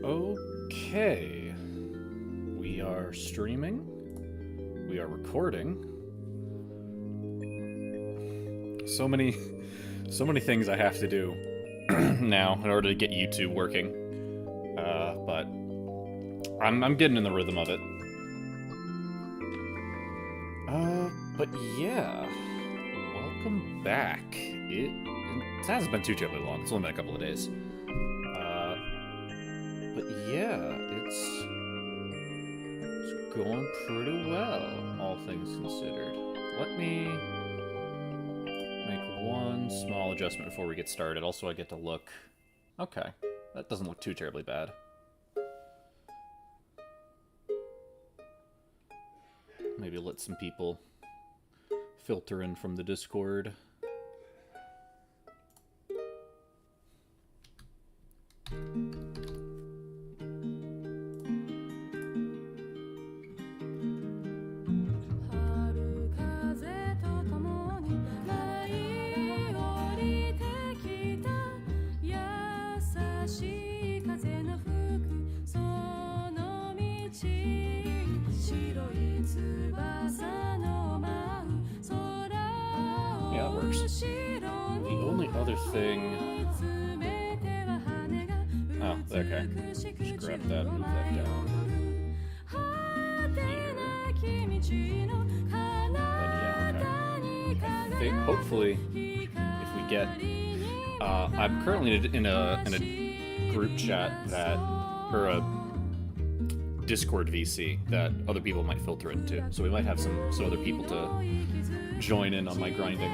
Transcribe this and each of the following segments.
Okay. We are streaming. We are recording. So many things I have to do now in order to get YouTube working. But I'm getting in the rhythm of it. But yeah. Welcome back. It hasn't been too terribly long. It's only been a couple of days. But yeah, it's going pretty well, all things considered. Let me make one small adjustment before we get started. Also, I get to look... Okay, that doesn't look too terribly bad. Maybe let some people filter in from the Discord. Yeah, it works. The only other thing... Oh, okay. Just grab that and move that down. Here. I think, hopefully, if we get... I'm currently in a group chat that... or a Discord VC that other people might filter into. So we might have some other people to join in on my grinding.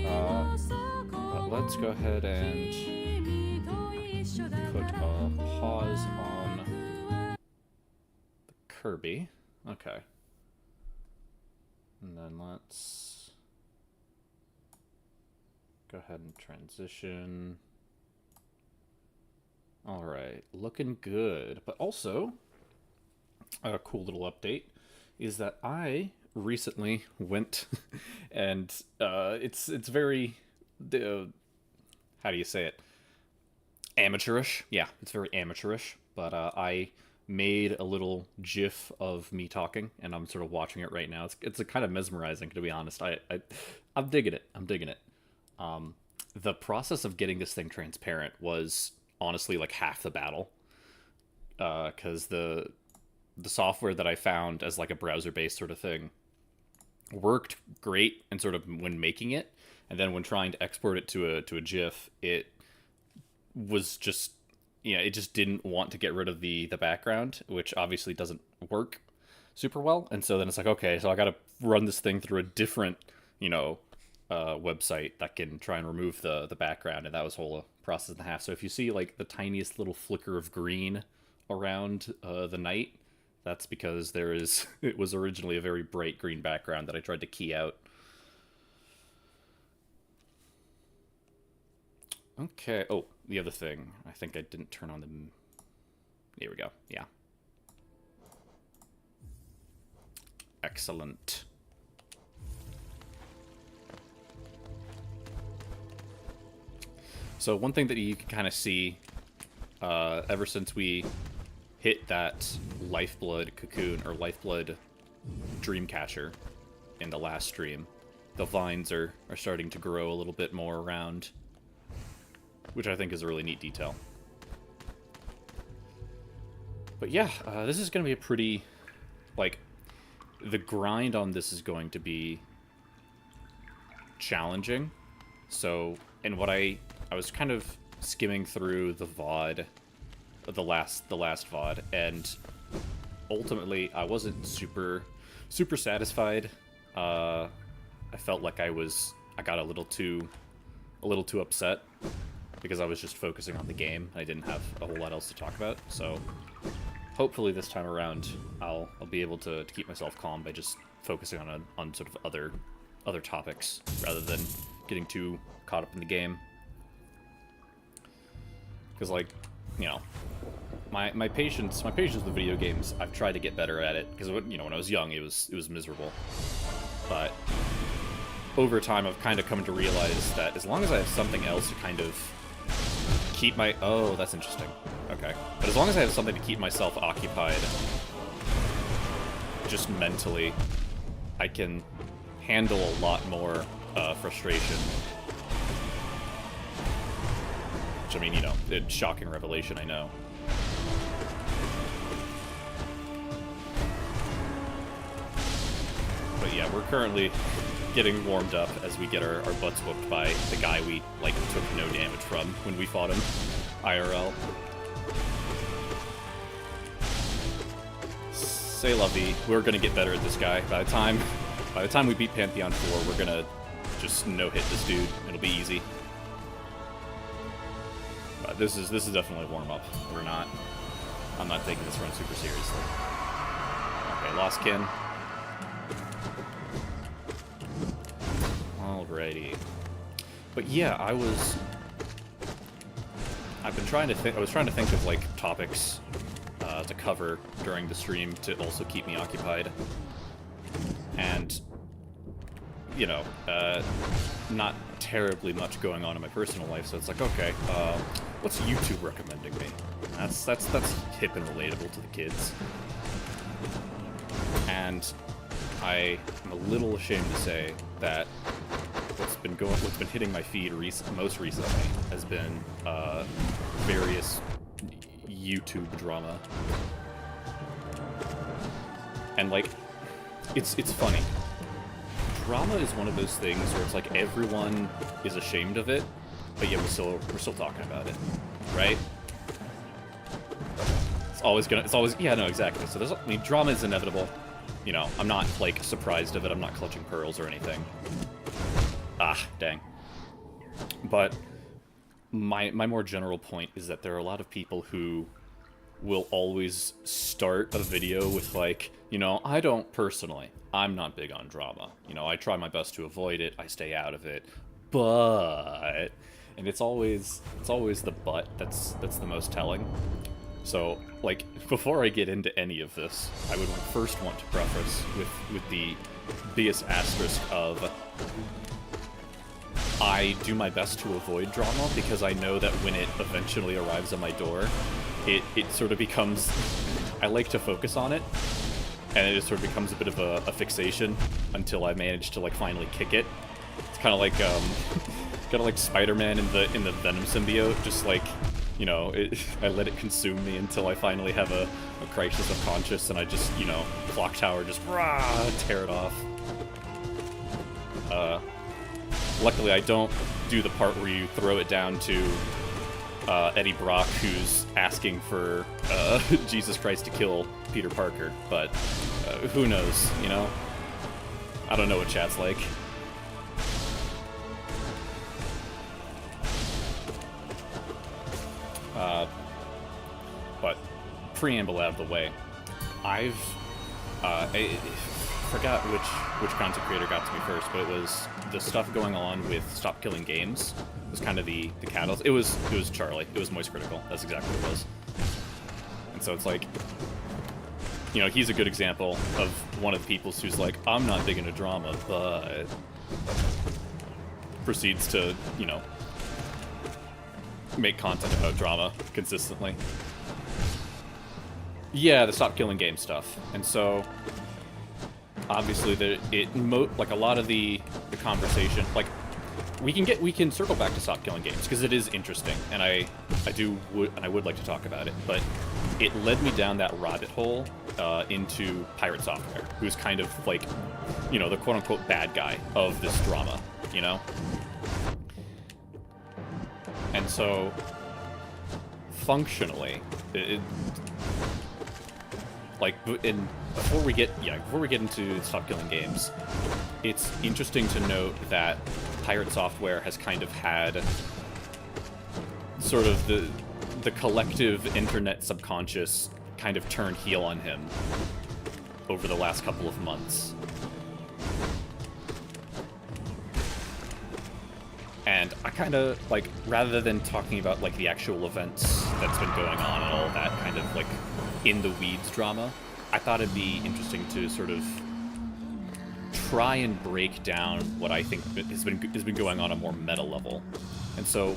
But let's go ahead and put a pause on the Kirby. Okay. And then let's go ahead and transition. Alright, looking good. But also, a cool little update is that I recently went and it's very how do you say it, amateurish. Yeah, it's very amateurish, but I made a little gif of me talking and I'm sort of watching it right now. It's a kind of mesmerizing, to be honest. I'm digging it. The process of getting this thing transparent was honestly like half the battle, because the software that I found as like a browser-based sort of thing worked great and sort of when making it, and then when trying to export it to a GIF, it was just, it just didn't want to get rid of the background, which obviously doesn't work super well. And so then it's like, okay, so I got to run this thing through a different, website that can try and remove the background, and that was a whole process and a half. So if you see like the tiniest little flicker of green around the night, that's because it was originally a very bright green background that I tried to key out. Okay, oh, the other thing. I think I didn't turn on the... Here we go, yeah. Excellent. So one thing that you can kind of see ever since we hit that Lifeblood cocoon or Lifeblood Dreamcatcher in the last stream, the vines are starting to grow a little bit more around, which I think is a really neat detail. But yeah, this is going to be a pretty, like, the grind on this is going to be challenging. So, and what I was kind of skimming through the VOD, the last VOD, and ultimately I wasn't super satisfied. I felt like I got a little too upset because I was just focusing on the game. I didn't have a whole lot else to talk about. So hopefully this time around I'll be able to keep myself calm by just focusing on sort of other topics rather than getting too caught up in the game. Because, like, my patience with video games, I've tried to get better at it, because when I was young it was miserable, but over time I've kind of come to realize that as long as I have something else to kind of keep my... Oh, that's interesting. Okay. But as long as I have something to keep myself occupied, just mentally, I can handle a lot more frustration. Which, I mean, you know, it's shocking revelation, I know. But yeah, we're currently getting warmed up as we get our butts whooped by the guy we, like, took no damage from when we fought him IRL. C'est la vie. We're gonna get better at this guy. By the time we beat Pantheon 4, we're gonna just no-hit this dude. It'll be easy. But this is definitely a warm-up. I'm not taking this run super seriously. Okay, lost kin. Alrighty. But yeah, I was trying to think of, like, topics to cover during the stream to also keep me occupied. And, you know, not terribly much going on in my personal life, so it's like, okay, what's YouTube recommending me? That's hip and relatable to the kids. And I am a little ashamed to say that what's been hitting my feed most recently has been various YouTube drama. And, like, it's funny. Drama is one of those things where it's like everyone is ashamed of it, but yet we're still talking about it, right? Yeah, no, exactly. So I mean, drama is inevitable. You know, I'm not, like, surprised of it. I'm not clutching pearls or anything. Ah, dang. But my more general point is that there are a lot of people who will always start a video with, like, you know, I'm not big on drama. You know, I try my best to avoid it. I stay out of it. But... And it's always the but that's the most telling. So, like, before I get into any of this, I would first want to preface with the biggest asterisk of I do my best to avoid drama because I know that when it eventually arrives at my door, it sort of becomes... I like to focus on it, and it just sort of becomes a bit of a fixation until I manage to, like, finally kick it. It's kind of like Spider-Man in the Venom symbiote, just like, you know, I let it consume me until I finally have a crisis of conscience, and I just, you know, clock tower, just tear it off. Luckily, I don't do the part where you throw it down to Eddie Brock, who's asking for Jesus Christ to kill Peter Parker, but who knows, you know? I don't know what chat's like. But preamble out of the way, I forgot which content creator got to me first, but it was the stuff going on with Stop Killing Games. It was kind of the catalyst. It was Charlie. It was Moist Critical. That's exactly what it was. And so it's like, you know, he's a good example of one of the people who's like, I'm not big into drama, but proceeds to, you know, make content about drama consistently. Yeah, the Stop Killing Game stuff. And so obviously like a lot of the conversation, like we can circle back to Stop Killing Games because it is interesting, and I would like to talk about it, but it led me down that rabbit hole into Pirate Software, who's kind of like, you know, the quote-unquote bad guy of this drama, you know? And so, functionally, before we get into Stop Killing Games, it's interesting to note that Pirate Software has kind of had sort of the collective internet subconscious kind of turn heel on him over the last couple of months. And I kind of, like, rather than talking about, like, the actual events that's been going on and all that kind of, like, in-the-weeds drama, I thought it'd be interesting to sort of try and break down what I think has been going on a more meta level. And so,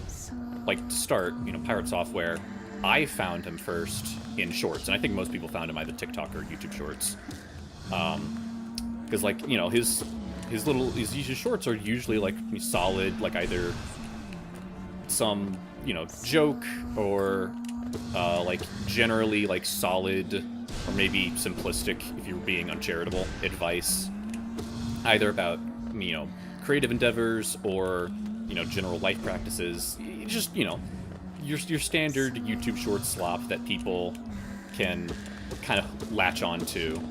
like, to start, Pirate Software, I found him first in Shorts, and I think most people found him either TikTok or YouTube Shorts. Because, like, his Shorts are usually, like, solid, like, either some, joke or, like, generally, like, solid or maybe simplistic, if you're being uncharitable, advice, either about, creative endeavors or, general life practices. Just, your standard YouTube Short slop that people can kind of latch on to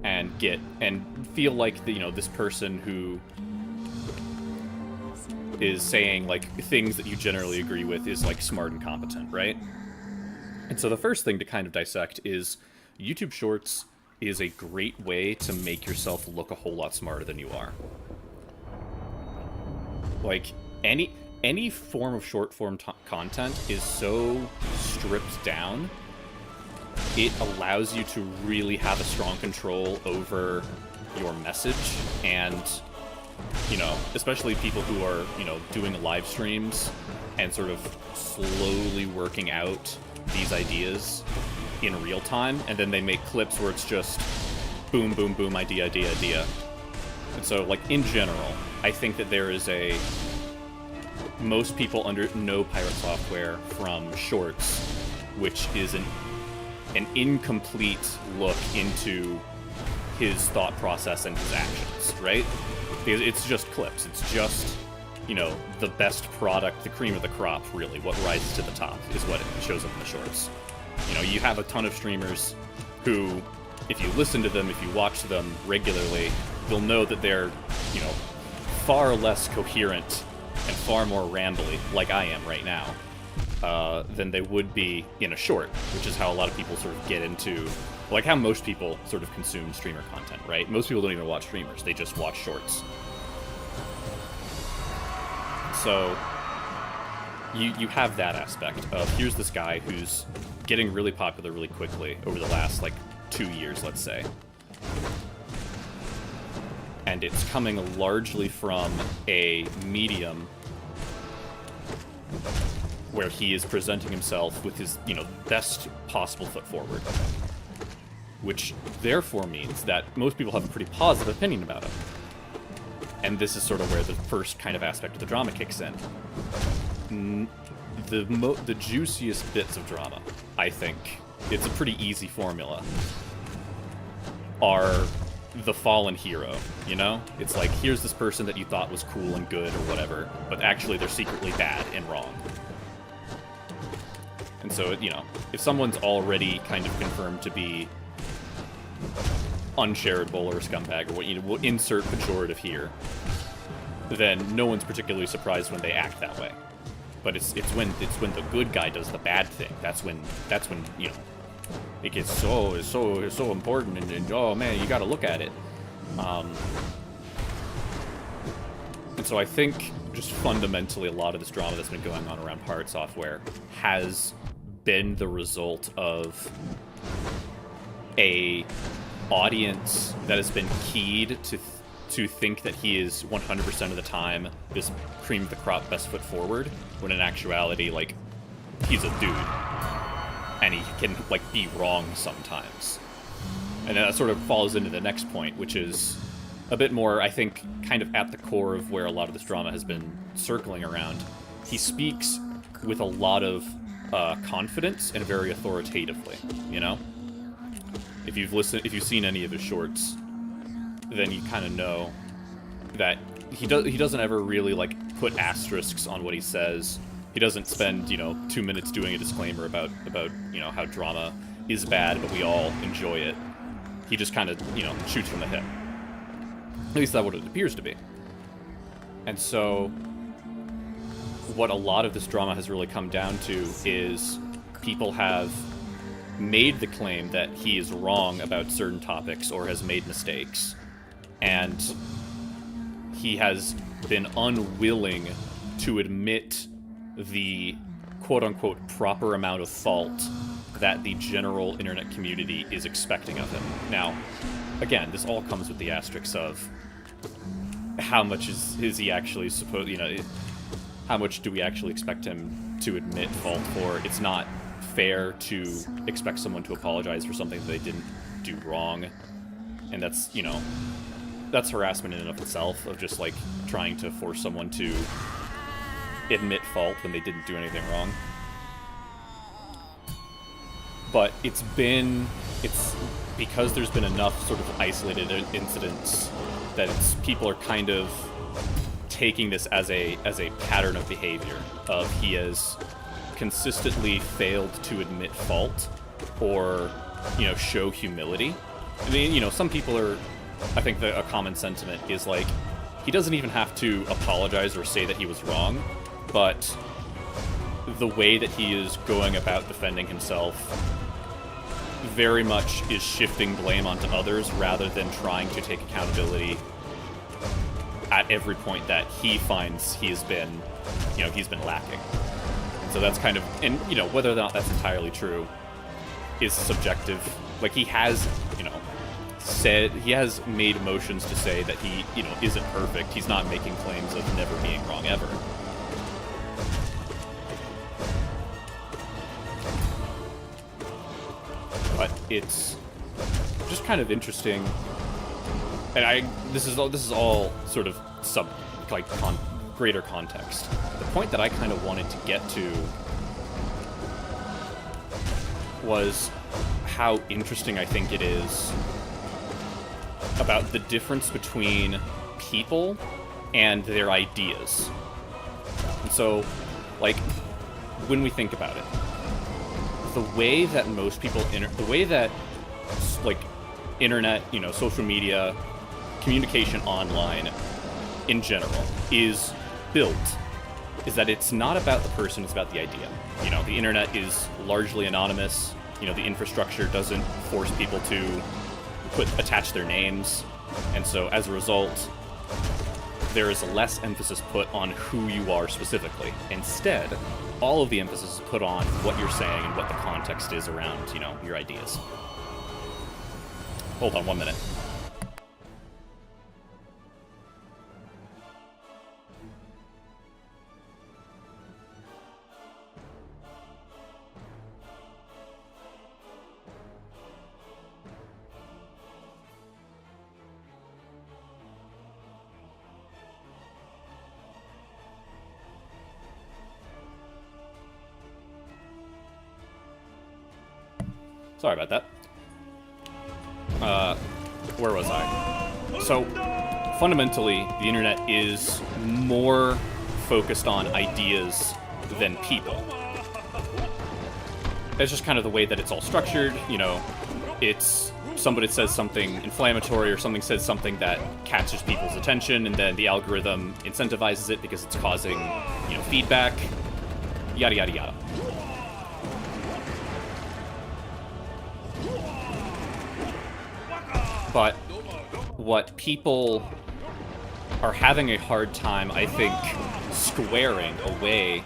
and get and feel like this person who is saying like things that you generally agree with is like smart and competent, right? And so the first thing to kind of dissect is YouTube Shorts is a great way to make yourself look a whole lot smarter than you are. Like, any form of short form content is so stripped down, it allows you to really have a strong control over your message, and, especially people who are, doing live streams and sort of slowly working out these ideas in real time, and then they make clips where it's just boom, boom, boom, idea, idea, idea. And so, like, in general, I think that there is most people know Pirate Software from Shorts, which is an incomplete look into his thought process and his actions, right? Because it's just clips. It's just, the best product, the cream of the crop, really. What rises to the top is what it shows up in the Shorts. You have a ton of streamers who, if you listen to them, if you watch them regularly, you'll know that they're, far less coherent and far more rambly, like I am right now, than they would be in a short, which is how a lot of people sort of get into, like how most people sort of consume streamer content, right? Most people don't even watch streamers, they just watch shorts. So you have that aspect of, here's this guy who's getting really popular really quickly over the last, like, 2 years, let's say. And it's coming largely from a medium where he is presenting himself with his, best possible foot forward. Which therefore means that most people have a pretty positive opinion about him. And this is sort of where the first kind of aspect of the drama kicks in. The juiciest bits of drama, I think, it's a pretty easy formula, are the fallen hero, It's like, here's this person that you thought was cool and good or whatever, but actually they're secretly bad and wrong. And so, if someone's already kind of confirmed to be uncharitable or a scumbag or what, we'll insert pejorative here, then no one's particularly surprised when they act that way. But it's when the good guy does the bad thing. That's when it gets so important, and oh man, you got to look at it. And so I think just fundamentally a lot of this drama that's been going on around Pirate Software has been the result of a audience that has been keyed to think that he is 100% of the time this cream of the crop best foot forward, when in actuality, like, he's a dude. And he can, like, be wrong sometimes. And that sort of falls into the next point, which is a bit more, I think, kind of at the core of where a lot of this drama has been circling around. He speaks with a lot of confidence and very authoritatively, If you've seen any of his shorts, then you kind of know that he doesn't ever really, like, put asterisks on what he says. He doesn't spend, 2 minutes doing a disclaimer about how drama is bad, but we all enjoy it. He just kind of, shoots from the hip. At least that's what it appears to be. And so what a lot of this drama has really come down to is people have made the claim that he is wrong about certain topics or has made mistakes. And he has been unwilling to admit the quote-unquote proper amount of fault that the general internet community is expecting of him. Now, again, this all comes with the asterisks of how much is he actually supposed, how much do we actually expect him to admit fault for? It's not fair to expect someone to apologize for something that they didn't do wrong. And that's, that's harassment in and of itself, of just, like, trying to force someone to admit fault when they didn't do anything wrong. But it's because there's been enough sort of isolated incidents that people are kind of taking this as a pattern of behavior, of he has consistently failed to admit fault or, show humility. I mean, some people are, I think a common sentiment is like, he doesn't even have to apologize or say that he was wrong, but the way that he is going about defending himself very much is shifting blame onto others rather than trying to take accountability at every point that he finds he's been lacking. So that's kind of, and whether or not that's entirely true is subjective. Like, he has, he has made motions to say that he, isn't perfect. He's not making claims of never being wrong ever. But it's just kind of interesting, and this is all sort of greater context. The point that I kind of wanted to get to was how interesting I think it is about the difference between people and their ideas. And so, like, when we think about it, the way that most people, the way that, like, internet, social media, communication online, in general, is built, is that it's not about the person, it's about the idea. The internet is largely anonymous. The infrastructure doesn't force people to attach their names, and so as a result, there is less emphasis put on who you are specifically. Instead, all of the emphasis is put on what you're saying and what the context is around, your ideas. Hold on 1 minute. Sorry about that. Where was I? So, fundamentally, the internet is more focused on ideas than people. It's just kind of the way that it's all structured. It's somebody says something inflammatory or something says something that catches people's attention, and then the algorithm incentivizes it because it's causing, feedback, yada, yada, yada. But what people are having a hard time, I think, squaring away,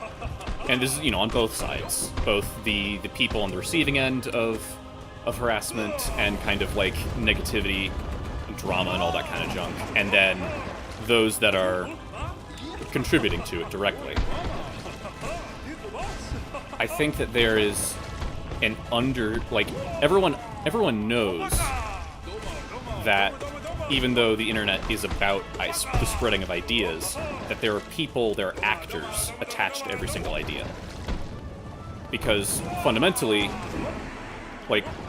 and this is, on both sides, both the people on the receiving end of harassment and kind of like negativity and drama and all that kind of junk, and then those that are contributing to it directly. I think that there is an everyone knows that even though the internet is about the spreading of ideas, that there are actors attached to every single idea. Because fundamentally,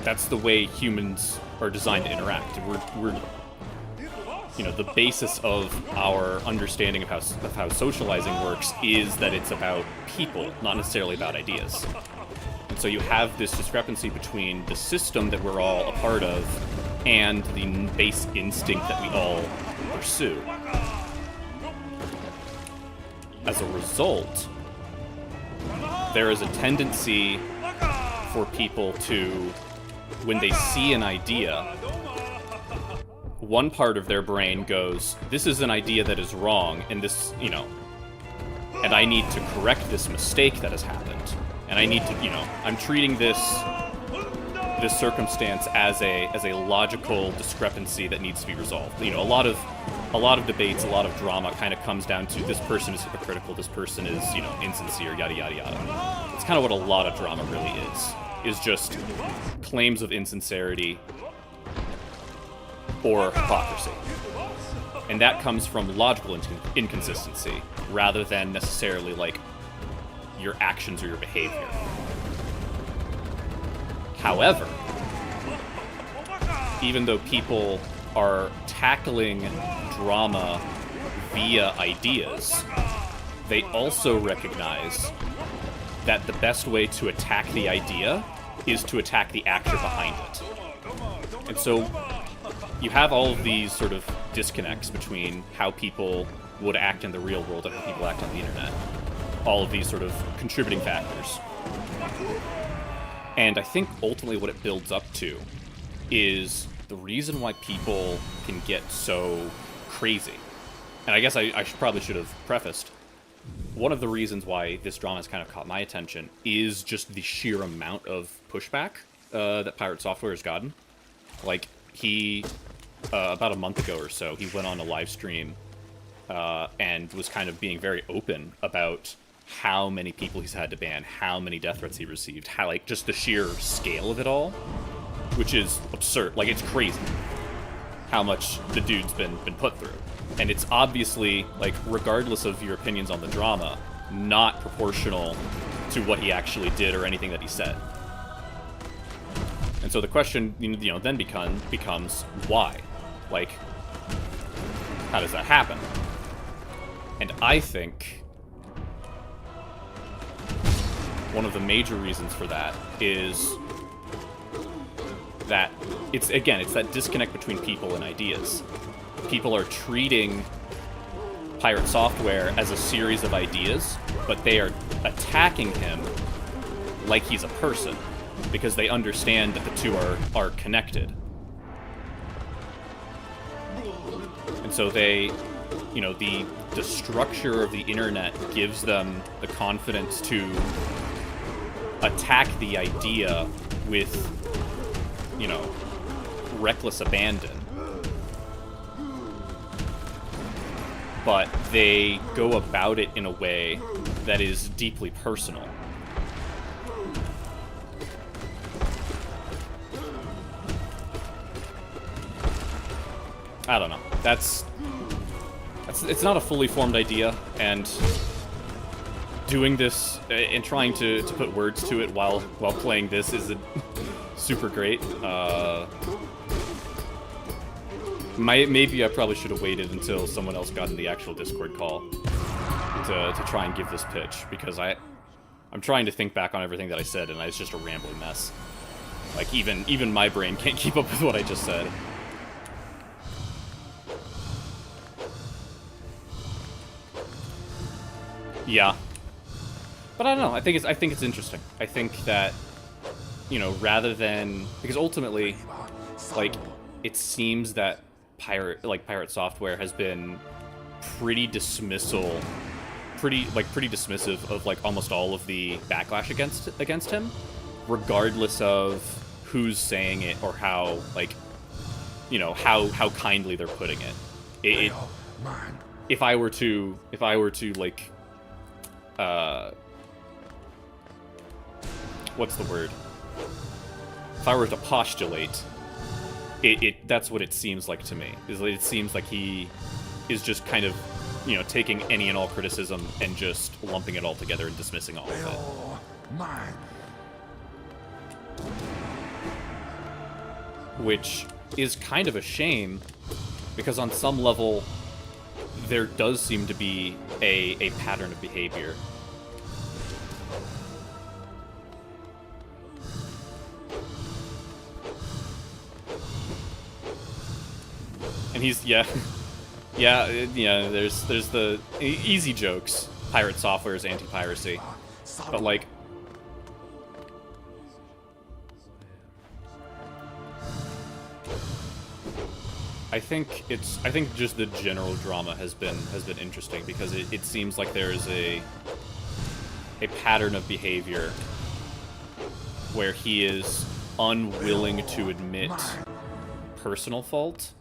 that's the way humans are designed to interact. We're the basis of our understanding of how socializing works is that it's about people, not necessarily about ideas. And so you have this discrepancy between the system that we're all a part of and the base instinct that we all pursue. As a result, there is a tendency for people to, when they see an idea, one part of their brain goes, this is an idea that is wrong, and this, and I need to correct this mistake that has happened. And I need to, I'm treating this circumstance as a logical discrepancy that needs to be resolved. A a lot of debates, a lot of drama kind of comes down to this person is hypocritical, this person is, you know, insincere, yada yada yada. It's kind of what a lot of drama really is just claims of insincerity or hypocrisy. And that comes from logical inconsistency, rather than necessarily, like, your actions or your behavior. However, even though people are tackling drama via ideas, they also recognize that the best way to attack the idea is to attack the actor behind it. And so you have all of these sort of disconnects between how people would act in the real world and how people act on the internet. All of these sort of contributing factors. And I think ultimately what it builds up to is the reason why people can get so crazy. And I guess I probably should have prefaced, one of the reasons why this drama has kind of caught my attention is just the sheer amount of pushback that Pirate Software has gotten. Like, he, about a month ago or so, he went on a live stream and was kind of being very open about how many people he's had to ban, how many death threats he received, how, like, just the sheer scale of it all, which is absurd. Like, it's crazy how much the dude's been put through. And it's obviously, like, regardless of your opinions on the drama, not proportional to what he actually did or anything that he said. And so the question, you know, then becomes why? Like, how does that happen? And I think one of the major reasons for that is that it's that disconnect between people and ideas. People are treating Pirate Software as a series of ideas, but they are attacking him like he's a person, because they understand that the two are connected. And so they, you know, the structure of the internet gives them the confidence to attack the idea with, you know, reckless abandon. But they go about it in a way that is deeply personal. I don't know. It's not a fully formed idea, and doing this and trying to put words to it while playing this isn't super great. Maybe I probably should have waited until someone else got in the actual Discord call to try and give this pitch, because I'm trying to think back on everything that I said, and it's just a rambling mess. Like, even my brain can't keep up with what I just said. Yeah. But I don't know. I think it's interesting. I think that, you know, rather than, because ultimately, like, it seems that Pirate Software has been pretty dismissive of, like, almost all of the backlash against him, regardless of who's saying it or how, like, you know, how kindly they're putting it. If I were to like, what's the word? If I were to postulate, that's what it seems like to me. It seems like he is just kind of, you know, taking any and all criticism and just lumping it all together and dismissing all of it. Which is kind of a shame, because on some level, there does seem to be a pattern of behavior. And he's, yeah, there's the easy jokes. Pirate Software is anti-piracy. But, like, I think just the general drama has been interesting, because it seems like there is a pattern of behavior where he is unwilling to admit personal fault,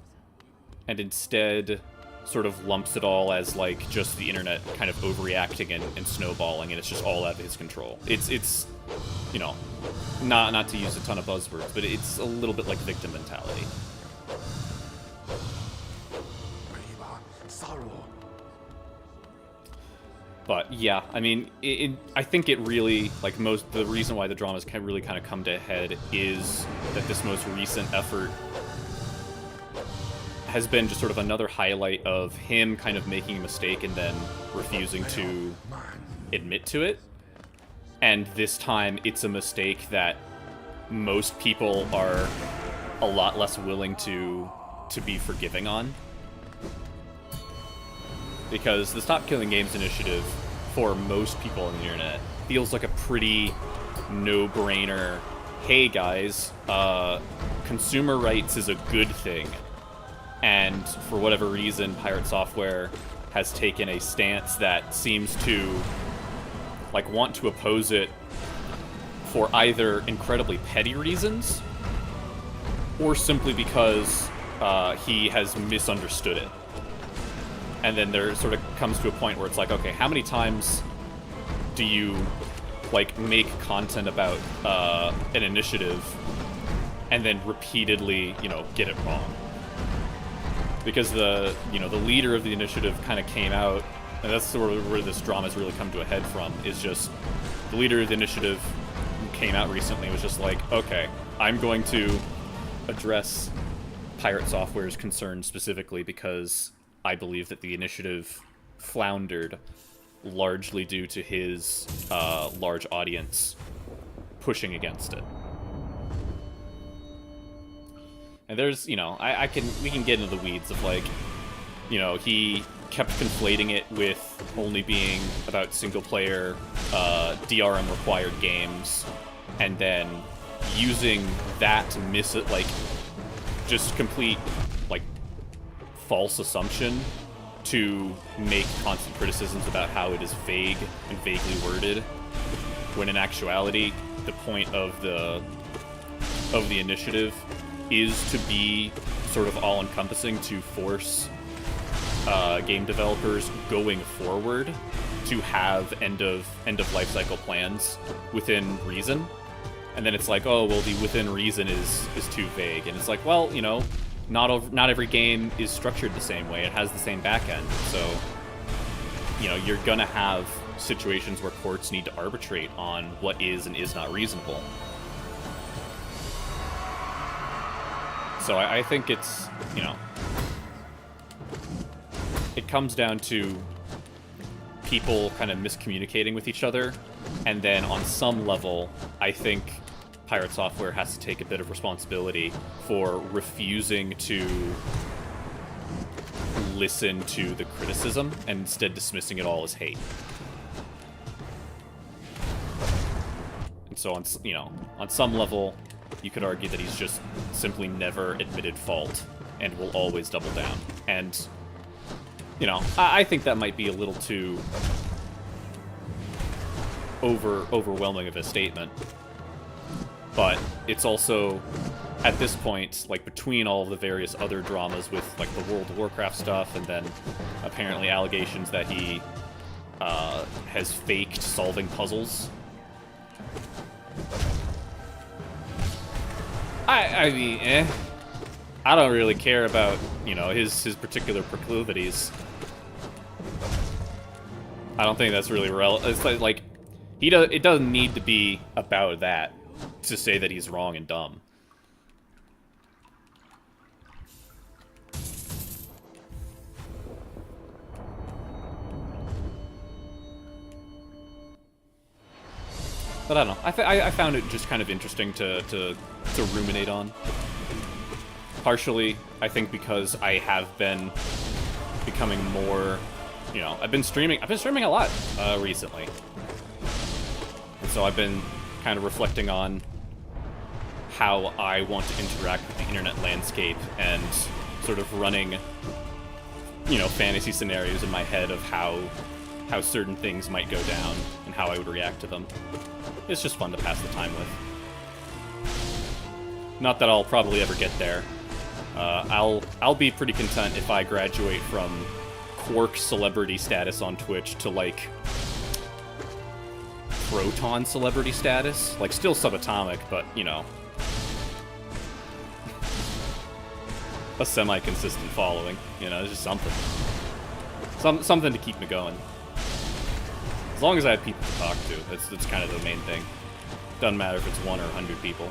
and instead sort of lumps it all as like just the internet kind of overreacting and snowballing, and it's just all out of his control. It's you know, not to use a ton of buzzwords, but it's a little bit like victim mentality. But yeah, I mean, I think it really, like, the reason why the dramas can really kind of come to a head is that this most recent effort has been just sort of another highlight of him kind of making a mistake and then refusing to admit to it. And this time, it's a mistake that most people are a lot less willing to be forgiving on. Because the Stop Killing Games initiative, for most people on the internet, feels like a pretty no-brainer, hey guys, consumer rights is a good thing. And for whatever reason, Pirate Software has taken a stance that seems to, like, want to oppose it for either incredibly petty reasons, or simply because he has misunderstood it. And then there sort of comes to a point where it's like, okay, how many times do you, like, make content about an initiative and then repeatedly, you know, get it wrong? Because the leader of the initiative kind of came out, and that's sort of where this drama's really come to a head from, is just the leader of the initiative who came out recently was just like, okay, I'm going to address Pirate Software's concerns specifically because I believe that the initiative floundered largely due to his large audience pushing against it. And there's, you know, we can get into the weeds of, like, you know, he kept conflating it with only being about single-player DRM required games, and then using that to miss it, like, just complete, like, false assumption to make constant criticisms about how it is vague and vaguely worded, when in actuality the point of the initiative is to be sort of all-encompassing, to force game developers going forward to have end of life cycle plans within reason. And then it's like, oh well, the within reason is too vague, and it's like, well, you know, not every game is structured the same way. It has the same backend, so, you know, you're gonna have situations where courts need to arbitrate on what is and is not reasonable. So I think it's, you know, it comes down to people kind of miscommunicating with each other, and then on some level, I think Pirate Software has to take a bit of responsibility for refusing to listen to the criticism and instead dismissing it all as hate. And so, on some level, you could argue that he's just simply never admitted fault and will always double down. And, you know, I think that might be a little too overwhelming of a statement. But it's also, at this point, like, between all of the various other dramas with, like, the World of Warcraft stuff, and then apparently allegations that he has faked solving puzzles. I mean, I don't really care about, you know, his particular proclivities. I don't think that's really relevant. It's like it doesn't need to be about that to say that he's wrong and dumb. But I don't know. I found it just kind of interesting to ruminate on. Partially, I think because I have been becoming more, you know, I've been streaming a lot recently. And so I've been kind of reflecting on how I want to interact with the internet landscape and sort of running, you know, fantasy scenarios in my head of how certain things might go down and how I would react to them. It's just fun to pass the time with. Not that I'll probably ever get there, I'll be pretty content if I graduate from Quark celebrity status on Twitch to, like, Proton celebrity status. Like, still subatomic, but, you know, a semi-consistent following. You know, it's just something. Something to keep me going. As long as I have people to talk to, that's kind of the main thing. Doesn't matter if it's 1 or 100 people.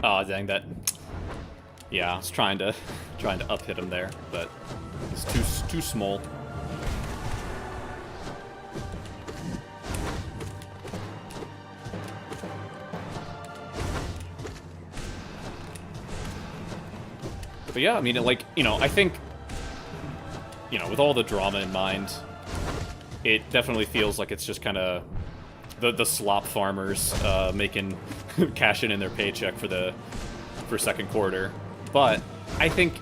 Oh, dang that. Yeah, I was trying to up hit him there, but it's too small. But yeah, I mean, like, you know, I think, you know, with all the drama in mind, it definitely feels like it's just kind of the slop farmers cashing in their paycheck for second quarter. But I think,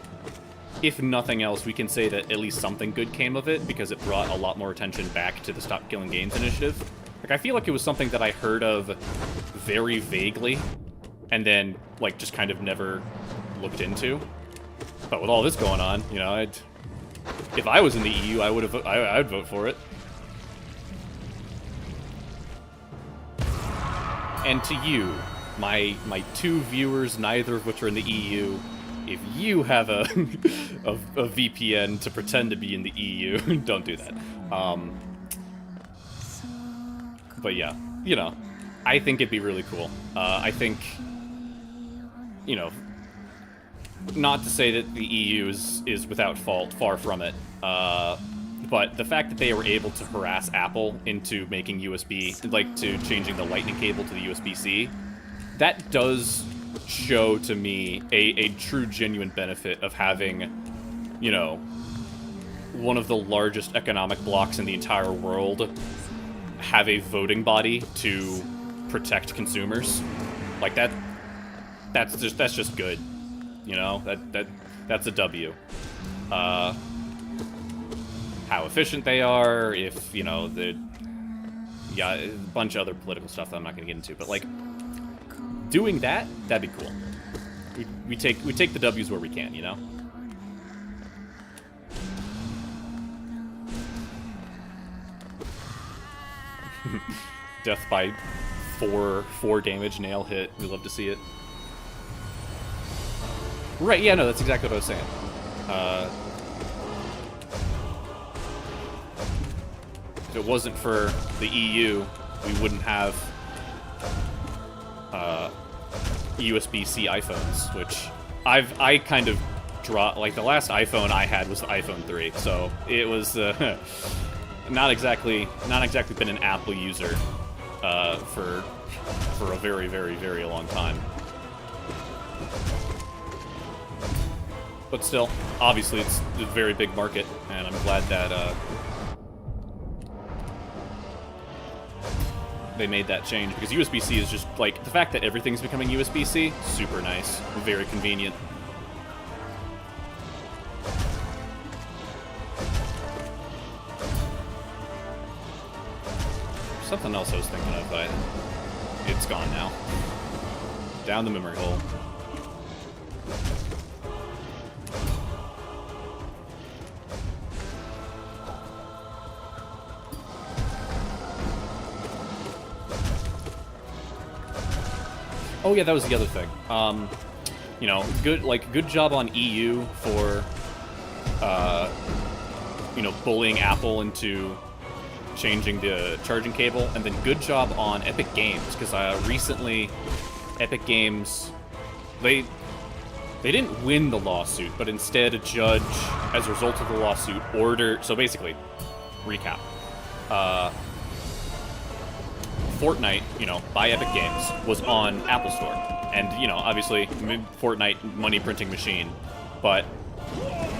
if nothing else, we can say that at least something good came of it, because it brought a lot more attention back to the Stop Killing Games initiative. Like, I feel like it was something that I heard of very vaguely, and then, like, just kind of never looked into. But with all this going on, you know, if I was in the EU, I'd vote for it. And to you, my 2 viewers, neither of which are in the EU, if you have a VPN to pretend to be in the EU, don't do that. But yeah, you know, I think it'd be really cool. I think, you know, not to say that the EU is without fault, far from it. But the fact that they were able to harass Apple into making USB, like, to changing the lightning cable to the USB-C, that does show to me a true, genuine benefit of having, you know, one of the largest economic blocks in the entire world have a voting body to protect consumers. Like, that's just good. You know, that's a W. How efficient they are, if, you know, yeah, a bunch of other political stuff that I'm not going to get into, but, like, doing that'd be cool. We take the W's where we can, you know? Death by 4 damage, nail hit. We love to see it. Right, yeah, no, that's exactly what I was saying. If it wasn't for the EU, we wouldn't have USB-C iPhones, which I kind of like, the last iPhone I had was the iPhone 3, so it was not exactly been an Apple user for a very, very, very long time. But still, obviously, it's a very big market, and I'm glad that they made that change, because USB-C is just, like, the fact that everything's becoming USB-C, super nice, very convenient. Something else I was thinking of, but it's gone now. Down the memory hole. Oh yeah, that was the other thing. You know, good job on EU for, you know, bullying Apple into changing the charging cable, and then good job on Epic Games, because recently Epic Games they didn't win the lawsuit, but instead a judge, as a result of the lawsuit, ordered... So basically, recap. Fortnite, by Epic Games, was on Apple Store. And, obviously, Fortnite, money printing machine. But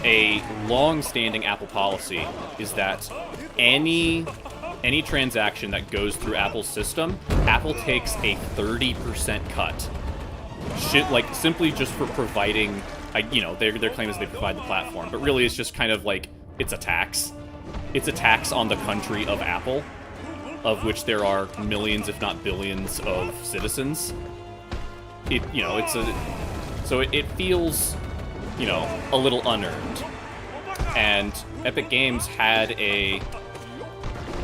a long-standing Apple policy is that any transaction that goes through Apple's system, Apple takes a 30% cut. Simply just for providing, their claim is they provide the platform, but really it's just kind of like, it's a tax. It's a tax on the country of Apple, of which there are millions, if not billions, of citizens. It feels, a little unearned. And Epic Games had a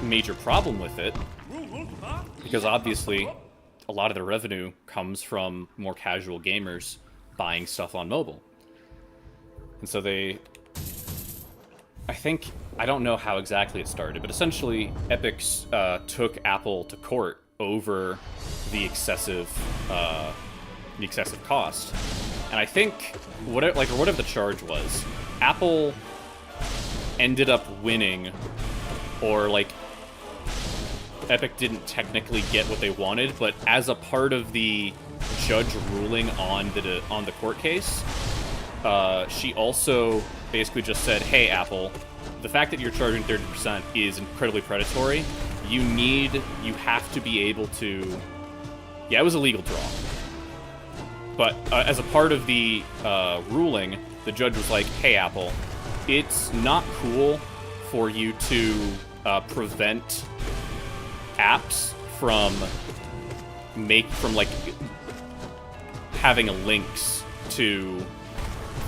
major problem with it, because obviously a lot of their revenue comes from more casual gamers buying stuff on mobile. And so I don't know how exactly it started, but essentially Epic took Apple to court over the excessive cost. And I think whatever the charge was, Apple ended up winning, or Epic didn't technically get what they wanted, but as a part of the judge ruling on the court case, she also basically just said, "Hey, Apple, the fact that you're charging 30% is incredibly predatory. You have to be able to..." Yeah, it was a legal draw. But as a part of the ruling, the judge was like, "Hey, Apple, it's not cool for you to prevent apps from having links to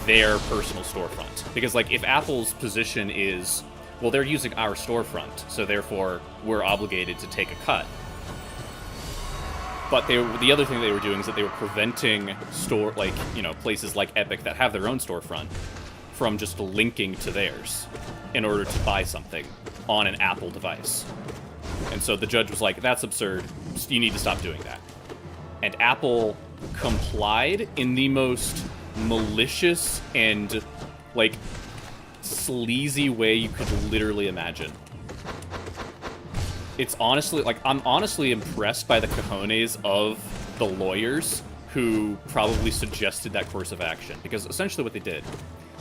their personal storefront." Because if Apple's position is, well, they're using our storefront, so therefore we're obligated to take a cut. But the other thing they were doing is that they were preventing places like Epic that have their own storefront from just linking to theirs in order to buy something on an Apple device. And so the judge was like, "That's absurd. You need to stop doing that." And Apple complied in the most malicious and sleazy way you could literally imagine. It's honestly, I'm honestly impressed by the cojones of the lawyers who probably suggested that course of action. Because essentially what they did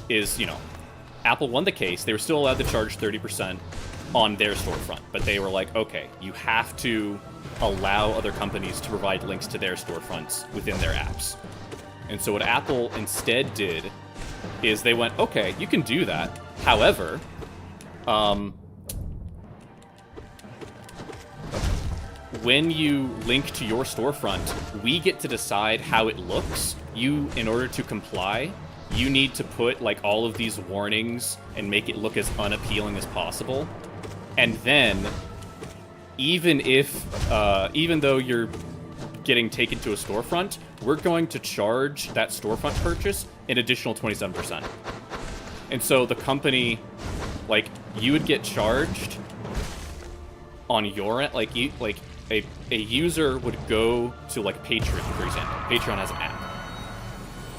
is, Apple won the case. They were still allowed to charge 30% on their storefront. But they were like, okay, you have to allow other companies to provide links to their storefronts within their apps. And so what Apple instead did is they went, okay, you can do that. However, when you link to your storefront, we get to decide how it looks. In order to comply, you need to put all of these warnings and make it look as unappealing as possible. And then, even though you're getting taken to a storefront, we're going to charge that storefront purchase an additional 27%. And so the company, you would get charged on your end, a user would go to Patreon, for example. Patreon has an app.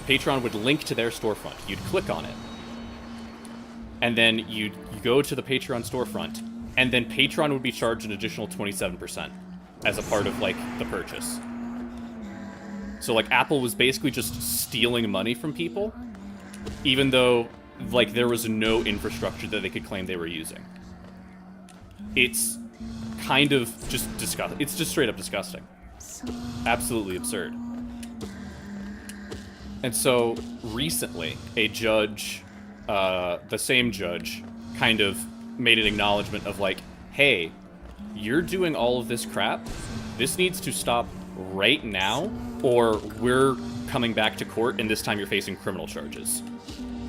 Patreon would link to their storefront. You'd click on it. And then you go to the Patreon storefront, and then Patreon would be charged an additional 27% as a part of the purchase. So Apple was basically just stealing money from people, even though there was no infrastructure that they could claim they were using. It's kind of just disgusting. It's just straight up disgusting. Absolutely absurd. And so recently, a judge, the same judge, kind of made an acknowledgement of hey, you're doing all of this crap. This needs to stop right now, or we're coming back to court, and this time you're facing criminal charges.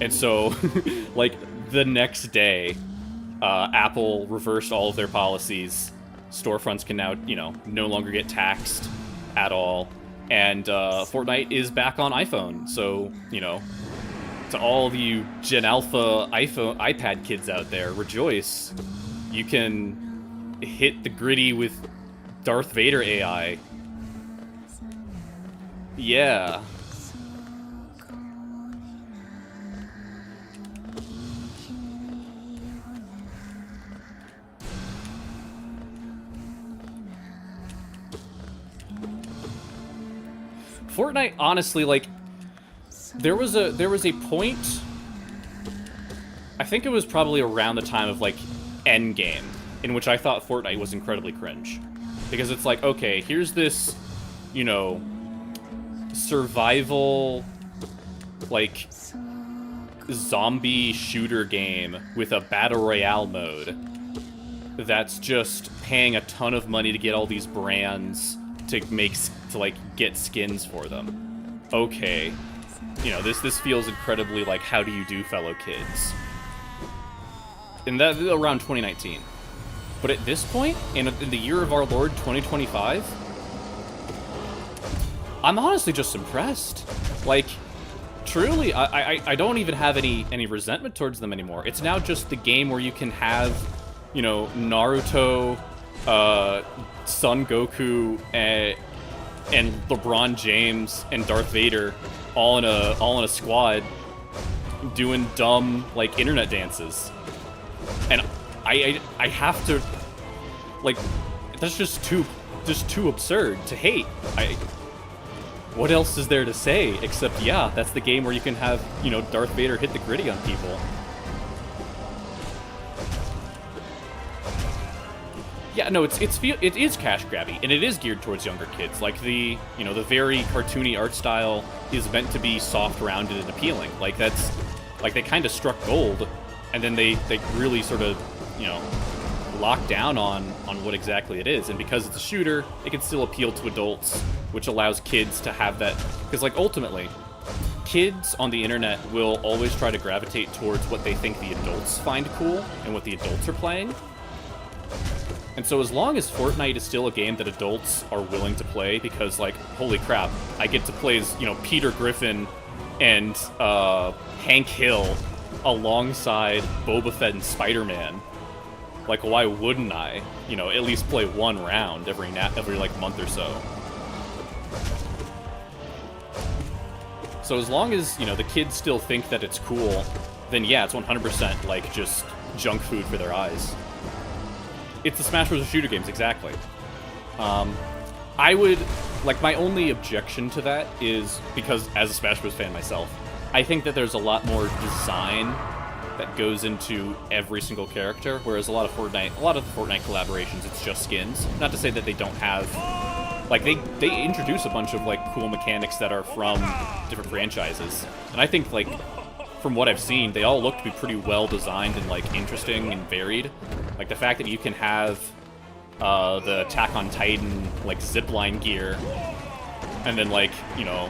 And so, the next day, Apple reversed all of their policies. Storefronts can now, no longer get taxed at all. And Fortnite is back on iPhone. So, to all of you Gen Alpha iPad kids out there, rejoice. You can hit the gritty with Darth Vader AI. Yeah. Fortnite, honestly, like, there was a point, I think it was probably around the time of, like, Endgame, in which I thought Fortnite was incredibly cringe. Because it's like, okay, here's this, you know, survival, like, zombie shooter game with a battle royale mode that's just paying a ton of money to get all these brands to get skins for them. Okay, you know, this feels incredibly like how do you do, fellow kids, and that around 2019. But at this point, in the year of our Lord 2025, I'm honestly just impressed. Like, truly, I don't even have any resentment towards them anymore. It's now just the game where you can have, you know, Naruto, Son Goku, and LeBron James and Darth Vader all in a squad doing dumb, like, internet dances. And I have to, like, that's just too absurd to hate. What else is there to say except, yeah, that's the game where you can have, you know, Darth Vader hit the gritty on people. Yeah, no, it is cash grabby, and it is geared towards younger kids. Like, the very cartoony art style is meant to be soft, rounded, and appealing. Like, that's, like, they kind of struck gold, and then they really sort of, you know, locked down on what exactly it is. And because it's a shooter, it can still appeal to adults, which allows kids to have that, because, like, ultimately, kids on the internet will always try to gravitate towards what they think the adults find cool and what the adults are playing. And so as long as Fortnite is still a game that adults are willing to play, because, like, holy crap, I get to play as, you know, Peter Griffin and Hank Hill alongside Boba Fett and Spider-Man. Like, why wouldn't I, you know, at least play one round every like month or so? So as long as, you know, the kids still think that it's cool, then yeah, it's 100% like just junk food for their eyes. It's the Smash Bros. Shooter games, exactly. I would, like, my only objection to that is, because as a Smash Bros. Fan myself, I think that there's a lot more design that goes into every single character, whereas a lot of the Fortnite collaborations, it's just skins. Not to say that they don't have, like, they introduce a bunch of, like, cool mechanics that are from different franchises. And I think, like, from what I've seen, they all look to be pretty well designed and, like, interesting and varied. Like, the fact that you can have the Attack on Titan, like, zipline gear, and then, like, you know,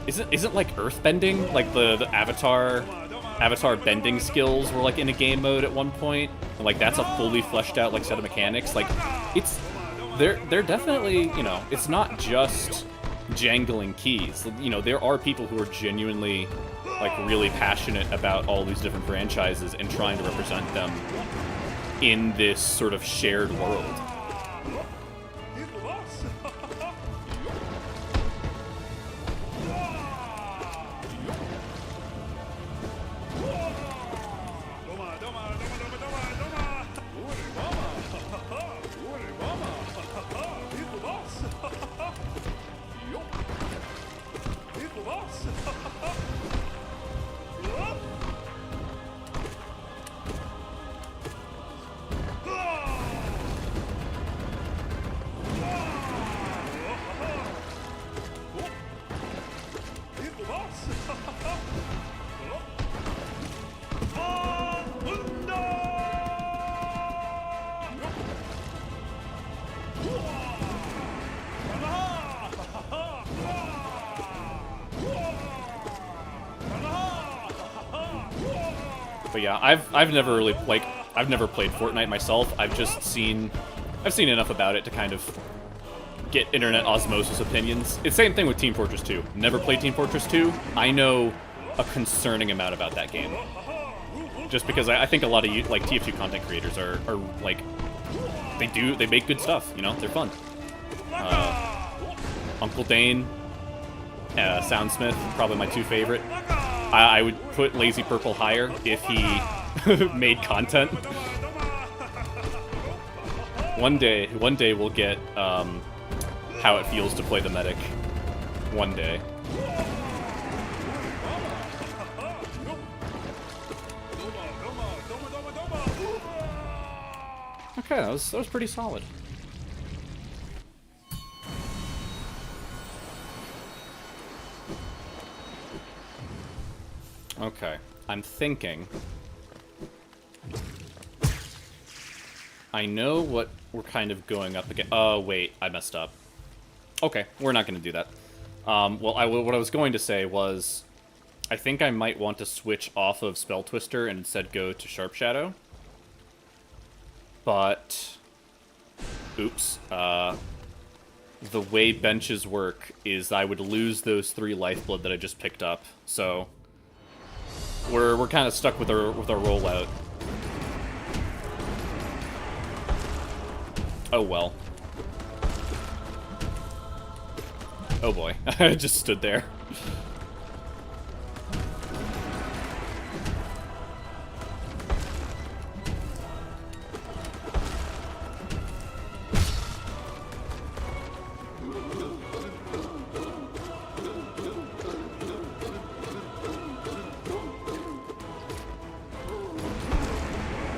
isn't like earthbending, like the Avatar bending skills were, like, in a game mode at one point, and, like, that's a fully fleshed out, like, set of mechanics. Like, it's they're definitely, you know, it's not just jangling keys. You know, there are people who are genuinely, like, really passionate about all these different franchises and trying to represent them in this sort of shared world. But yeah, I've never really, like, I've never played Fortnite myself. I've seen enough about it to kind of get internet osmosis opinions. It's the same thing with Team Fortress 2. Never played Team Fortress 2. I know a concerning amount about that game. Just because I think a lot of, like, TF2 content creators are like, they make good stuff, you know? They're fun. Uncle Dane, Soundsmith, probably my two favorite. I would put Lazy Purple higher if he made content. One day we'll get how it feels to play the medic one day. Okay, that was pretty solid. Okay, I'm thinking. I know what we're kind of going up against. Oh, wait, I messed up. Okay, we're not going to do that. Well, what I was going to say was, I think I might want to switch off of Spell Twister and instead go to Sharp Shadow. But, oops, the way benches work is I would lose those 3 lifeblood that I just picked up. So, we're kind of stuck with our rollout. Oh well. Oh boy, I just stood there.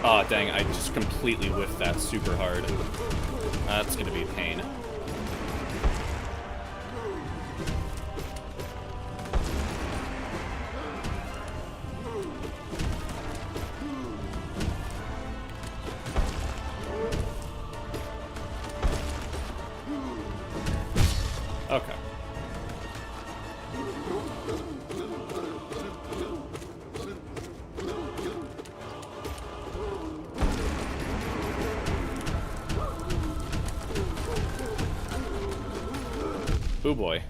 Aw, oh, dang, I just completely whiffed that super hard. That's gonna be a pain. Okay. Oh boy.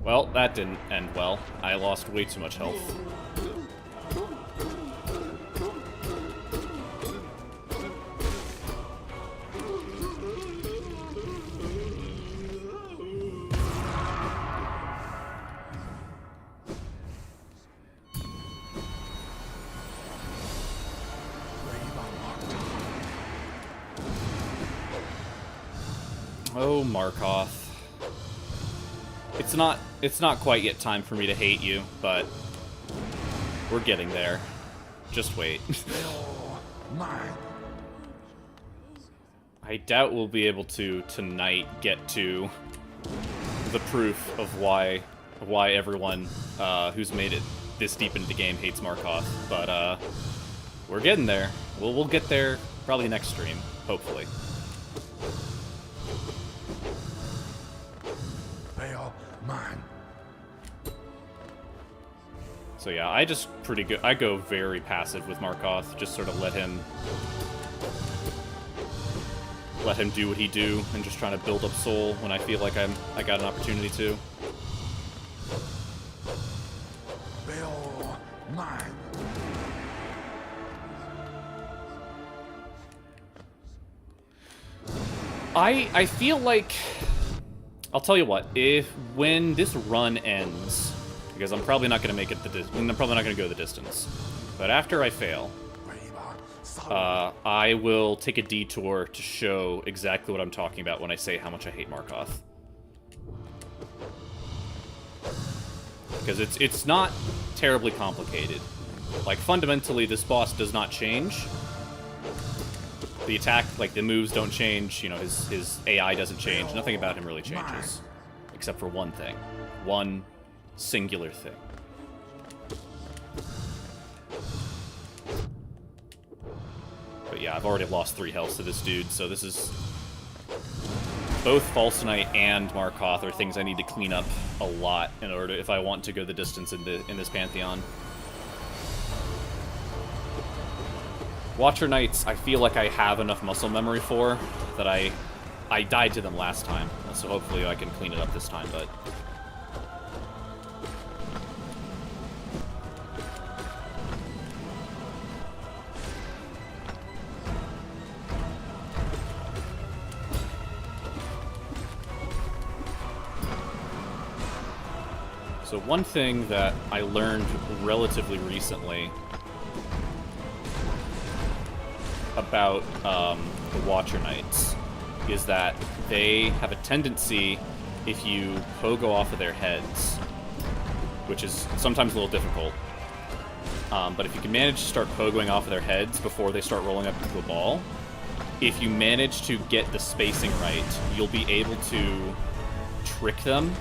Well, that didn't end well. I lost way too much health. Oh, Markoth. It's not quite yet time for me to hate you, but we're getting there. Just wait. I doubt we'll be able to tonight get to the proof of why everyone who's made it this deep into the game hates Markoth, but we're getting there. We'll get there probably next stream, hopefully. So yeah, I just I go very passive with Markoth, just sort of let him do what he do, and just trying to build up soul when I feel like I got an opportunity to. I feel like, I'll tell you what, when this run ends, because I'm probably not going to make it I'm probably not going to go the distance, but after I fail, I will take a detour to show exactly what I'm talking about when I say how much I hate Markoth. Because it's not terribly complicated. Like, fundamentally, this boss does not change. The attack, like, the moves don't change, you know, his AI doesn't change. Nothing about him really changes. Except for one thing. One singular thing. But yeah, I've already lost 3 health to this dude, so this is... Both False Knight and Markoth are things I need to clean up a lot in order if I want to go the distance in this Pantheon. Watcher Knights, I feel like I have enough muscle memory for, that I died to them last time, so hopefully I can clean it up this time, but... So one thing that I learned relatively recently about the Watcher Knights is that they have a tendency, if you pogo off of their heads, which is sometimes a little difficult, but if you can manage to start pogoing off of their heads before they start rolling up into a ball, if you manage to get the spacing right, you'll be able to trick them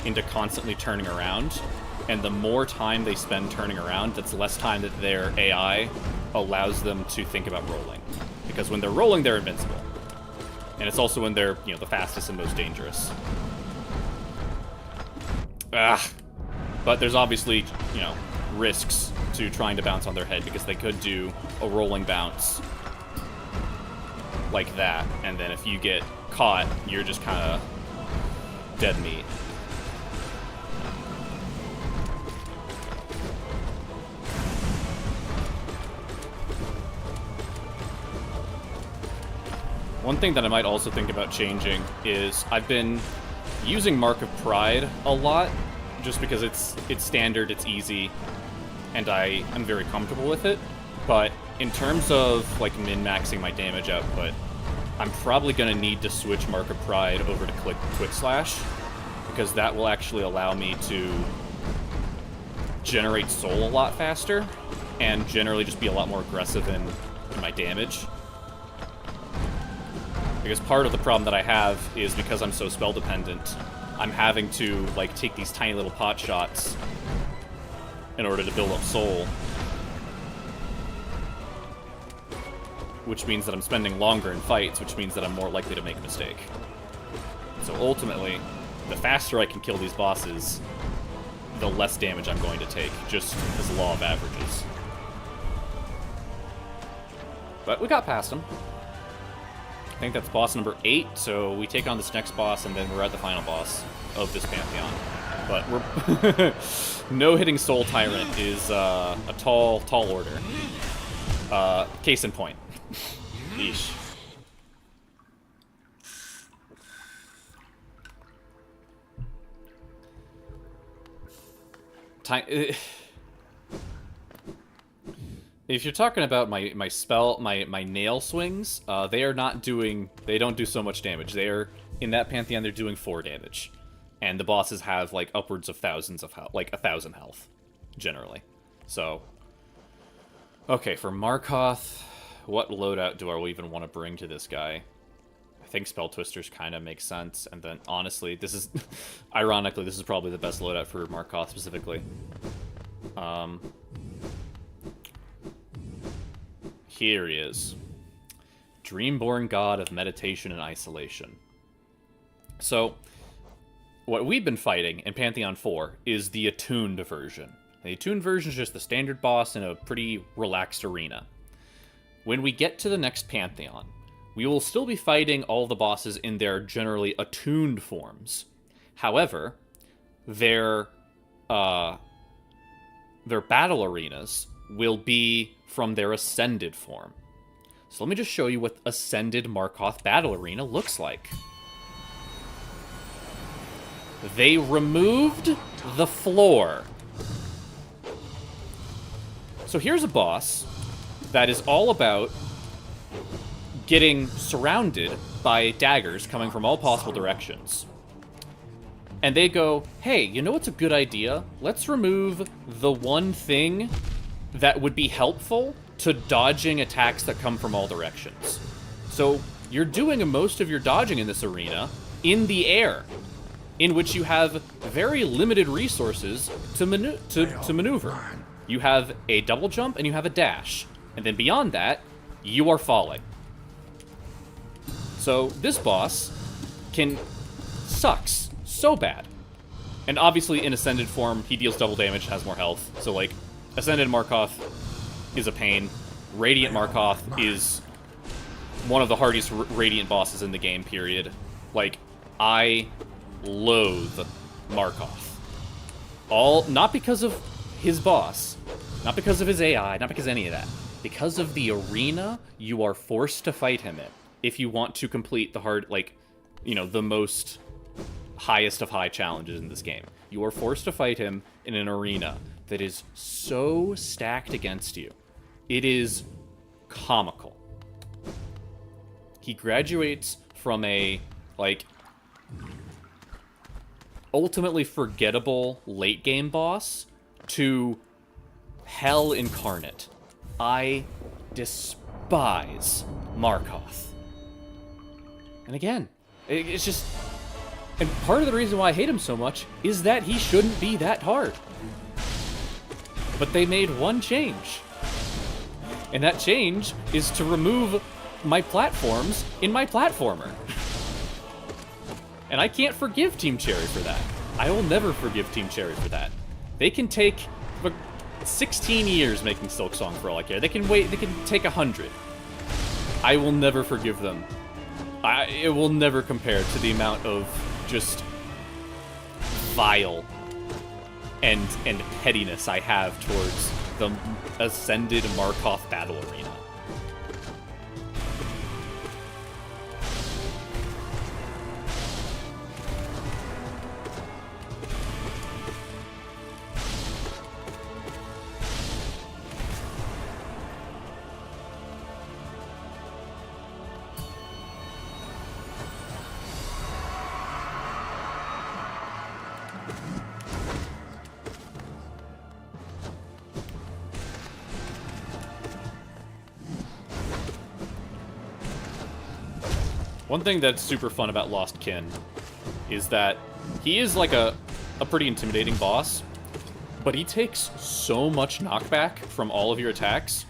into constantly turning around, and the more time they spend turning around, that's less time that their AI allows them to think about rolling. Because when they're rolling, they're invincible. And it's also when they're, you know, the fastest and most dangerous. But there's obviously, you know, risks to trying to bounce on their head, because they could do a rolling bounce like that, and then if you get caught, you're just kind of dead meat. One thing that I might also think about changing is I've been using Mark of Pride a lot, just because it's standard, it's easy, and I am very comfortable with it. But in terms of like min-maxing my damage output, I'm probably going to need to switch Mark of Pride over to Quick Slash, because that will actually allow me to generate soul a lot faster, and generally just be a lot more aggressive in my damage. Because part of the problem that I have is, because I'm so spell dependent, I'm having to like take these tiny little pot shots in order to build up soul, which means that I'm spending longer in fights, which means that I'm more likely to make a mistake. So ultimately, the faster I can kill these bosses, the less damage I'm going to take, just as a law of averages. But we got past him. I think that's boss number 8, so we take on this next boss, and then we're at the final boss of this Pantheon. But we're... no-hitting Soul Tyrant is a tall order. Case in point. Yeesh. If you're talking about my nail swings, they don't do so much damage. In that Pantheon, they're doing 4 damage. And the bosses have, like, upwards of thousands of health, like 1,000 health, generally. So, okay, for Markoth, what loadout do I even want to bring to this guy? I think Spell Twisters kind of makes sense, and then, honestly, this is, ironically, this is probably the best loadout for Markoth specifically. Here he is. Dreamborn God of Meditation and Isolation. So, what we've been fighting in Pantheon 4 is the attuned version. The attuned version is just the standard boss in a pretty relaxed arena. When we get to the next Pantheon, we will still be fighting all the bosses in their generally attuned forms. However, their battle arenas will be from their ascended form. So let me just show you what ascended Markoth battle arena looks like. They removed the floor. So here's a boss that is all about getting surrounded by daggers coming from all possible directions. And they go, hey, you know what's a good idea? Let's remove the one thing that would be helpful to dodging attacks that come from all directions. So you're doing most of your dodging in this arena in the air, in which you have very limited resources to maneuver. You have a double jump and you have a dash. And then beyond that, you are falling. So this boss sucks so bad. And obviously in Ascended form, he deals double damage, has more health. So like, Ascended Markoth is a pain. Radiant Markoth is one of the hardest Radiant bosses in the game, period. Like, I loathe Markoth. Not because of his boss, not because of his AI, not because of any of that. Because of the arena you are forced to fight him in, if you want to complete the hard, like, you know, the most highest of high challenges in this game. You are forced to fight him in an arena that is so stacked against you. It is comical. He graduates from a, like, ultimately forgettable late game boss to hell incarnate. I despise Markoth. And again, it's just... And part of the reason why I hate him so much is that he shouldn't be that hard. But they made one change. And that change is to remove my platforms in my platformer. And I can't forgive Team Cherry for that. I will never forgive Team Cherry for that. They can take 16 years making Silk Song for all I care. They can take 100. I will never forgive them. It will never compare to the amount of just vile and pettiness I have towards the Ascended Markoth Battle Arena. One thing that's super fun about Lost Kin is that he is like a pretty intimidating boss, but he takes so much knockback from all of your attacks.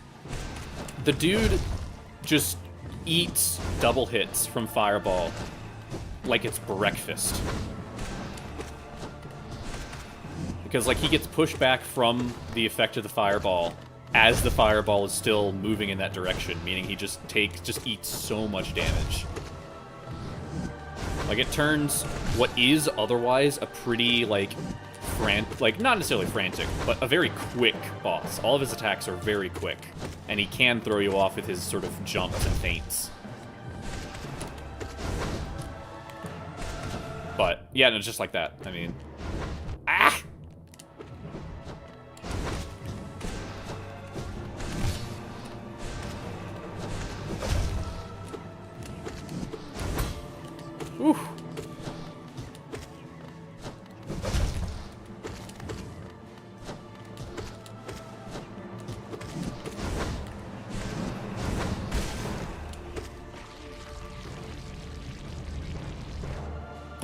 The dude just eats double hits from Fireball like it's breakfast. Because like he gets pushed back from the effect of the Fireball as the Fireball is still moving in that direction, meaning he just eats so much damage. Like, it turns what is otherwise a pretty, like, not necessarily frantic, but a very quick boss. All of his attacks are very quick, and he can throw you off with his sort of jumps and feints. But, yeah, no, just like that. I mean... Ah! Oof.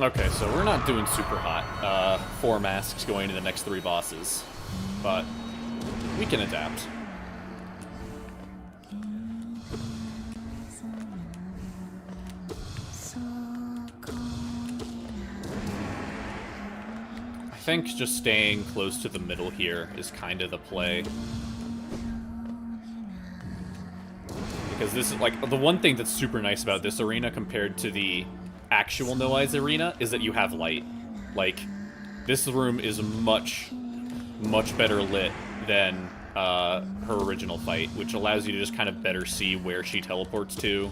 Okay, so we're not doing super hot. 4 masks going to the next 3 bosses. But we can adapt. I think just staying close to the middle here is kind of the play. Because this is, like, the one thing that's super nice about this arena compared to the actual No Eyes arena is that you have light. Like, this room is much, much better lit than her original fight, which allows you to just kind of better see where she teleports to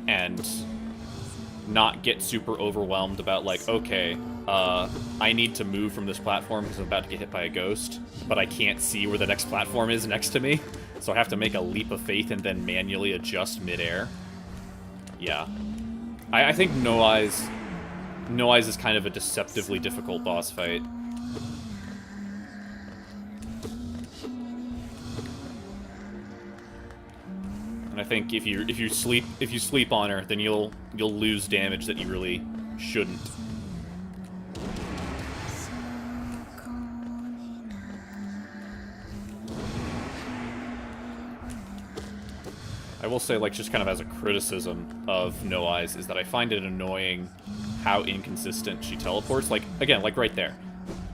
and not get super overwhelmed about, like, okay, I need to move from this platform because I'm about to get hit by a ghost, but I can't see where the next platform is next to me, so I have to make a leap of faith and then manually adjust midair. Yeah. I think No Eyes is kind of a deceptively difficult boss fight. And I think if you sleep on her, then you'll lose damage that you really shouldn't. I will say, like, just kind of as a criticism of No Eyes, is that I find it annoying how inconsistent she teleports. Like, again, like right there.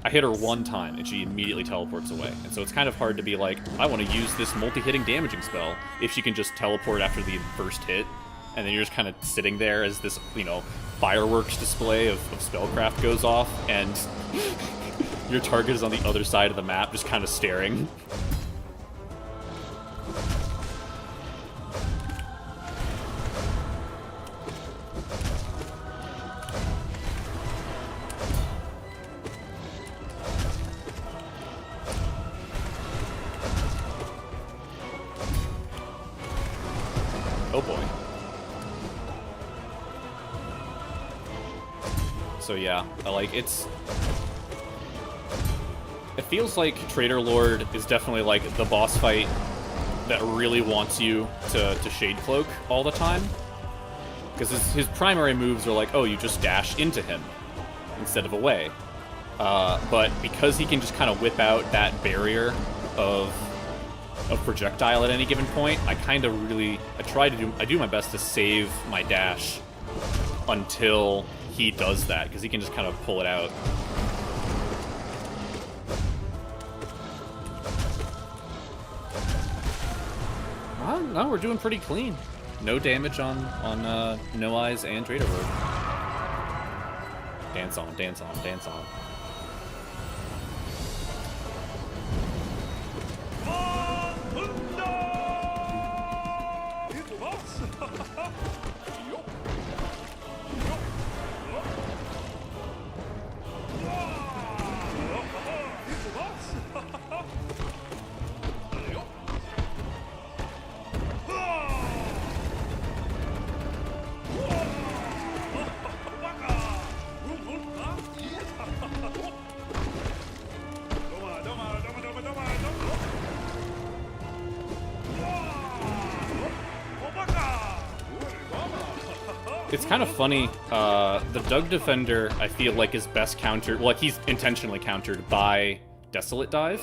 I hit her one time, and she immediately teleports away. And so it's kind of hard to be like, I want to use this multi-hitting damaging spell if she can just teleport after the first hit. And then you're just kind of sitting there as this, you know, fireworks display of spellcraft goes off, and your target is on the other side of the map, just kind of staring. Oh boy. So yeah, it feels like Traitor Lord is definitely like the boss fight that really wants you to Shade Cloak all the time. Because his primary moves are like, oh, you just dash into him instead of away. But because he can just kind of whip out that barrier of projectile at any given point, I do my best to save my dash until he does that, because he can just kind of pull it out. No, we're doing pretty clean. No damage on No Eyes and Traitor Lord. Dance on, dance on, dance on. It's kind of funny, the Doug Defender, I feel like, is best countered, well, like, he's intentionally countered by Desolate Dive,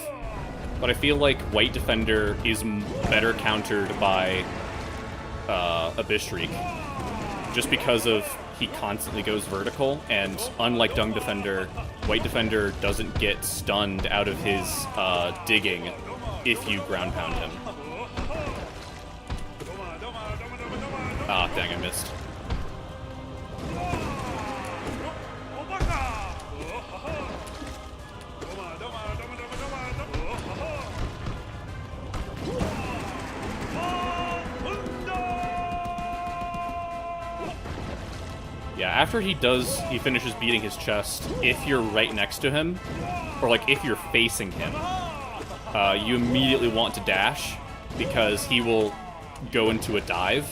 but I feel like White Defender is better countered by Abyss Shriek, just because of he constantly goes vertical, and unlike Doug Defender, White Defender doesn't get stunned out of his digging if you ground pound him. Ah, dang, I missed. Yeah, after he finishes beating his chest, if you're right next to him, or like if you're facing him, you immediately want to dash, because he will go into a dive,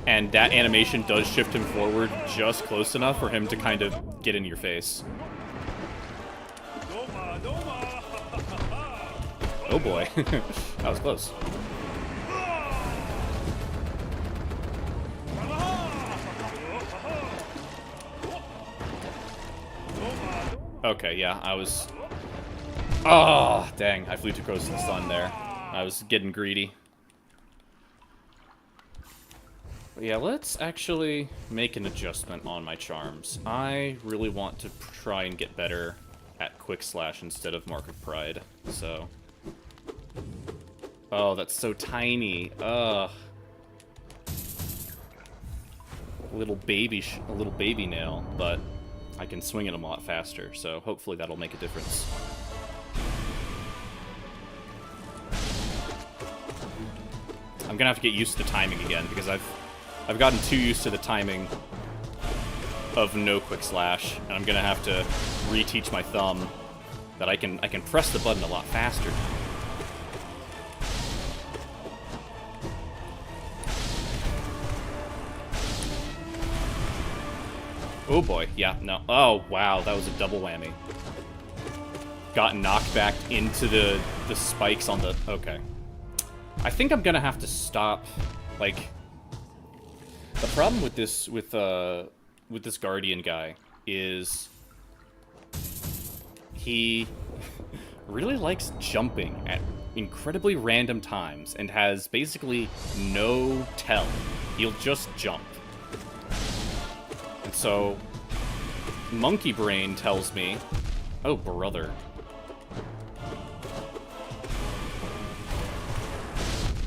and that animation does shift him forward just close enough for him to kind of get in your face. Oh boy, that was close. Okay, yeah, I was... Oh, dang, I flew too close to the sun there. I was getting greedy. But yeah, let's actually make an adjustment on my charms. I really want to try and get better at Quick Slash instead of Mark of Pride, so... Oh, that's so tiny. Ugh. A little baby nail, but I can swing it a lot faster, so hopefully that'll make a difference. I'm gonna have to get used to the timing again, because I've gotten too used to the timing of no Quick Slash, and I'm gonna have to reteach my thumb that I can press the button a lot faster. Oh boy, yeah, no. Oh wow, that was a double whammy. Got knocked back into the spikes on the... Okay. I think I'm gonna have to stop, like... The problem with this Guardian guy is... He really likes jumping at incredibly random times and has basically no tell. He'll just jump. And so, Monkey Brain tells me... Oh, brother.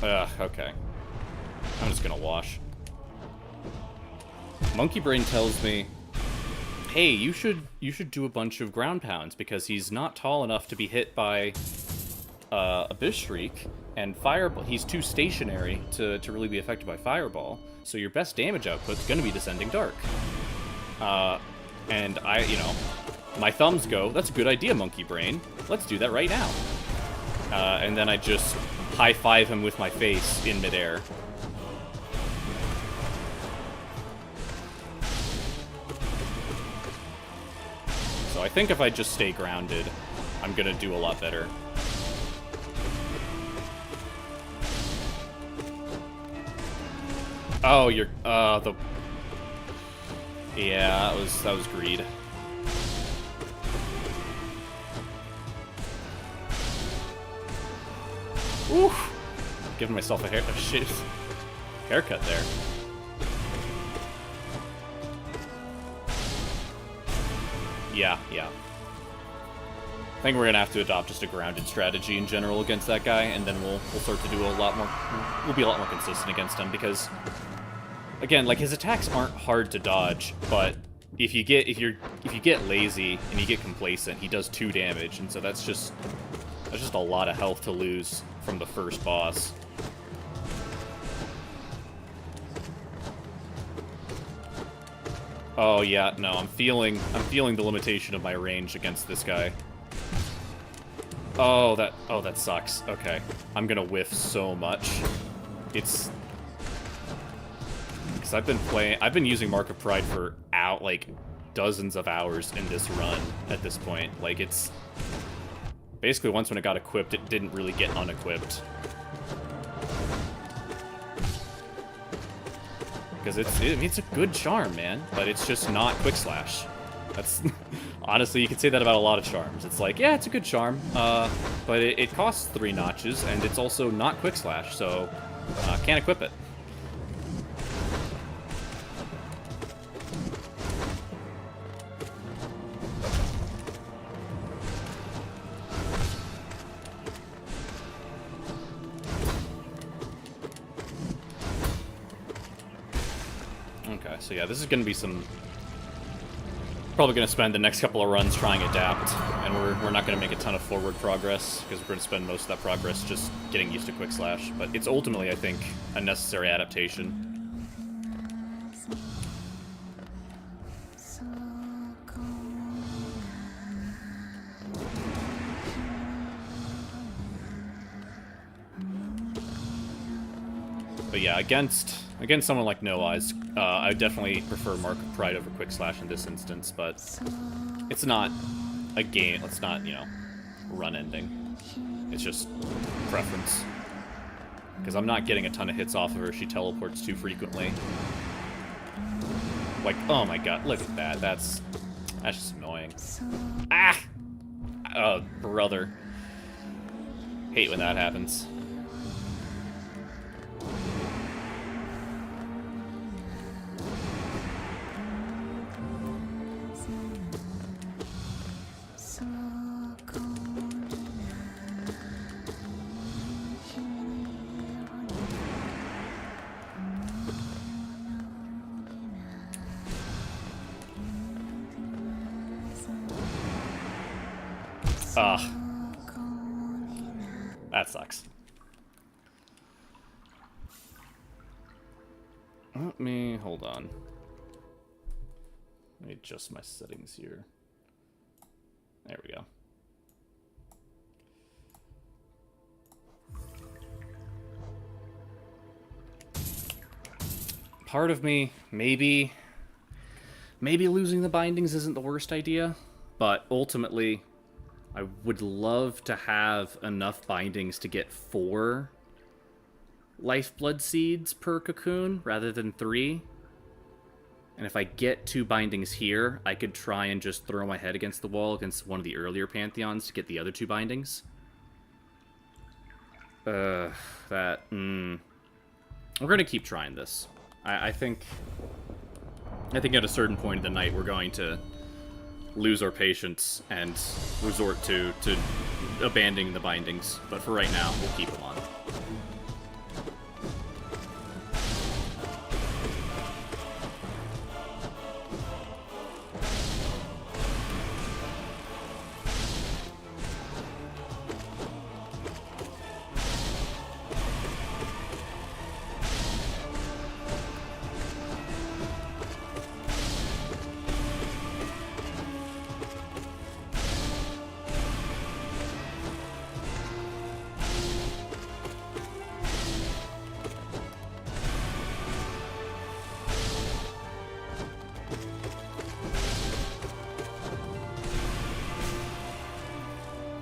Okay. I'm just gonna wash. Monkey Brain tells me, hey, you should do a bunch of ground pounds, because he's not tall enough to be hit by Abyss Shriek, and Fireball. He's too stationary to really be affected by Fireball, so your best damage output's gonna be Descending Dark. And my thumbs go, that's a good idea, Monkey Brain. Let's do that right now. And then I just high-five him with my face in midair. So I think if I just stay grounded, I'm gonna do a lot better. Oh, you're, yeah, that was greed. Oof! Giving myself a shit haircut there. Yeah. I think we're gonna have to adopt just a grounded strategy in general against that guy, and then we'll start to do a lot more. We'll be a lot more consistent against him because, again, like his attacks aren't hard to dodge, but if you get lazy and you get complacent, he does 2 damage, and so that's just a lot of health to lose from the first boss. Oh yeah, no, I'm feeling the limitation of my range against this guy. Oh, that sucks. Okay. I'm gonna whiff so much. It's... Because I've been using Mark of Pride for like dozens of hours in this run at this point. Like, it's... Basically, once when it got equipped, it didn't really get unequipped. Because it's a good charm, man, but it's just not Quick Slash. That's... Honestly, you could say that about a lot of charms. It's like, yeah, it's a good charm, but it costs 3 notches, and it's also not Quick Slash, so can't equip it. Okay, so yeah, this is going to be some... Probably going to spend the next couple of runs trying to adapt, and we're not going to make a ton of forward progress, because we're going to spend most of that progress just getting used to Quick Slash. But it's ultimately, I think, a necessary adaptation. But yeah, against someone like No Eyes, I definitely prefer Mark of Pride over Quick Slash in this instance, but it's not a game, it's not, you know, run ending. It's just preference. Because I'm not getting a ton of hits off of her, she teleports too frequently. Like, oh my god, look at that, that's just annoying. Ah! Oh, brother. Hate when that happens. Ugh. That sucks. Hold on. Let me adjust my settings here. There we go. Part of me, maybe losing the bindings isn't the worst idea, but ultimately, I would love to have enough bindings to get 4 lifeblood seeds per cocoon rather than 3. And if I get 2 bindings here, I could try and just throw my head against the wall against one of the earlier Pantheons to get the other 2 bindings. We're gonna keep trying this. I think at a certain point in the night we're going to lose our patience and resort to abandoning the bindings. But for right now, we'll keep them on.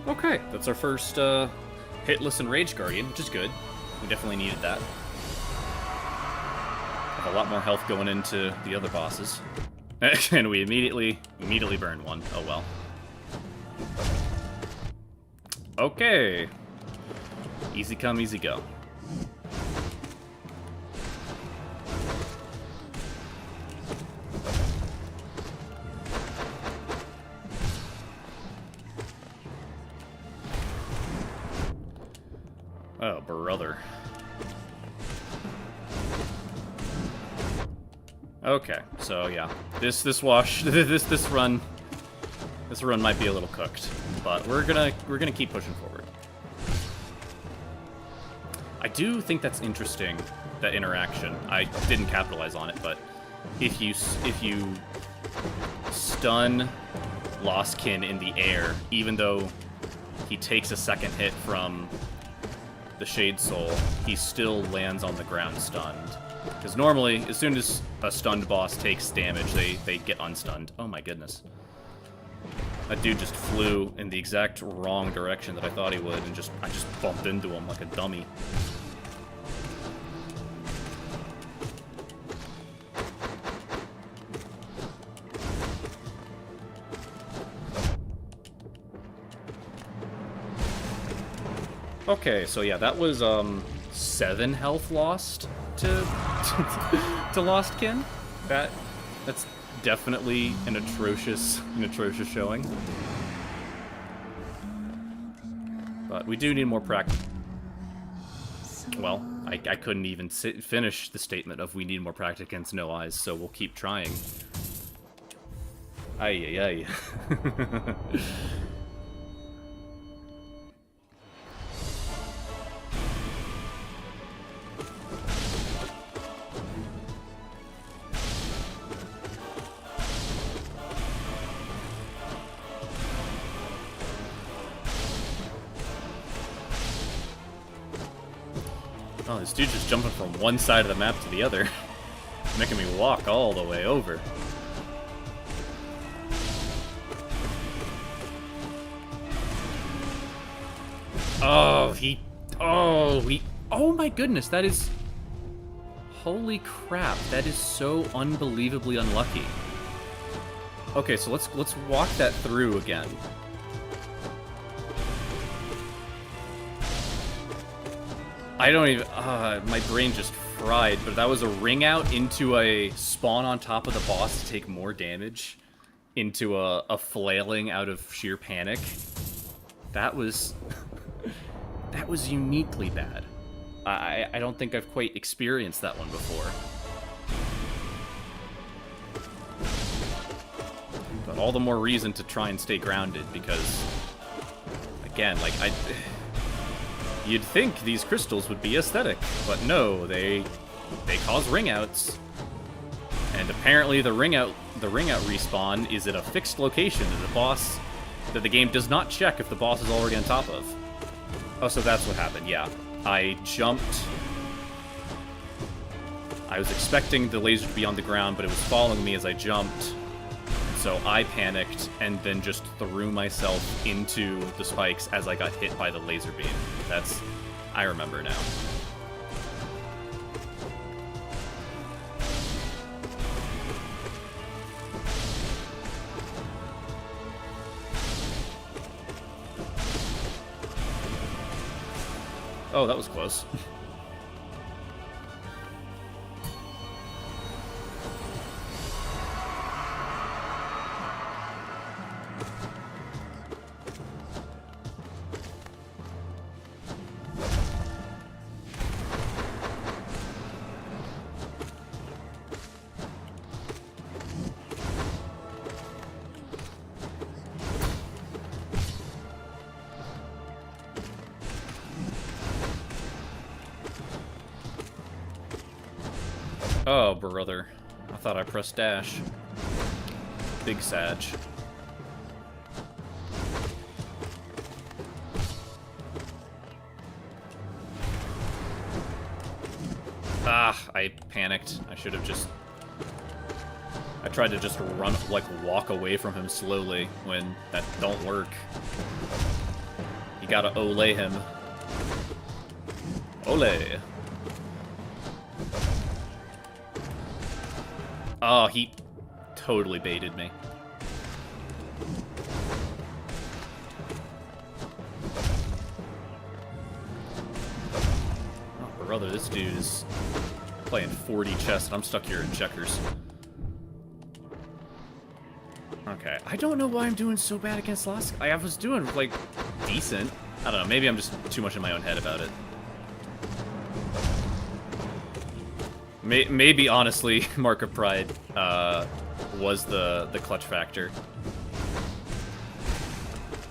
Okay, that's our first hitless and Rage Guardian, which is good. We definitely needed that. Have a lot more health going into the other bosses. And we immediately burned one. Oh well. Okay. Easy come, easy go. Oh, brother. Okay, so yeah, this run might be a little cooked, but we're gonna keep pushing forward. I do think that's interesting, that interaction. I didn't capitalize on it, but if you stun Lostkin in the air, even though he takes a second hit from the Shade Soul, he still lands on the ground stunned. Because normally, as soon as a stunned boss takes damage, they get unstunned. Oh my goodness. That dude just flew in the exact wrong direction that I thought he would, and I just bumped into him like a dummy. Okay, so yeah, that was 7 health lost to to Lostkin. That's definitely an atrocious showing. But we do need more practice. Well, I couldn't even finish the statement of we need more practice against no eyes, so we'll keep trying. Ay ay ay. Oh, this dude's just jumping from one side of the map to the other, making me walk all the way over. Oh my goodness, that is... Holy crap, that is so unbelievably unlucky. Okay, so let's walk that through again. I don't even... my brain just fried, but that was a ring out into a spawn on top of the boss to take more damage, into a flailing out of sheer panic. That was... that was uniquely bad. I don't think I've quite experienced that one before. But all the more reason to try and stay grounded, because... Again, like, you'd think these crystals would be aesthetic, but no, they cause ring outs. And apparently the ring out respawn is at a fixed location that the game does not check if the boss is already on top of. Oh, so that's what happened, yeah. I jumped. I was expecting the laser to be on the ground, but it was following me as I jumped. So I panicked and then just threw myself into the spikes as I got hit by the laser beam. I remember now. Oh, that was close. Oh, brother. I thought I pressed dash. Big Sag. Ah, I panicked. I should have just... I tried to just run, like, walk away from him slowly when that don't work. You gotta ole him. Ole. Oh, he totally baited me. Oh, brother, this dude is playing 4D chess, and I'm stuck here in checkers. Okay, I don't know why I'm doing so bad against Lost. I was doing, like, decent. I don't know, maybe I'm just too much in my own head about it. Maybe, honestly, Mark of Pride was the clutch factor.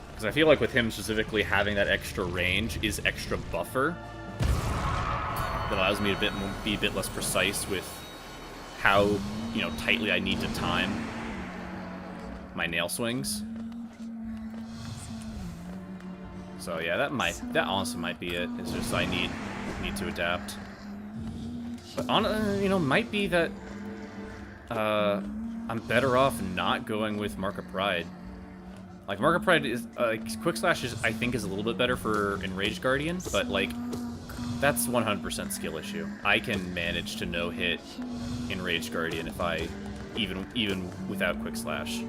Because I feel like with him specifically having that extra range is extra buffer. That allows me to be a bit less precise with how, you know, tightly I need to time my nail swings. So yeah, that honestly might be it. It's just I need to adapt. But you know, might be that I'm better off not going with Mark of Pride. Like Mark of Pride is Quick Slash I think is a little bit better for Enraged Guardian, but like that's 100% skill issue. I can manage to no hit Enraged Guardian if I even without Quick Slash.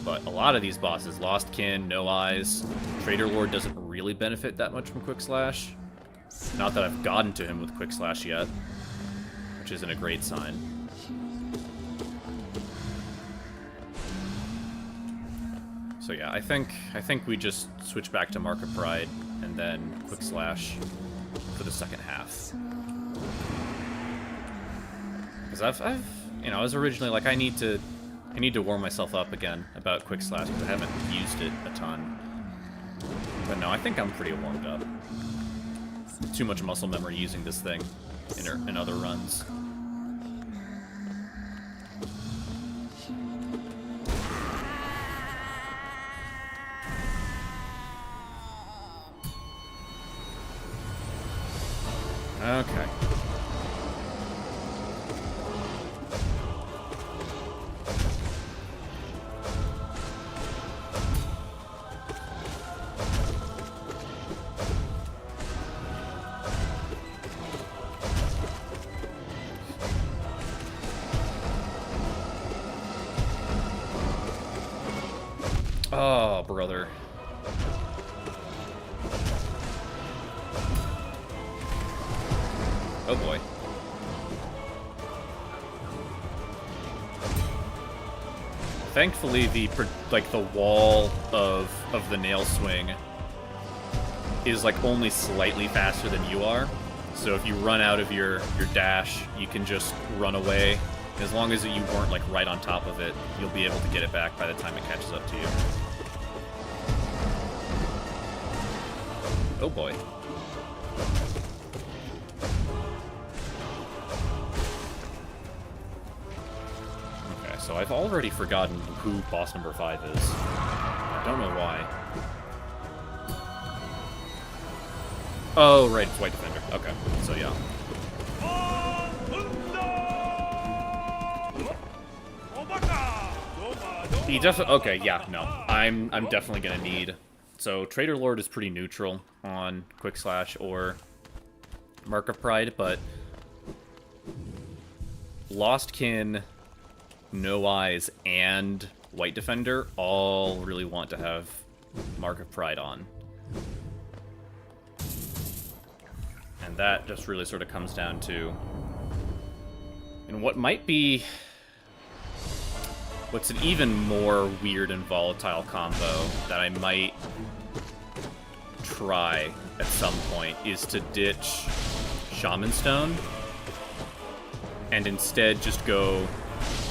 But a lot of these bosses, Lost Kin, No Eyes, Trader Lord doesn't really benefit that much from Quick Slash. Not that I've gotten to him with Quick Slash yet, which isn't a great sign. So yeah, I think we just switch back to Mark of Pride and then Quick Slash for the second half. Because I've you know, I was originally like I need to warm myself up again about Quick Slash because I haven't used it a ton. But no, I think I'm pretty warmed up. Too much muscle memory using this thing in other runs. Okay. Oh, brother. Oh boy. Thankfully, the wall of the nail swing is like only slightly faster than you are. So if you run out of your dash, you can just run away. As long as you weren't like right on top of it, you'll be able to get it back by the time it catches up to you. Oh boy. Okay, so I've already forgotten who boss number 5 is. I don't know why. Oh, right, it's White Defender. Okay, so yeah. He definitely... Okay, yeah, no. I'm definitely gonna need... So, Trader Lord is pretty neutral on Quick Slash or Mark of Pride, but Lost Kin, No Eyes, and White Defender all really want to have Mark of Pride on. And that just really sort of comes down to... And what might be... What's an even more weird and volatile combo that I might try at some point is to ditch Shaman Stone and instead just go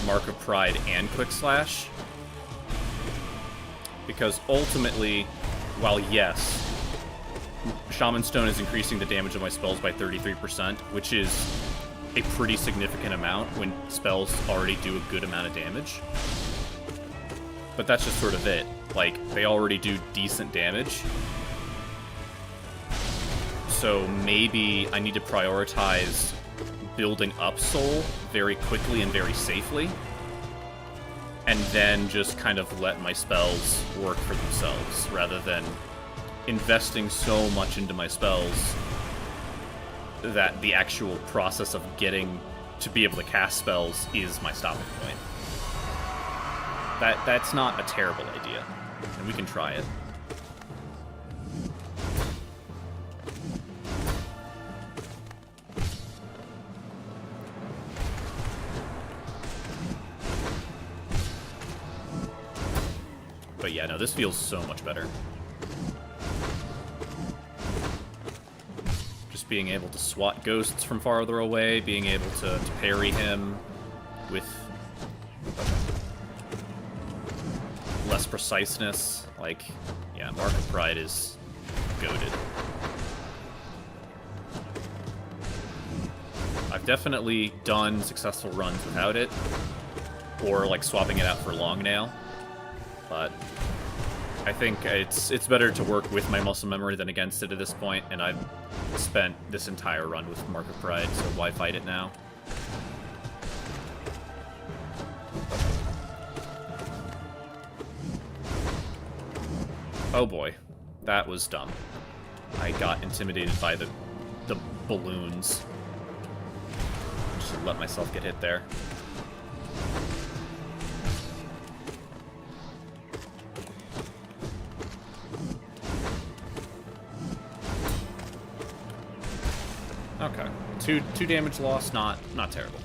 Mark of Pride and Quick Slash. Because ultimately, while yes, Shaman Stone is increasing the damage of my spells by 33%, which is a pretty significant amount when spells already do a good amount of damage. But that's just sort of it. Like, they already do decent damage. So maybe I need to prioritize building up Soul very quickly and very safely. And then just kind of let my spells work for themselves, rather than investing so much into my spells that the actual process of getting to be able to cast spells is my stopping point. That's not a terrible idea, and we can try it. But yeah, no, this feels so much better. Just being able to swat ghosts from farther away, being able to parry him with less preciseness. Like, yeah, Mark of Pride is goated. I've definitely done successful runs without it, or like swapping it out for long nail, but I think it's better to work with my muscle memory than against it at this point, and I've spent this entire run with Mark of Pride, so why fight it now? Oh boy, that was dumb. I got intimidated by the balloons. Just let myself get hit there. Okay, two damage loss, not terrible.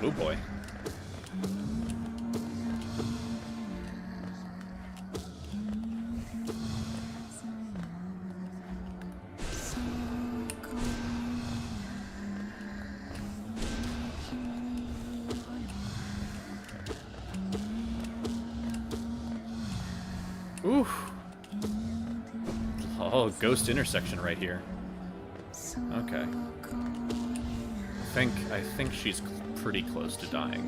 Oh boy. Ooh. Oh, ghost intersection right here. Okay. I think she's pretty close to dying.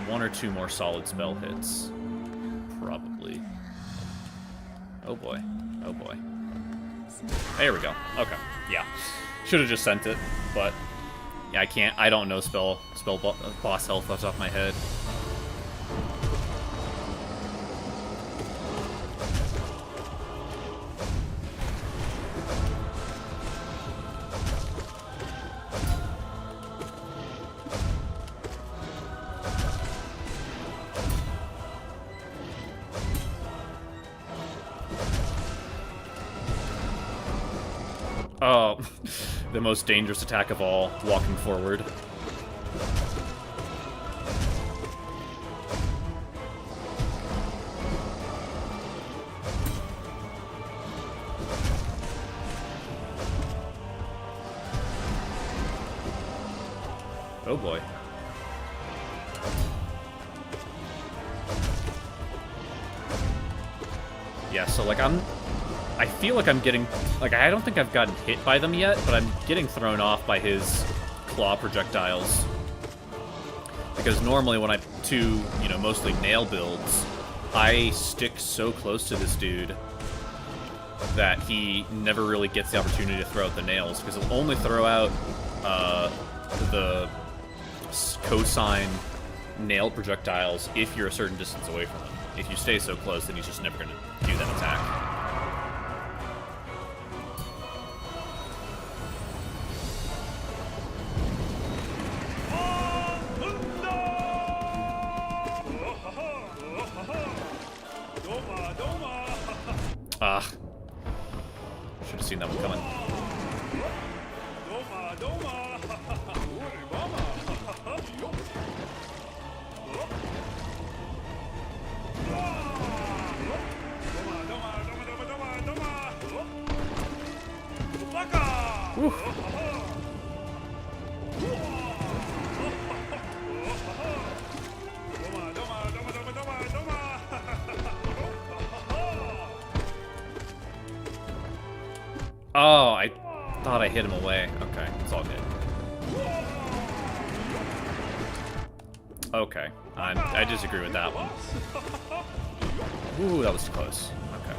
One or two more solid spell hits. Probably. Oh boy. Oh boy. There we go. Okay. Yeah. Should have just sent it, but yeah, I don't know spell boss health off the top of my head. Oh, the most dangerous attack of all, walking forward. Oh boy. Yeah, so like I feel like I'm getting, like, I don't think I've gotten hit by them yet, but I'm getting thrown off by his claw projectiles. Because normally when I do, you know, mostly nail builds, I stick so close to this dude that he never really gets the opportunity to throw out the nails, because he'll only throw out the cosine nail projectiles if you're a certain distance away from him. If you stay so close, then he's just never going to do that attack. Ah. Should have seen that one coming. Whew. Oh, I thought I hit him away. Okay, it's all good. Okay. I disagree with that one. Ooh, that was too close. Okay.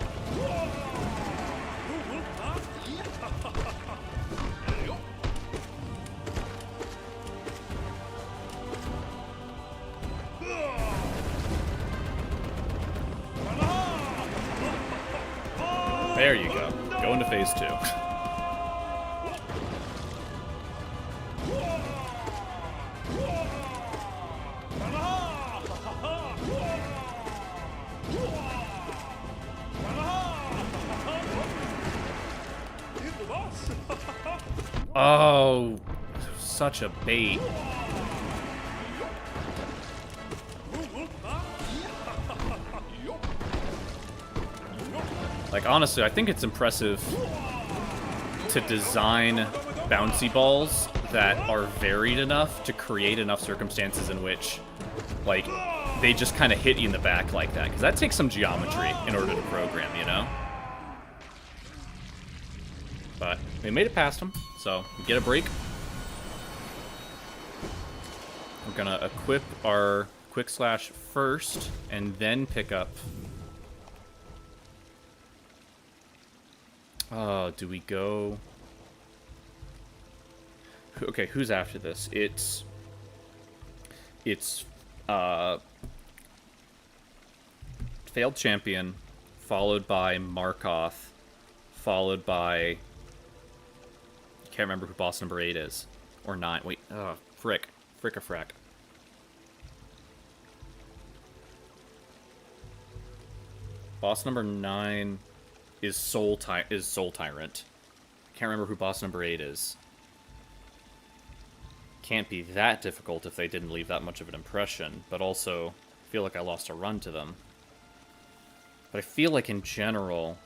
There you go. Go into phase 2. Oh, such a bait. Like, honestly, I think it's impressive to design bouncy balls that are varied enough to create enough circumstances in which, like, they just kind of hit you in the back like that. Because that takes some geometry in order to program, you know? But we made it past him, so we get a break. We're gonna equip our quick slash first, and then pick up... do we go... Okay, who's after this? It's Failed Champion, followed by Markoth, followed by... Can't remember who boss number 8 is. Or 9. Wait, frick. Frick-a-frack. Boss number 9 is Soul Tyrant. Can't remember who boss number 8 is. Can't be that difficult if they didn't leave that much of an impression, but also I feel like I lost a run to them. But I feel like in general...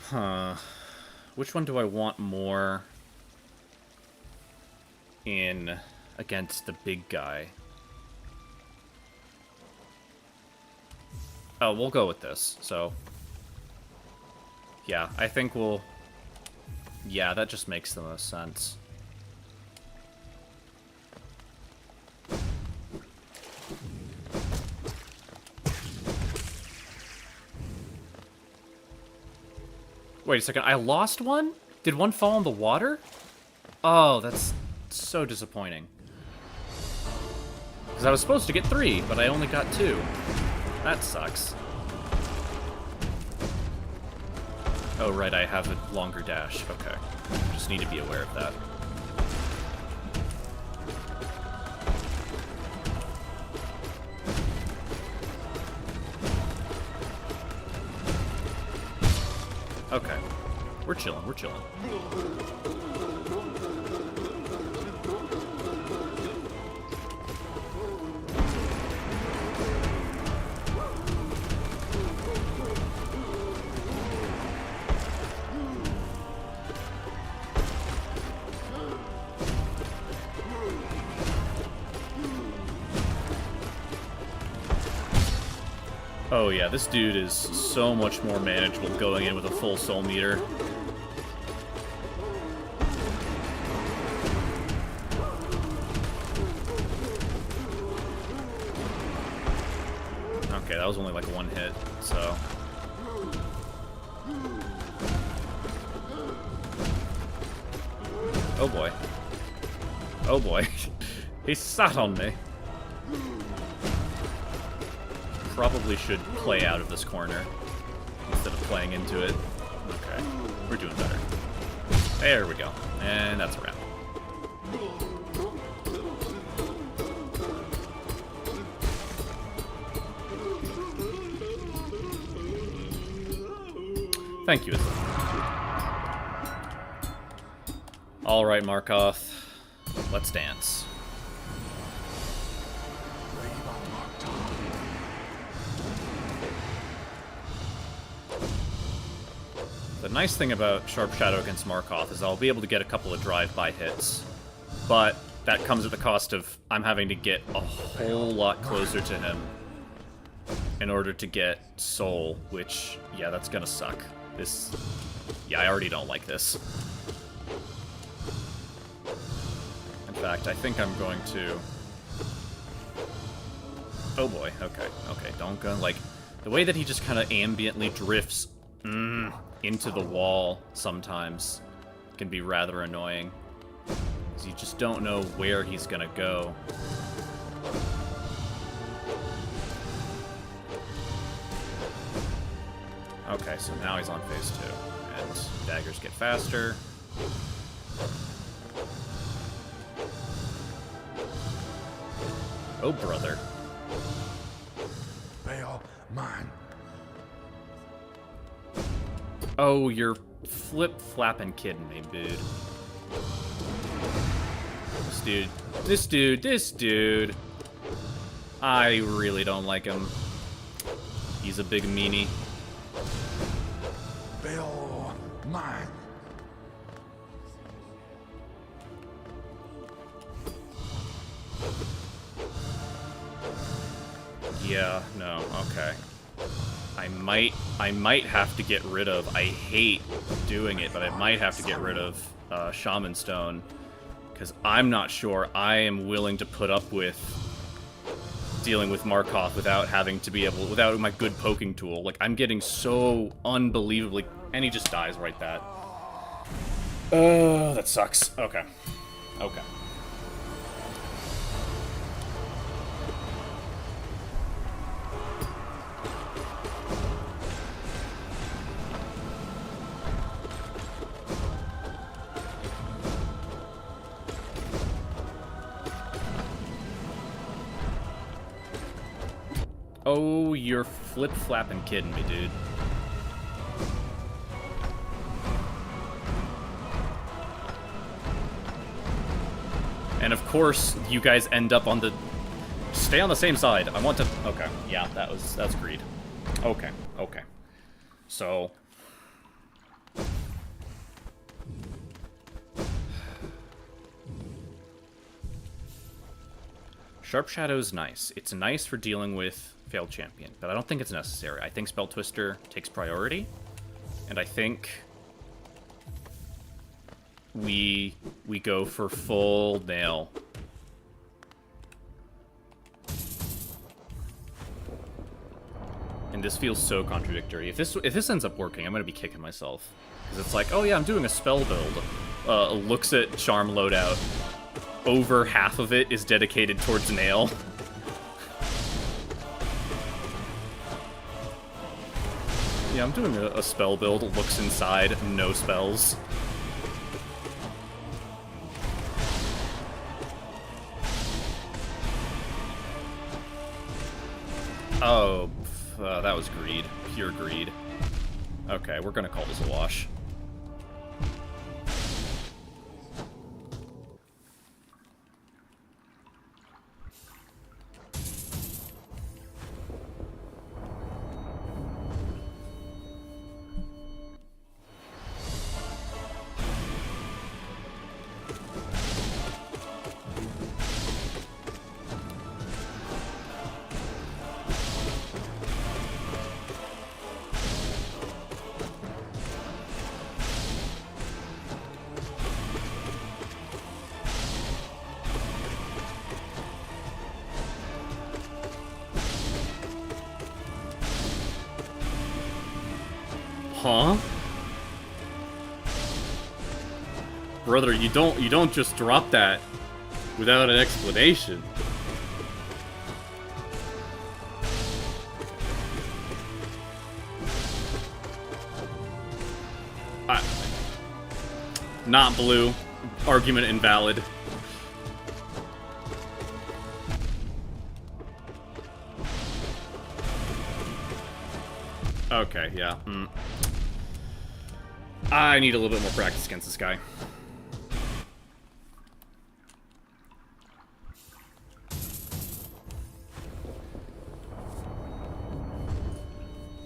Huh. Which one do I want more in against the big guy? Oh, we'll go with this, so... Yeah, I think we'll... Yeah, that just makes the most sense. Wait a second, I lost one? Did one fall in the water? Oh, that's so disappointing. Because I was supposed to get 3, but I only got 2. That sucks. Oh, right, I have a longer dash. Okay. Just need to be aware of that. Okay. We're chilling, we're chilling. Oh yeah, this dude is so much more manageable going in with a full soul meter. Okay, that was only like 1 hit, so... Oh boy. Oh boy. He sat on me. Probably should play out of this corner instead of playing into it. Okay, we're doing better. There we go. And that's a wrap. Thank you. Alright, Markoth. Let's dance. The nice thing about Sharp Shadow against Markoth is I'll be able to get a couple of drive-by hits, but that comes at the cost of I'm having to get a whole lot closer to him in order to get Soul, which, yeah, that's gonna suck. This... Yeah, I already don't like this. In fact, I think I'm going to... Oh boy, okay, okay, don't go, like... The way that he just kind of ambiently drifts into the wall sometimes can be rather annoying. Because you just don't know where he's gonna go. Okay, so now he's on phase 2. And daggers get faster. Oh, brother. Bail mine. Oh, you're flip-flapping kidding me, dude. This dude. I really don't like him. He's a big meanie. Bail mine. Yeah, no, okay. I might have to get rid of... I hate doing it, but I might have to get rid of Shaman Stone. Because I'm not sure I am willing to put up with dealing with Markov without having to be able... Without my good poking tool. Like, I'm getting so unbelievably... And he just dies right that. Oh, that sucks. Okay. Okay. Oh, you're flip-flapping kidding me, dude. And of course, you guys end up on the... Stay on the same side. I want to... Okay, yeah, that's greed. Okay, okay. So... Sharp Shadow's nice. It's nice for dealing with failed champion, but I don't think it's necessary. I think Spell Twister takes priority, and I think we go for full nail. And this feels so contradictory. If this ends up working, I'm gonna be kicking myself. Because it's like, oh yeah, I'm doing a spell build. Looks at Charm loadout. Over half of it is dedicated towards nail. Yeah, I'm doing a spell build, looks inside, no spells. Oh, that was greed. Pure greed. Okay, we're gonna call this a wash. Huh? Brother, you don't just drop that without an explanation. Not blue. Argument invalid. Okay, yeah. I need a little bit more practice against this guy.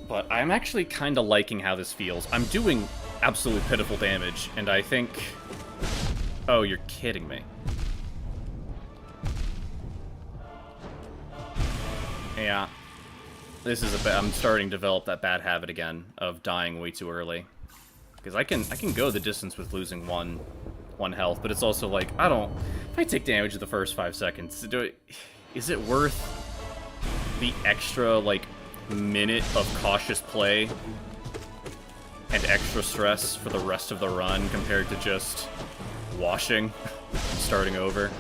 But I'm actually kind of liking how this feels. I'm doing absolutely pitiful damage, and I think... Oh, you're kidding me. Yeah. This is I'm starting to develop that bad habit again of dying way too early. Because I can go the distance with losing one health, but it's also like, I don't... If I take damage in the first 5 seconds, is it worth the extra, like, minute of cautious play and extra stress for the rest of the run compared to just washing and starting over?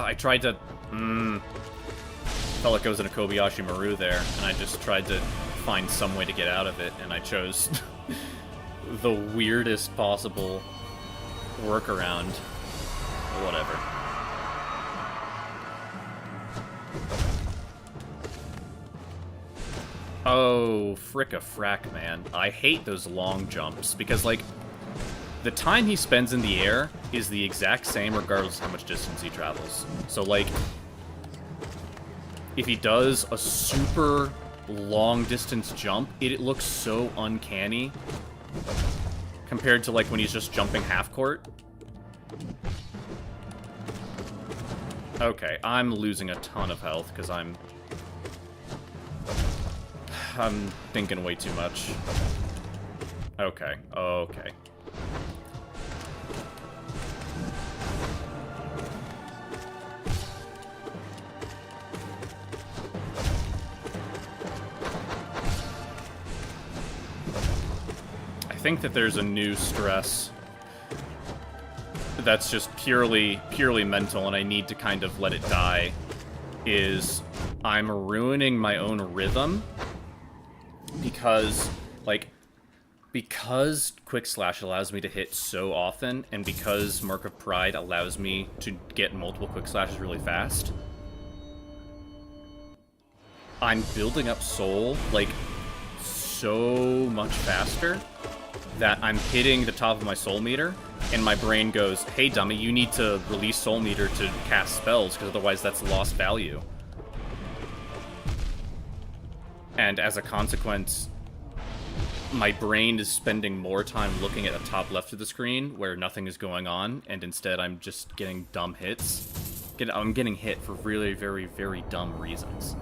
I tried to... Felt like I was in a Kobayashi Maru there, and I just tried to find some way to get out of it, and I chose the weirdest possible workaround. Whatever. Oh, fricka-frack, man. I hate those long jumps, because, like, the time he spends in the air is the exact same regardless of how much distance he travels. So, like, if he does a super long-distance jump, it looks so uncanny compared to, like, when he's just jumping half-court. Okay, I'm losing a ton of health because I'm thinking way too much. Okay, okay. I think that there's a new stress that's just purely mental, and I need to kind of let it die, is I'm ruining my own rhythm because, like, because Quick Slash allows me to hit so often, and because Mark of Pride allows me to get multiple Quick Slashes really fast, I'm building up soul, like, so much faster that I'm hitting the top of my soul meter, and my brain goes, hey dummy, you need to release soul meter to cast spells, because otherwise that's lost value. And as a consequence, my brain is spending more time looking at the top left of the screen where nothing is going on, and instead I'm just getting dumb hits. I'm getting hit for really, very, very dumb reasons.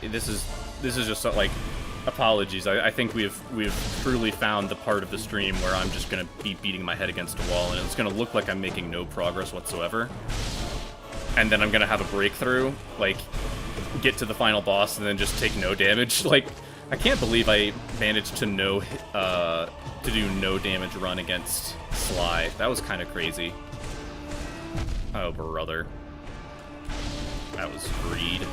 This is just like, apologies. I think we've truly found the part of the stream where I'm just gonna be beating my head against a wall, and it's gonna look like I'm making no progress whatsoever. And then I'm gonna have a breakthrough, like, get to the final boss and then just take no damage. Like, I can't believe I managed to do no damage run against Sly. That was kind of crazy. Oh, brother. That was greed.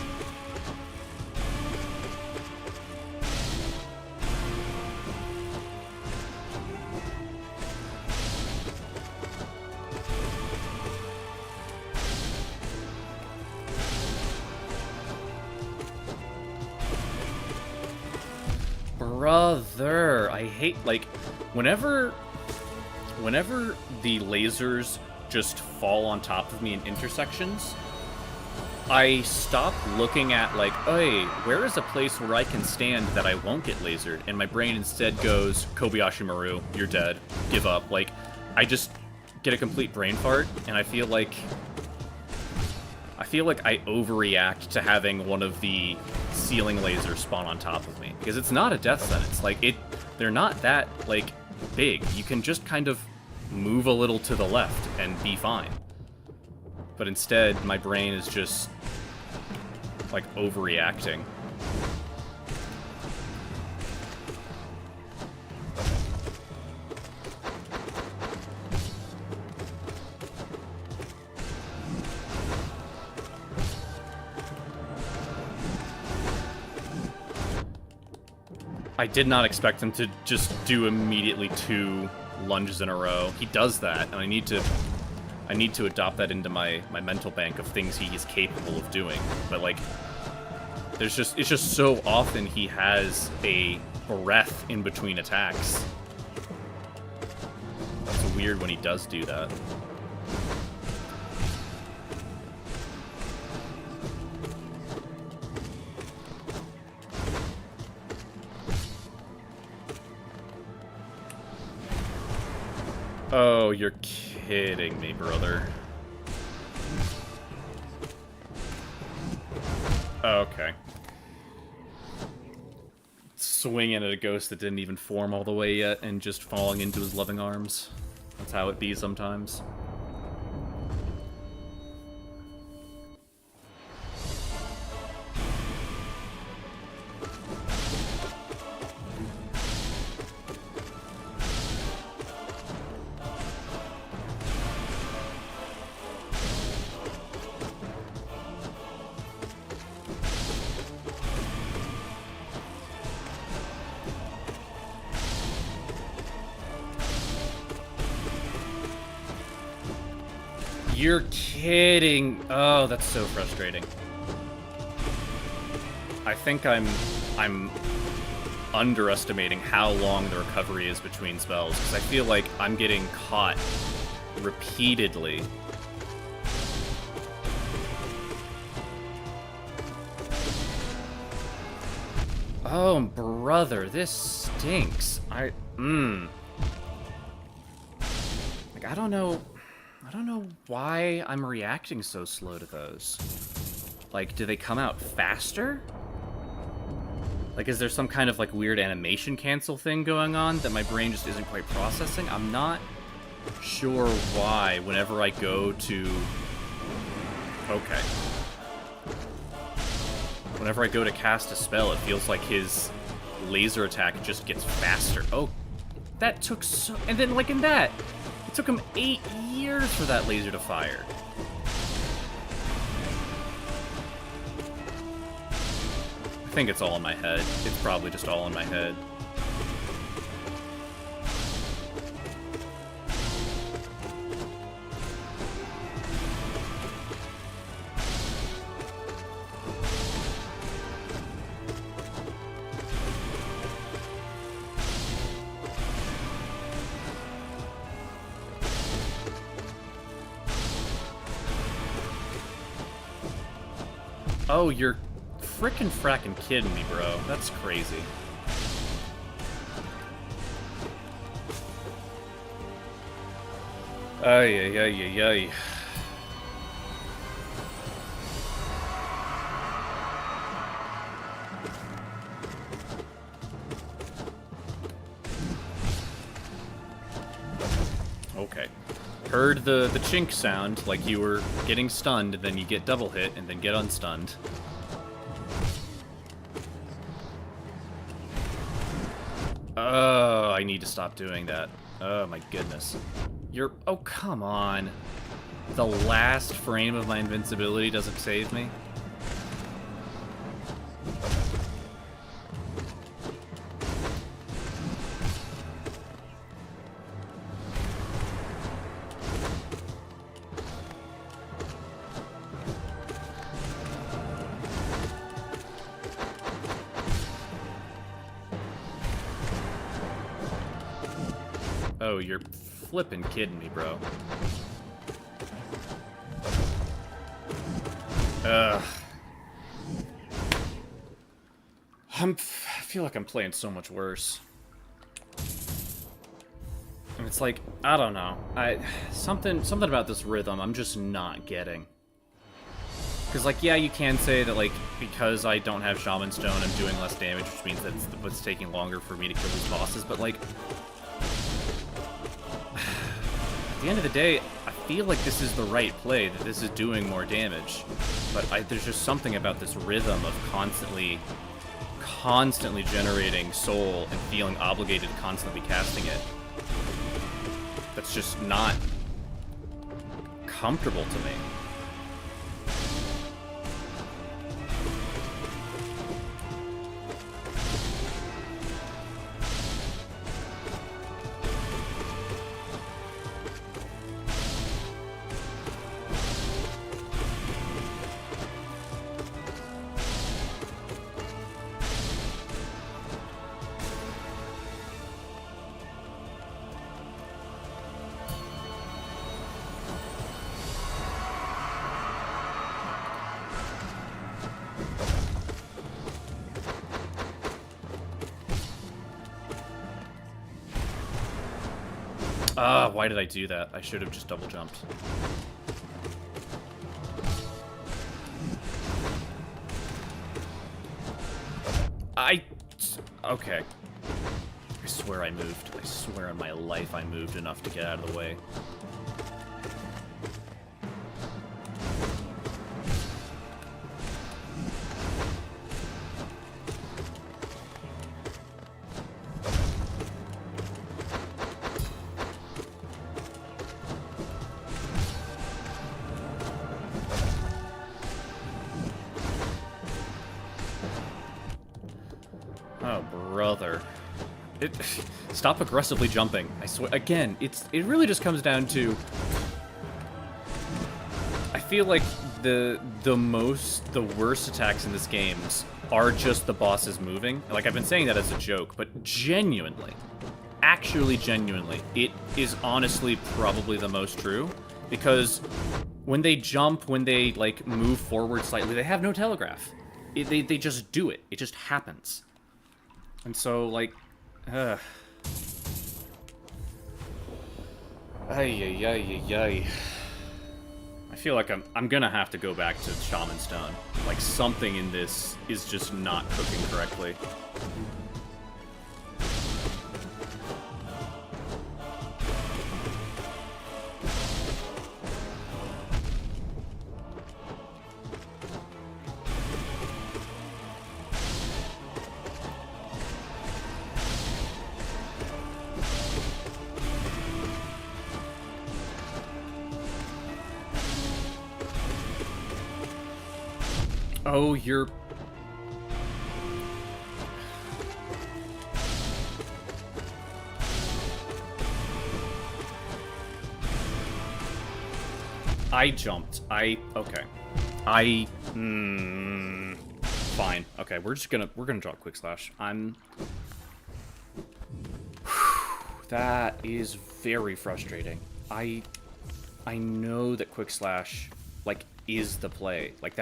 Brother, I hate, like, whenever the lasers just fall on top of me in intersections, I stop looking at, like, hey, where is a place where I can stand that I won't get lasered? And my brain instead goes, Kobayashi Maru, you're dead, give up. Like, I just get a complete brain fart, and I feel like I overreact to having one of the ceiling lasers spawn on top of me, because it's not a death sentence. Like, they're not that, like, big. You can just kind of move a little to the left and be fine. But instead, my brain is just, like, overreacting. I did not expect him to just do immediately two lunges in a row. He does that, and I need to adopt that into my mental bank of things he is capable of doing. But like, it's just so often he has a breath in between attacks. It's weird when he does do that. Oh, you're kidding me, brother. Okay. Swinging at a ghost that didn't even form all the way yet and just falling into his loving arms. That's how it be sometimes. You're kidding. Oh, that's so frustrating. I think I'm underestimating how long the recovery is between spells, because I feel like I'm getting caught repeatedly. Oh, brother, this stinks. Like, I don't know why I'm reacting so slow to those. Like, do they come out faster? Like, is there some kind of, like, weird animation cancel thing going on that my brain just isn't quite processing? I'm not sure why whenever I go to... Okay. Whenever I go to cast a spell, it feels like his laser attack just gets faster. Oh, that took so... And then, like, in that... It took him 8 years for that laser to fire. I think it's all in my head. It's probably just all in my head. Oh, you're frackin' kidding me, bro. That's crazy. Ay, ay, ay, ay, ay. Okay. Heard the chink sound, like you were getting stunned, and then you get double hit, and then get unstunned. Oh, I need to stop doing that. Oh my goodness. You're... Oh, come on. The last frame of my invincibility doesn't save me? Oh, you're flippin' kidding me, bro. Ugh. I feel like I'm playing so much worse. And it's like, I don't know. Something about this rhythm I'm just not getting. Because, like, yeah, you can say that, like, because I don't have Shaman Stone, I'm doing less damage, which means that it's taking longer for me to kill these bosses, but, like... At the end of the day, I feel like this is the right play, that this is doing more damage. But there's just something about this rhythm of constantly generating soul and feeling obligated to constantly casting it. That's just not comfortable to me. Ah, why did I do that? I should have just double jumped. Okay. I swear I moved. I swear on my life I moved enough to get out of the way. Oh, brother. Stop aggressively jumping. I swear, again, it really just comes down to... I feel like the worst attacks in this game are just the bosses moving. Like, I've been saying that as a joke, but genuinely, actually genuinely, it is honestly probably the most true. Because when they jump, when they, like, move forward slightly, they have no telegraph. They just do it. It just happens. And so, like, ay, ay, ay, ay, ay. I feel like I'm gonna have to go back to Shaman Stone. Like, something in this is just not cooking correctly. Oh, you're... I jumped. Okay. Fine. Okay, we're gonna drop Quick Slash. That is very frustrating. I know that Quick Slash, like, is the play. Like,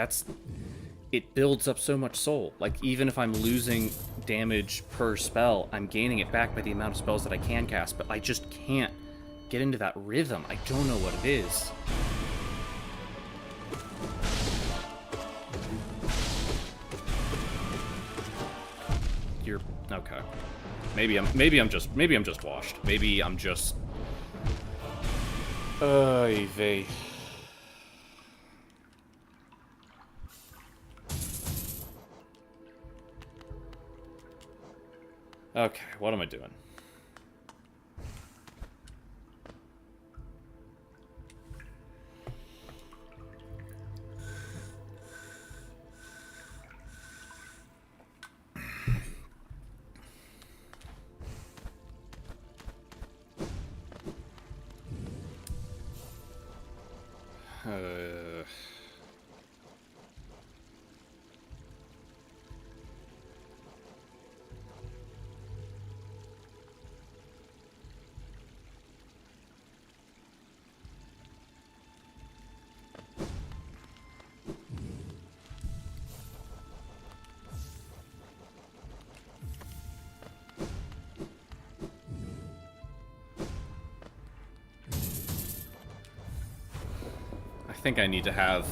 it builds up so much soul. Like, even if I'm losing damage per spell, I'm gaining it back by the amount of spells that I can cast, but I just can't get into that rhythm. I don't know what it is. You're... okay. Maybe I'm just washed. Maybe I'm just... vey. Okay, what am I doing? I think I need to have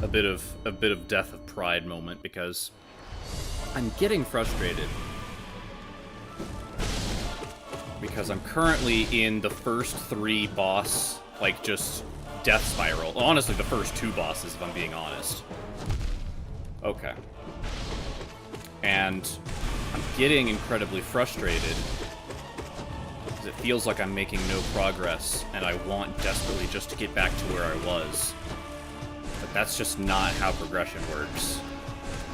a bit of death of pride moment, because I'm getting frustrated because I'm currently in the first 3 boss, like, just death spiral. Honestly, the first 2 bosses, if I'm being honest. Okay. And I'm getting incredibly frustrated because it feels like I'm making no progress, and I want desperately just to get back to where I was. But that's just not how progression works.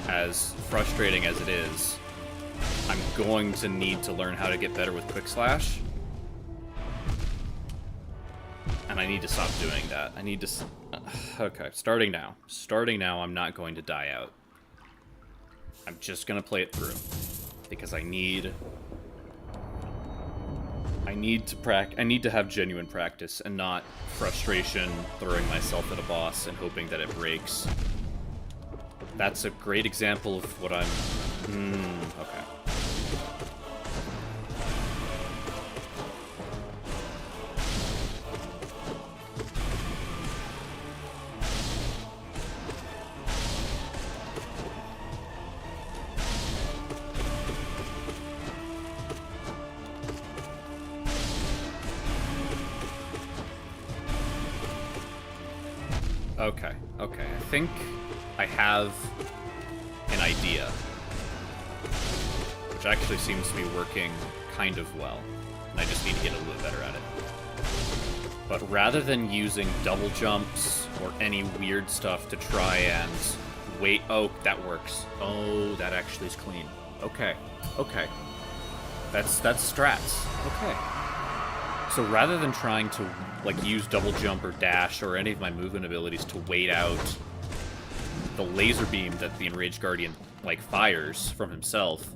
As frustrating as it is, I'm going to need to learn how to get better with Quick Slash. And I need to stop doing that. I need to... okay, starting now. Starting now, I'm not going to die out. I'm just going to play it through. Because I need to have genuine practice and not frustration throwing myself at a boss and hoping that it breaks. That's a great example of what I'm... okay. Okay, okay. I think I have an idea, which actually seems to be working kind of well, and I just need to get a little better at it. But rather than using double jumps or any weird stuff to try and wait... Oh, that works. Oh, that actually is clean. Okay, okay. That's strats. Okay. So rather than trying to, like, use double jump or dash or any of my movement abilities to wait out the laser beam that the Enraged Guardian, like, fires from himself,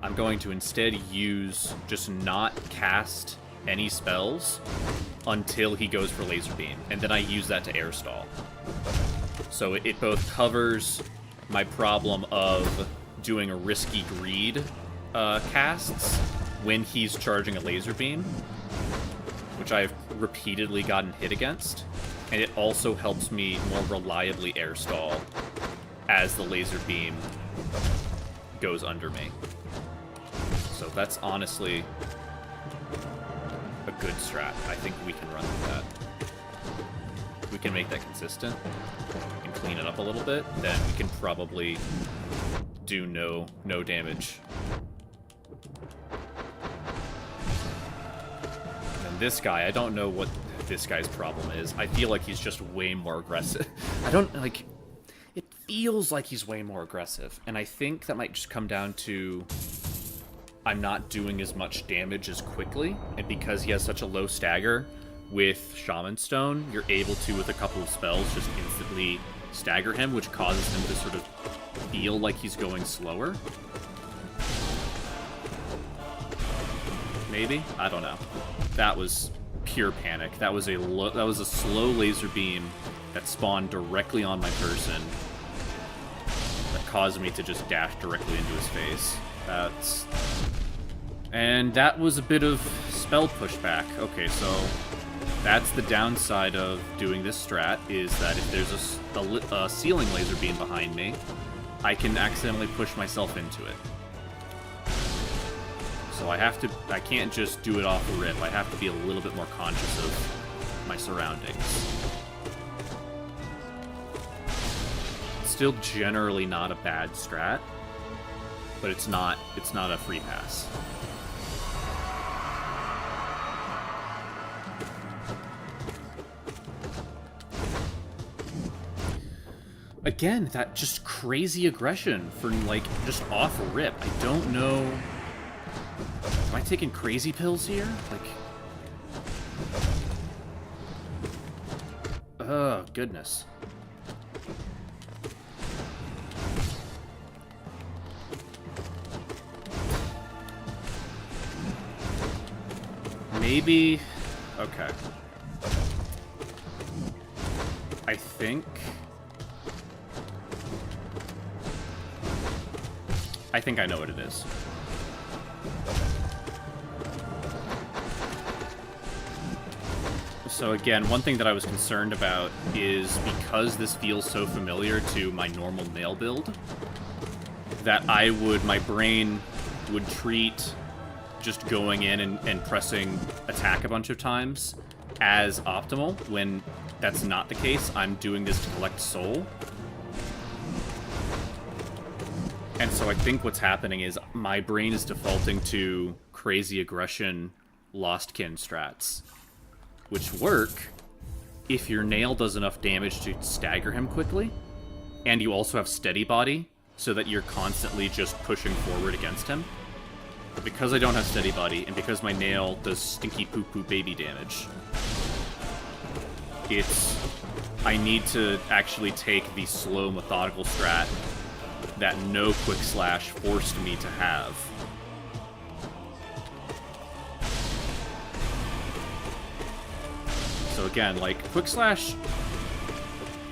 I'm going to instead use, just not cast any spells until he goes for laser beam, and then I use that to air stall. So it both covers my problem of doing a risky greed casts when he's charging a laser beam, which I've repeatedly gotten hit against, and it also helps me more reliably air stall as the laser beam goes under me. So that's honestly a good strat. I think we can run with that. If we can make that consistent and clean it up a little bit, then we can probably do no damage. And this guy, I don't know what this guy's problem is. I feel like he's just way more aggressive. I don't, like... It feels like he's way more aggressive, and I think that might just come down to I'm not doing as much damage as quickly, and because he has such a low stagger with Shaman Stone, you're able to, with a couple of spells, just instantly stagger him, which causes him to sort of feel like he's going slower. Maybe? I don't know. That was pure panic. That was a slow laser beam that spawned directly on my person that caused me to just dash directly into his face. And that was a bit of spell pushback. Okay, so that's the downside of doing this strat, is that if there's a ceiling laser beam behind me, I can accidentally push myself into it. So I can't just do it off the rip. I have to be a little bit more conscious of my surroundings. Still generally not a bad strat, but it's not a free pass. Again, that just crazy aggression for, like, just off rip. I don't know. Am I taking crazy pills here? Like, oh, goodness. Maybe... Okay. I think I know what it is. So again, one thing that I was concerned about is because this feels so familiar to my normal nail build, that my brain would treat just going in and pressing attack a bunch of times as optimal, when that's not the case. I'm doing this to collect soul. And so I think what's happening is my brain is defaulting to crazy aggression Lostkin strats, which work if your nail does enough damage to stagger him quickly, and you also have steady body, so that you're constantly just pushing forward against him. But because I don't have steady body, and because my nail does stinky poo-poo baby damage, I need to actually take the slow, methodical strat that no quick slash forced me to have. So again, like, quick slash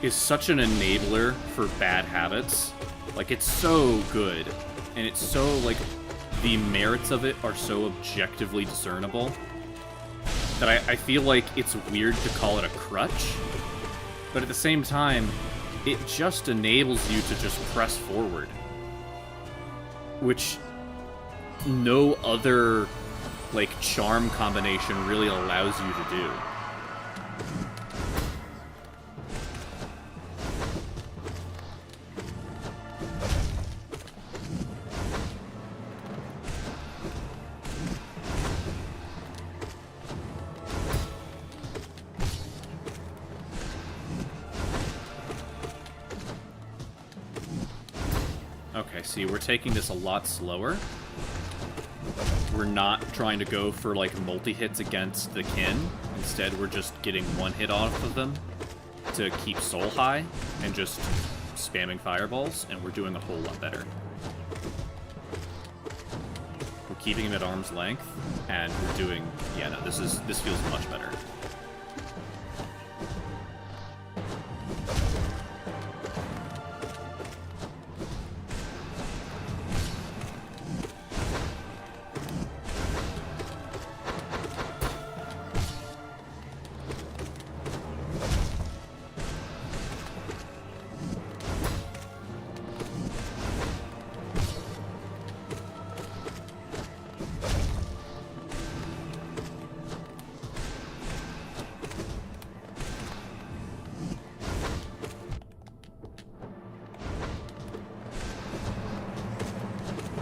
is such an enabler for bad habits. Like, it's so good, and it's so, like, the merits of it are so objectively discernible that I feel like it's weird to call it a crutch, but at the same time, it just enables you to just press forward, which no other, like, charm combination really allows you to do. Okay, see, we're taking this a lot slower. We're not trying to go for, like, multi-hits against the kin. Instead, we're just getting one hit off of them to keep soul high and just spamming fireballs, and we're doing a whole lot better. We're keeping him at arm's length, and we're doing... Yeah, no, this feels much better.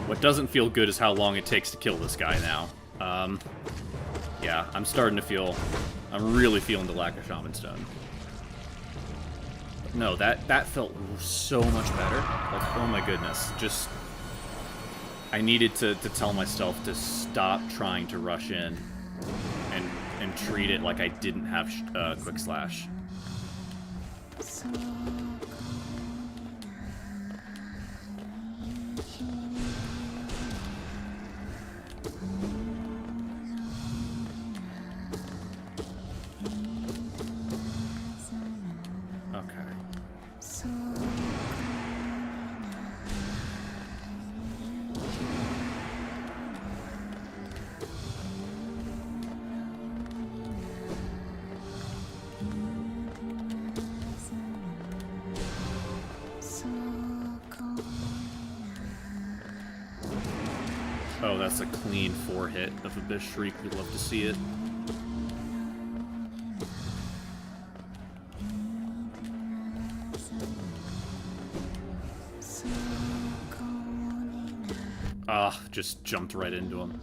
What doesn't feel good is how long it takes to kill this guy now. Yeah, I'm starting to feel... I'm really feeling the lack of Shaman Stone. But no, that felt so much better. Like, oh my goodness. Just... I needed to tell myself to stop trying to rush in and treat it like I didn't have Quick Slash. Oh, that's a clean 4-hit of Abyss Shriek. We'd love to see it. Ah, just jumped right into him.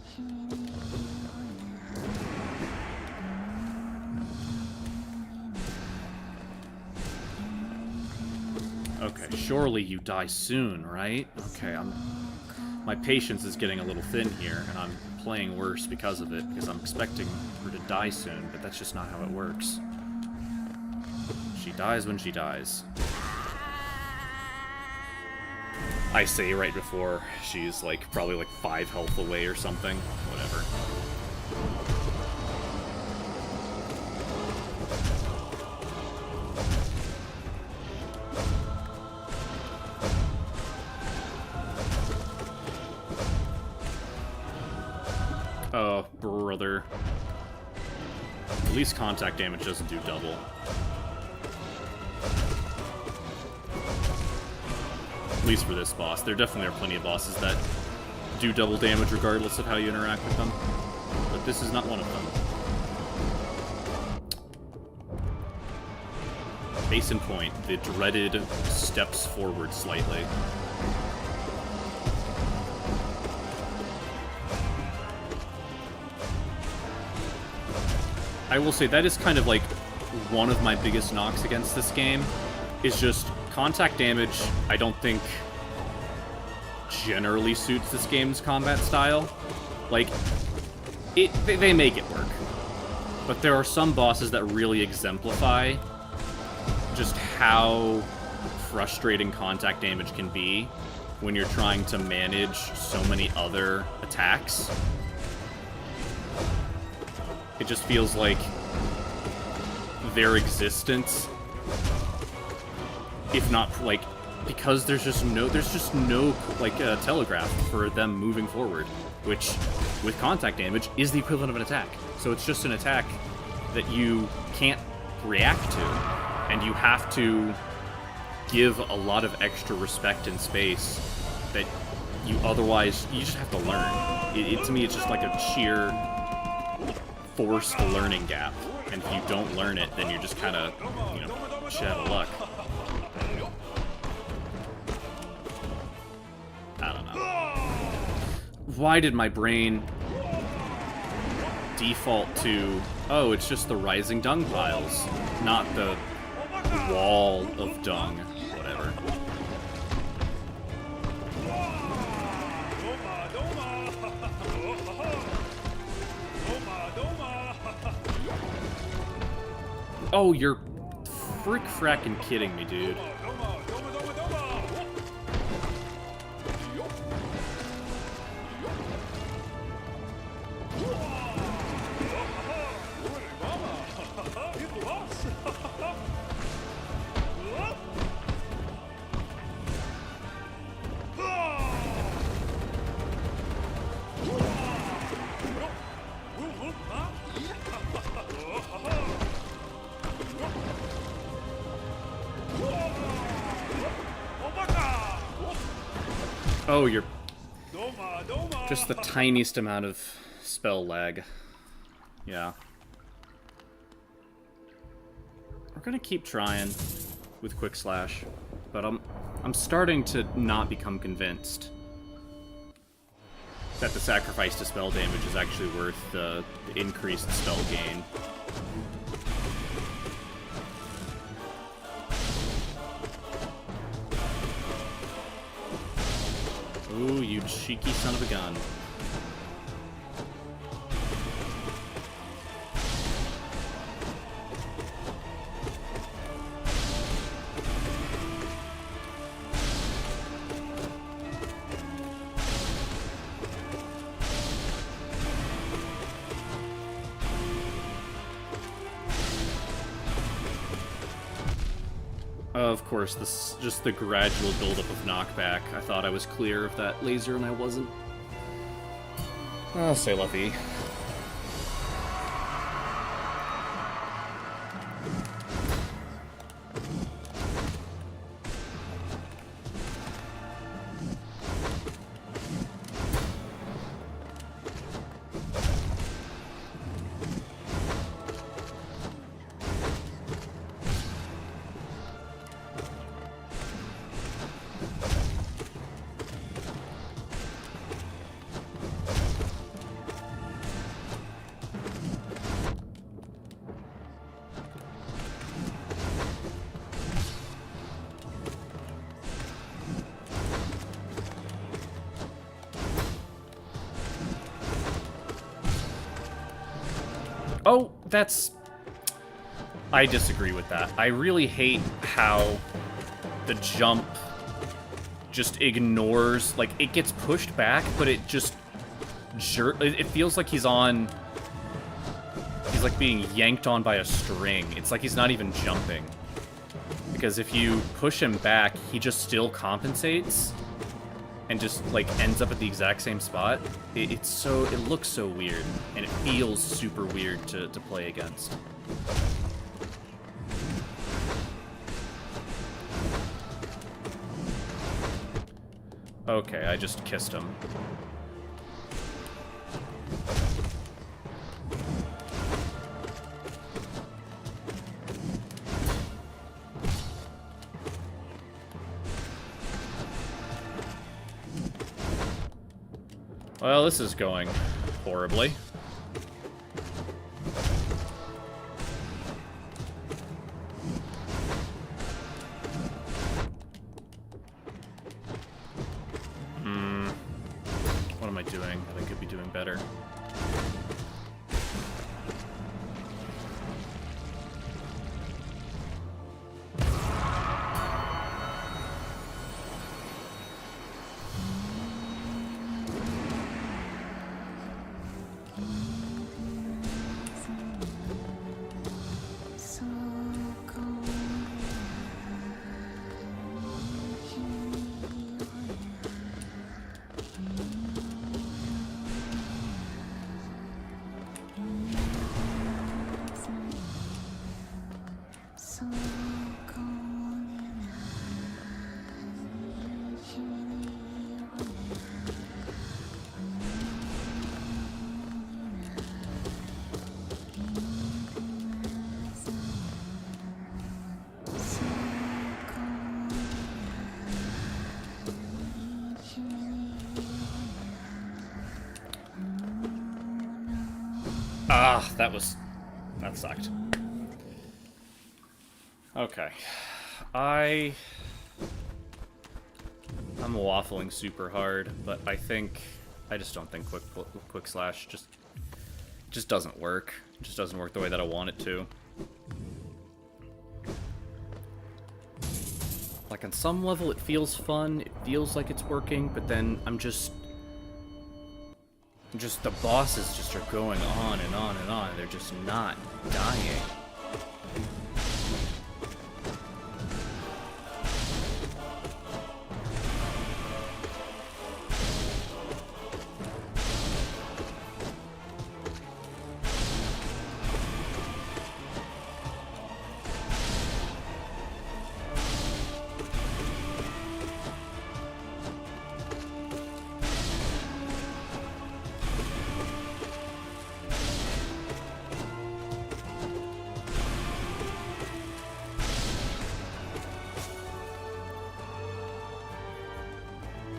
Okay, surely you die soon, right? Okay, my patience is getting a little thin here, and I'm playing worse because of it, because I'm expecting her to die soon, but that's just not how it works. She dies when she dies. I say right before she's, like, probably, like, 5 health away or something. Whatever. Oh, brother. At least contact damage doesn't do double. At least for this boss. There definitely are plenty of bosses that do double damage regardless of how you interact with them. But this is not one of them. Case in point, the dreaded steps forward slightly. I will say that is kind of like one of my biggest knocks against this game, is just contact damage. I don't think generally suits this game's combat style. Like, they make it work. But there are some bosses that really exemplify just how frustrating contact damage can be when you're trying to manage so many other attacks. It just feels like their existence, if not, like, because there's just no like telegraph for them moving forward, which with contact damage is the equivalent of an attack. So it's just an attack that you can't react to, and you have to give a lot of extra respect and space that you just have to learn. To me, it's just like a sheer forced learning gap, and if you don't learn it, then you're just kind of, shit out of luck. I don't know. Why did my brain default to, oh, it's just the rising dung piles, not the wall of dung, whatever. Oh, you're frackin' kidding me, dude. Oh, you're just the tiniest amount of spell lag. Yeah. We're gonna keep trying with Quick Slash, but I'm starting to not become convinced that the sacrifice to spell damage is actually worth the increased spell gain. Ooh, you cheeky son of a gun. Of course, this is just the gradual buildup of knockback. I thought I was clear of that laser and I wasn't. Oh, c'est la vie. Oh, that's... I disagree with that. I really hate how the jump just ignores... Like, it gets pushed back, but it just... It feels like he's on... He's like being yanked on by a string. It's like he's not even jumping. Because if you push him back, he just still compensates and just, like, ends up at the exact same spot. It looks so weird, and it feels super weird to play against. Okay, I just kissed him. Well, this is going horribly. What am I doing? I could be doing better. Ah, that sucked. Okay. I'm waffling super hard, but I just don't think quick slash just doesn't work. It just doesn't work the way that I want it to. Like, on some level, it feels fun. It feels like it's working, but then I'm just the bosses just are going on and on and on. They're just not dying.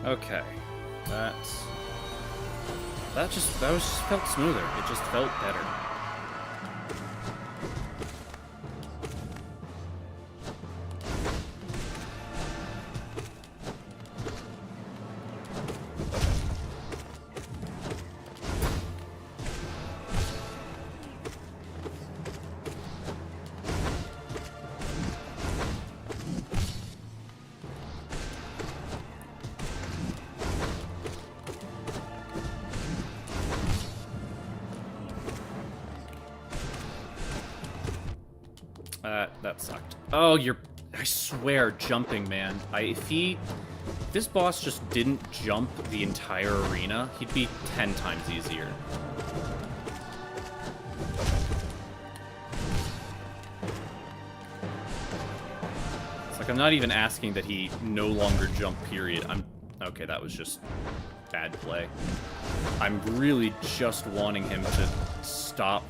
Okay, that just felt smoother. It just felt better. That sucked. Oh, I swear, jumping, man. If this boss just didn't jump the entire arena, he'd be 10 times easier. It's like I'm not even asking that he no longer jump, period. Okay, that was just bad play. I'm really just wanting him to stop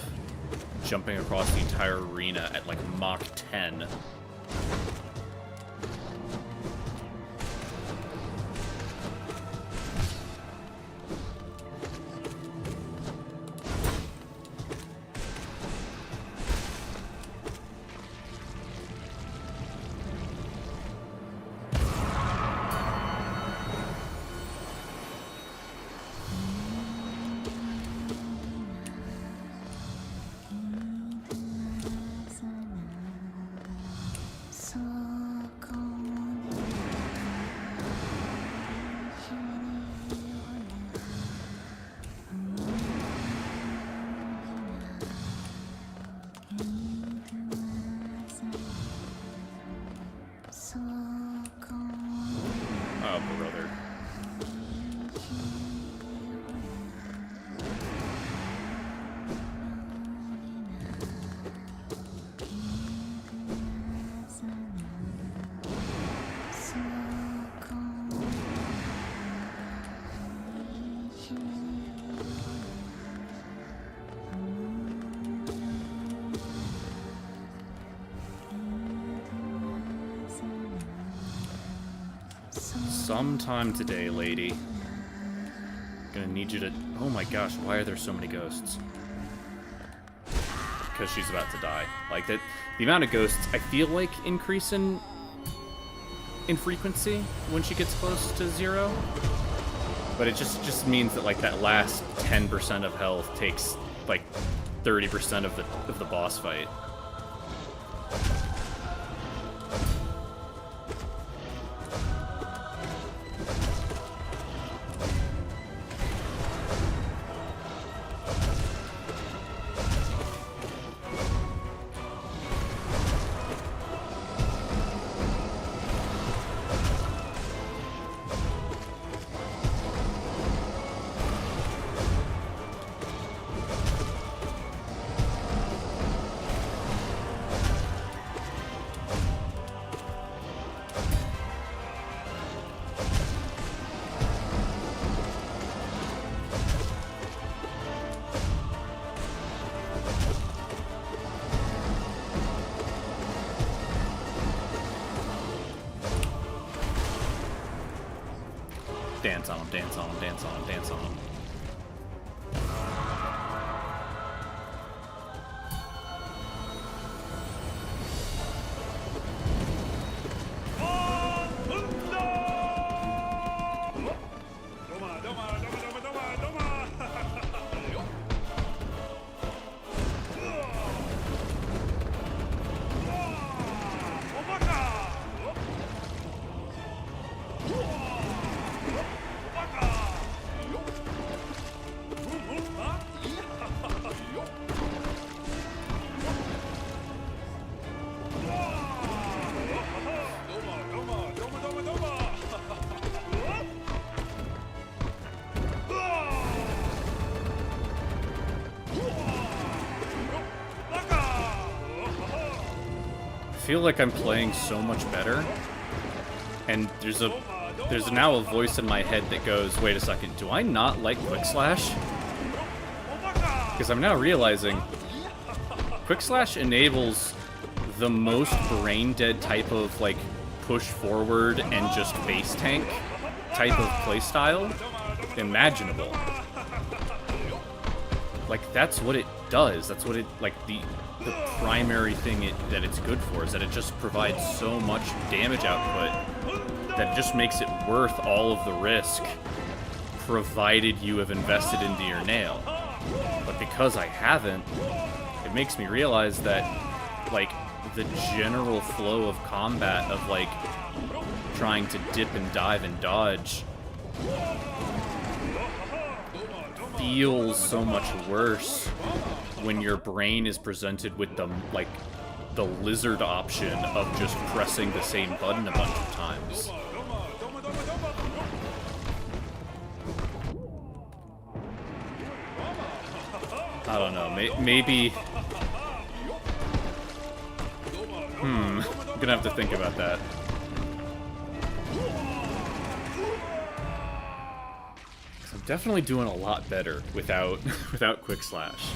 jumping across the entire arena at like Mach 10. Oh, brother. Sometime today, lady. Gonna need you to... Oh my gosh, why are there so many ghosts? Because she's about to die. Like, the amount of ghosts, I feel like, increase in frequency when she gets close to 0. But it just means that, like, that last 10% of health takes, like, 30% of the boss fight. Dance on him, dance on him, dance on him, dance on him. feel like I'm playing so much better, and there's now a voice in my head that goes, wait a second, do I not like Quick Slash? Because I'm now realizing Quick Slash enables the most brain-dead type of, like, push forward and just base tank type of playstyle imaginable. Like, that's what it does. That's what it, like, the primary thing that it's good for is that it just provides so much damage output that it just makes it worth all of the risk, provided you have invested into your nail. But because I haven't, it makes me realize that, like, the general flow of combat of, like, trying to dip and dive and dodge feels so much worse when your brain is presented with the, like, the lizard option of just pressing the same button a bunch of times. I don't know, maybe... I'm gonna have to think about that. I'm definitely doing a lot better without Quick Slash.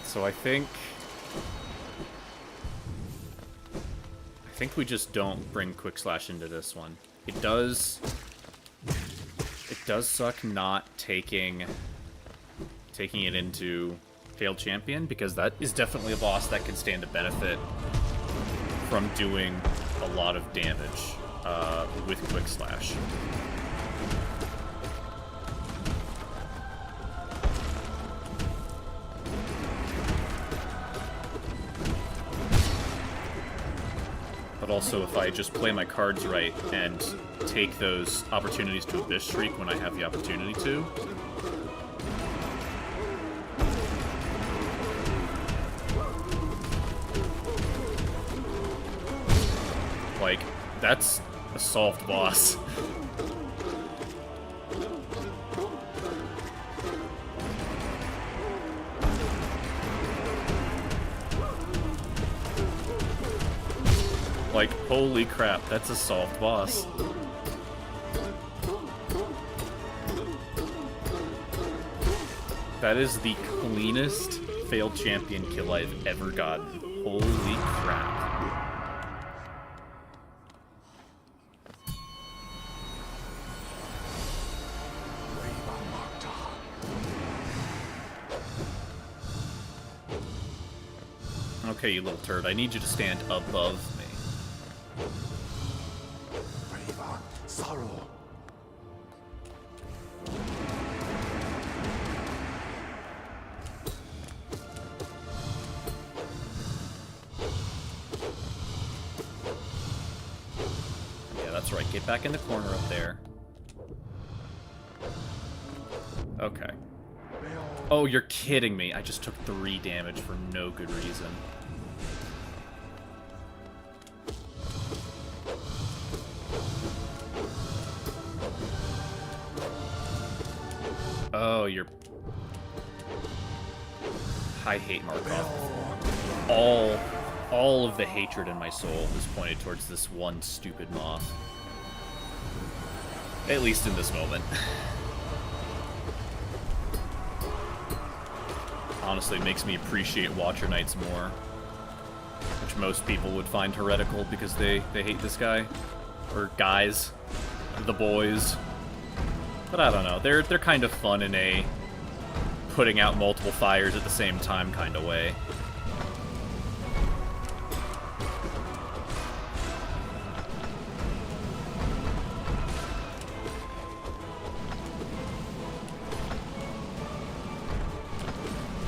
So I think we just don't bring Quick Slash into this one. It does suck not taking it into Failed Champion, because that is definitely a boss that can stand to benefit from doing a lot of damage with Quick Slash. But also, if I just play my cards right and take those opportunities to Abyss Shriek when I have the opportunity to, like, that's a solved boss. Like, holy crap, that's a solved boss. That is the cleanest Failed Champion kill I've ever gotten. Holy crap. Okay, you little turd, I need you to stand above me. Sorrow. Yeah, that's right. Get back in the corner up there. Okay. Oh, you're kidding me. I just took 3 damage for no good reason. Oh, you're... I hate Markov. All of the hatred in my soul is pointed towards this one stupid moth. At least in this moment. Honestly, it makes me appreciate Watcher Knights more. Which most people would find heretical because they hate this guy. Or guys. The boys. But I don't know, they're kind of fun in a putting out multiple fires at the same time kind of way.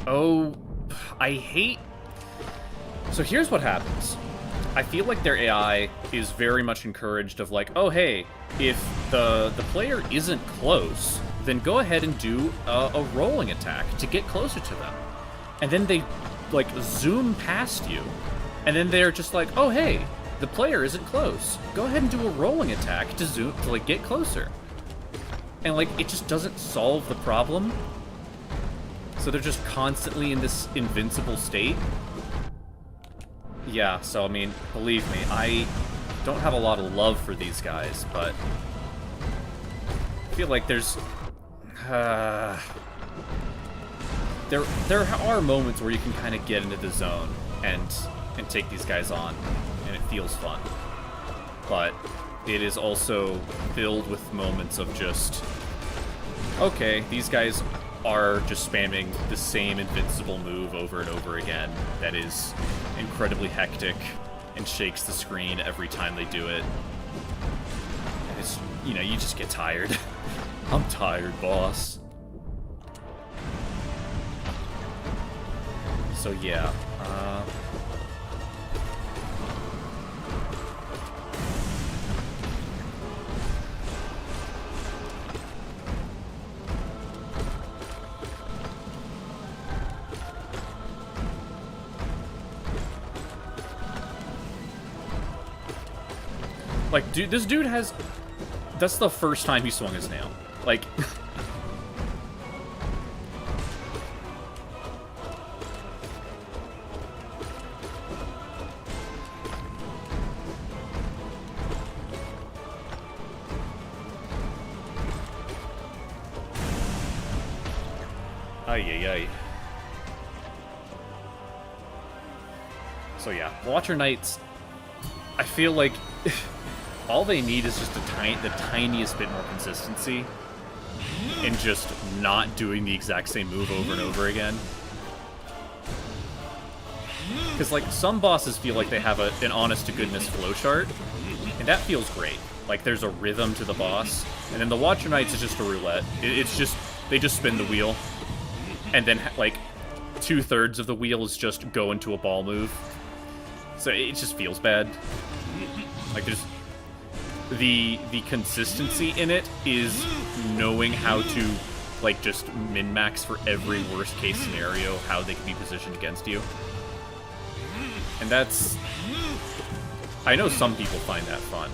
Oh, I hate... So here's what happens. I feel like their AI is very much encouraged of like, oh hey, if the player isn't close, then go ahead and do a rolling attack to get closer to them. And then they, like, zoom past you. And then they're just like, oh hey, the player isn't close. Go ahead and do a rolling attack to zoom, to, like, get closer. And, like, it just doesn't solve the problem. So they're just constantly in this invincible state. Yeah, so I mean, believe me, I don't have a lot of love for these guys, but I feel like there's there are moments where you can kind of get into the zone and take these guys on, and it feels fun. But it is also filled with moments of just, okay, these guys are just spamming the same invincible move over and over again that is incredibly hectic and shakes the screen every time they do it. And it's, you know, you just get tired. I'm tired, boss. So yeah, like, dude, this dude has... That's the first time he swung his nail. Like... Ay. So yeah, Watcher Knights, I feel like all they need is just the tiniest bit more consistency and just not doing the exact same move over and over again. Because, like, some bosses feel like they have an honest-to-goodness flowchart, and that feels great. Like, there's a rhythm to the boss, and then the Watcher Knights is just a roulette. It's just, they just spin the wheel, and then, like, 2/3 of the wheel is just go into a ball move. So it just feels bad. Like, there's... The consistency in it is knowing how to, like, just min-max for every worst-case scenario, how they can be positioned against you. And that's... I know some people find that fun.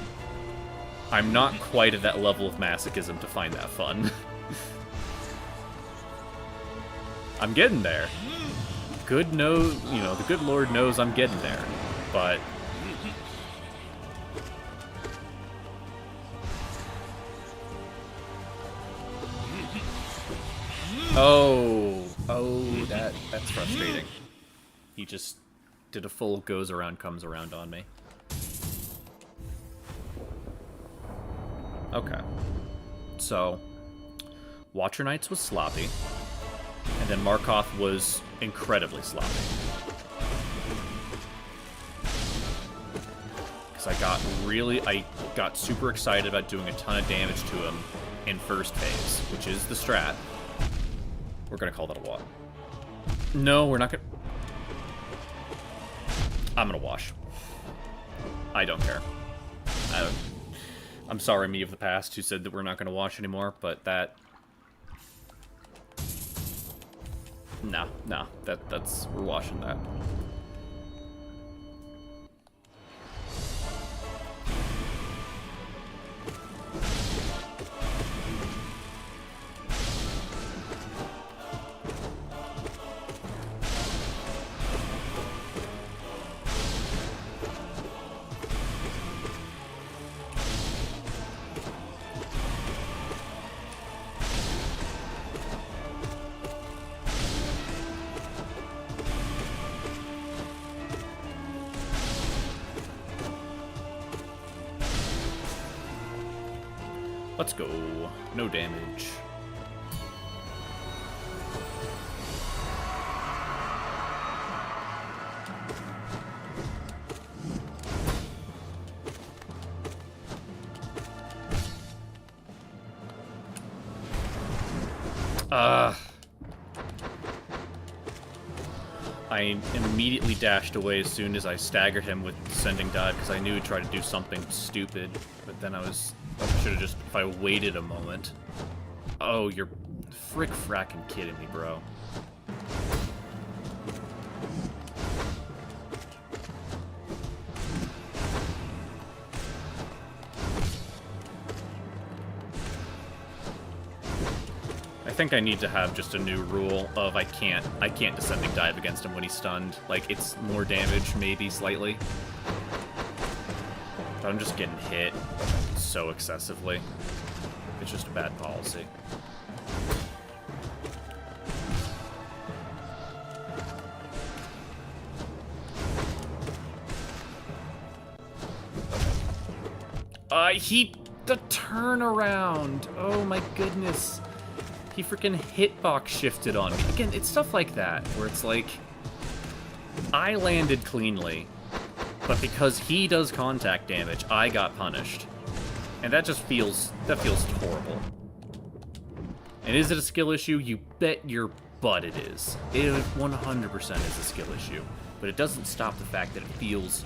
I'm not quite at that level of masochism to find that fun. I'm getting there. You know, the good Lord knows I'm getting there. But... Oh, that's frustrating. He just did a full goes around, comes around on me. Okay. So, Watcher Knights was sloppy, and then Markoth was incredibly sloppy. Because I got super excited about doing a ton of damage to him in first phase, which is the strat. We're gonna call that a what? No, we're not gonna... I'm gonna wash. I don't care. I'm sorry, me of the past, who said that we're not gonna wash anymore, but that... Nah, that's... We're washing that. Let's go. No damage. I immediately dashed away as soon as I staggered him with Descending Dive because I knew he'd try to do something stupid, but then I should have just, if I waited a moment. Oh, you're fracking kidding me, bro. I I think I need to have just a new rule of I can't descending dive against him when he's stunned. Like, it's more damage, maybe slightly. But I'm just getting hit so excessively. It's just a bad policy. The turnaround. Oh my goodness. He freaking hitbox shifted on me. Again, it's stuff like that, where it's like, I landed cleanly, but because he does contact damage, I got punished. And that feels horrible. And is it a skill issue? You bet your butt it is. It 100% is a skill issue. But it doesn't stop the fact that it feels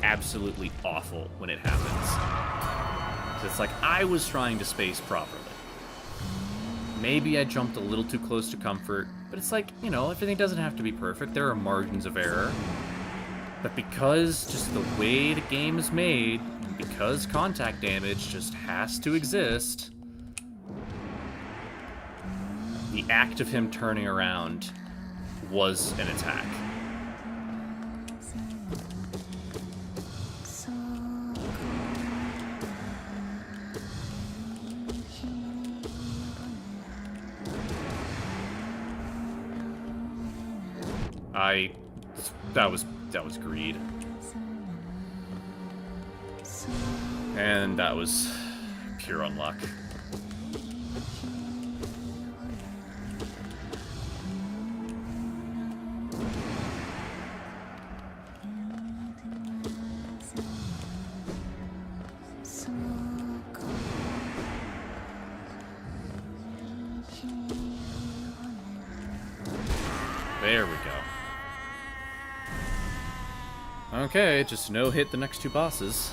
absolutely awful when it happens. It's like, I was trying to space properly. Maybe I jumped a little too close to comfort, but it's like, you know, everything doesn't have to be perfect. There are margins of error. But because just the way the game is made, and because contact damage just has to exist, the act of him turning around was an attack. That was greed. And that was pure unluck. There we go. Okay, just no-hit the next two bosses.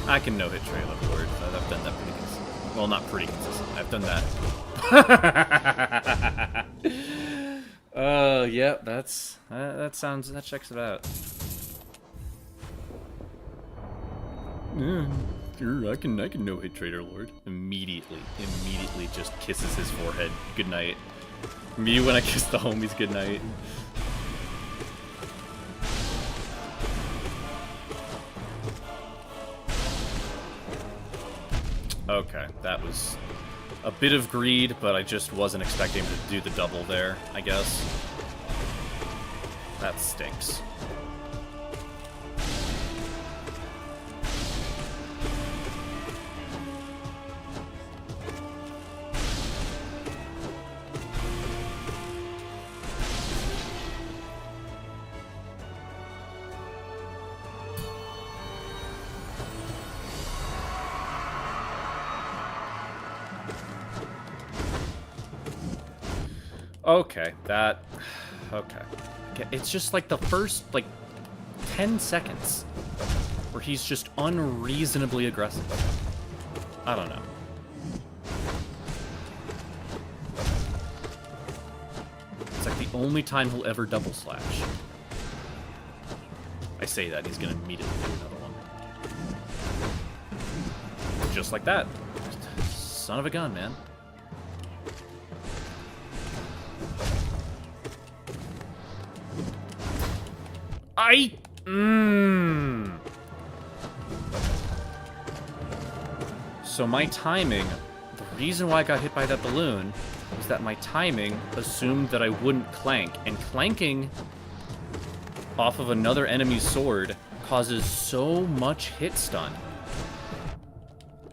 I can no-hit Trailer Lord. I've done that pretty consistently. Well, not pretty consistently. I've done that. Yeah, that checks it out. Yeah, sure, I can no-hit Trader Lord. Immediately just kisses his forehead goodnight. Me when I kiss the homies goodnight. Okay, that was a bit of greed, but I just wasn't expecting him to do the double there, I guess. That stinks. Okay, okay. It's just like the first, 10 seconds where he's just unreasonably aggressive. I don't know. It's like the only time he'll ever double slash. I say that, he's gonna immediately do another one. Just like that. Son of a gun, man. So my timing, the reason why I got hit by that balloon was that my timing assumed that I wouldn't clank, and clanking off of another enemy's sword causes so much hit stun.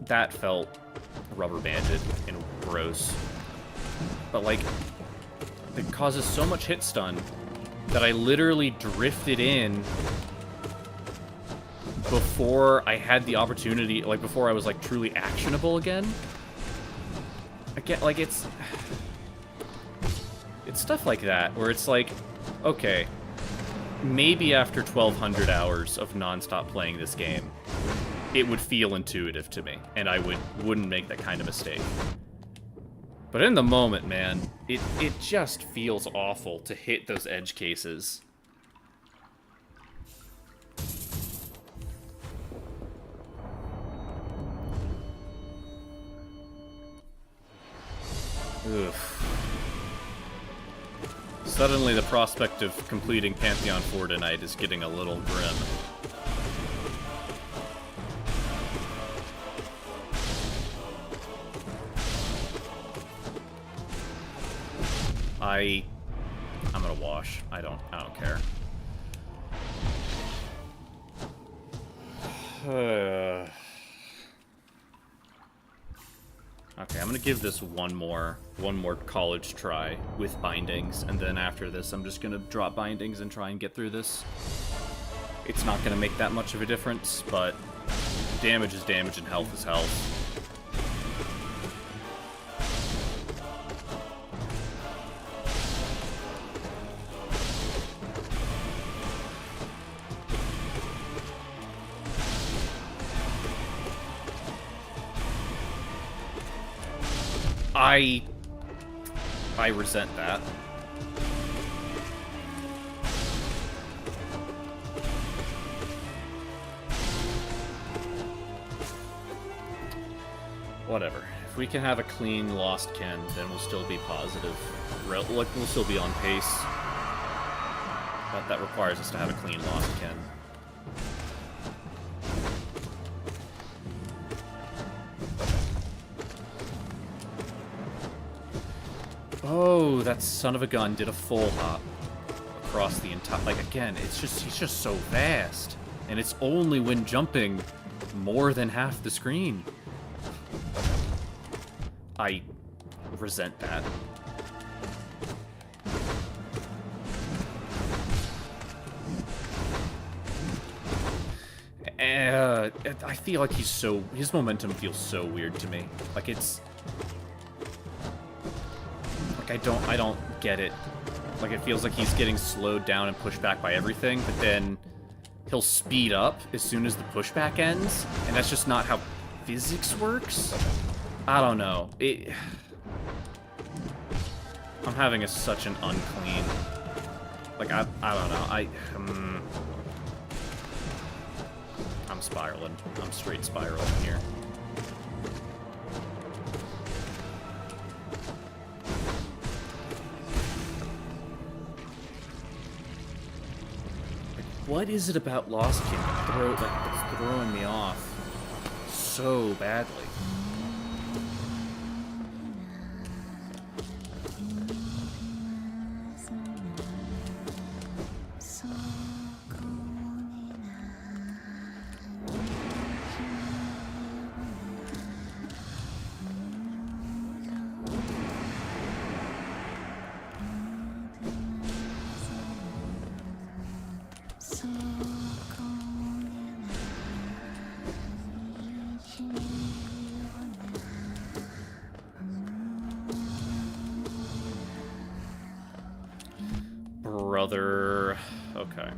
That felt rubber banded and gross. But it causes so much hit stun that I literally drifted in before I had the opportunity, before I was, truly actionable again. Again, it's stuff like that, where it's okay, maybe after 1,200 hours of non-stop playing this game, it would feel intuitive to me, and I wouldn't make that kind of mistake. But in the moment, man, it just feels awful to hit those edge cases. Ugh. Suddenly the prospect of completing Pantheon 4 tonight is getting a little grim. I'm gonna wash. I don't care. Okay, I'm gonna give this one more college try with bindings, and then after this I'm just gonna drop bindings and try and get through this. It's not gonna make that much of a difference, but damage is damage and health is health. I resent that. Whatever. If we can have a clean lost Ken, then we'll still be positive. We'll still be on pace. But that requires us to have a clean lost Ken. Oh, that son of a gun did a full hop across the entire... Like, again, he's just so fast. And it's only when jumping more than half the screen. I resent that. I feel like his momentum feels so weird to me. Like, it's... Like, I don't get it. Like, it feels like he's getting slowed down and pushed back by everything, but then he'll speed up as soon as the pushback ends, and that's just not how physics works? I don't know. I'm having such an unclean... Like, I don't know. I'm spiraling. I'm straight spiraling here. What is it about Lost King that's throwing me off so badly? Brother... Okay.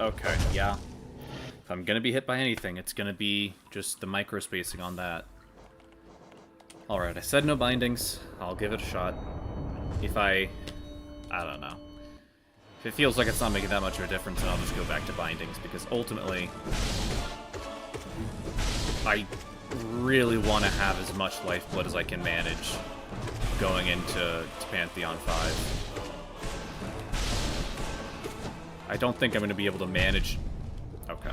Okay, yeah. If I'm gonna be hit by anything, it's gonna be just the micro-spacing on that. Alright, I said no bindings. I'll give it a shot. If I don't know. If it feels like it's not making that much of a difference, then I'll just go back to bindings, because ultimately... I really want to have as much lifeblood as I can manage going into Pantheon 5. I don't think I'm going to be able to manage... Okay.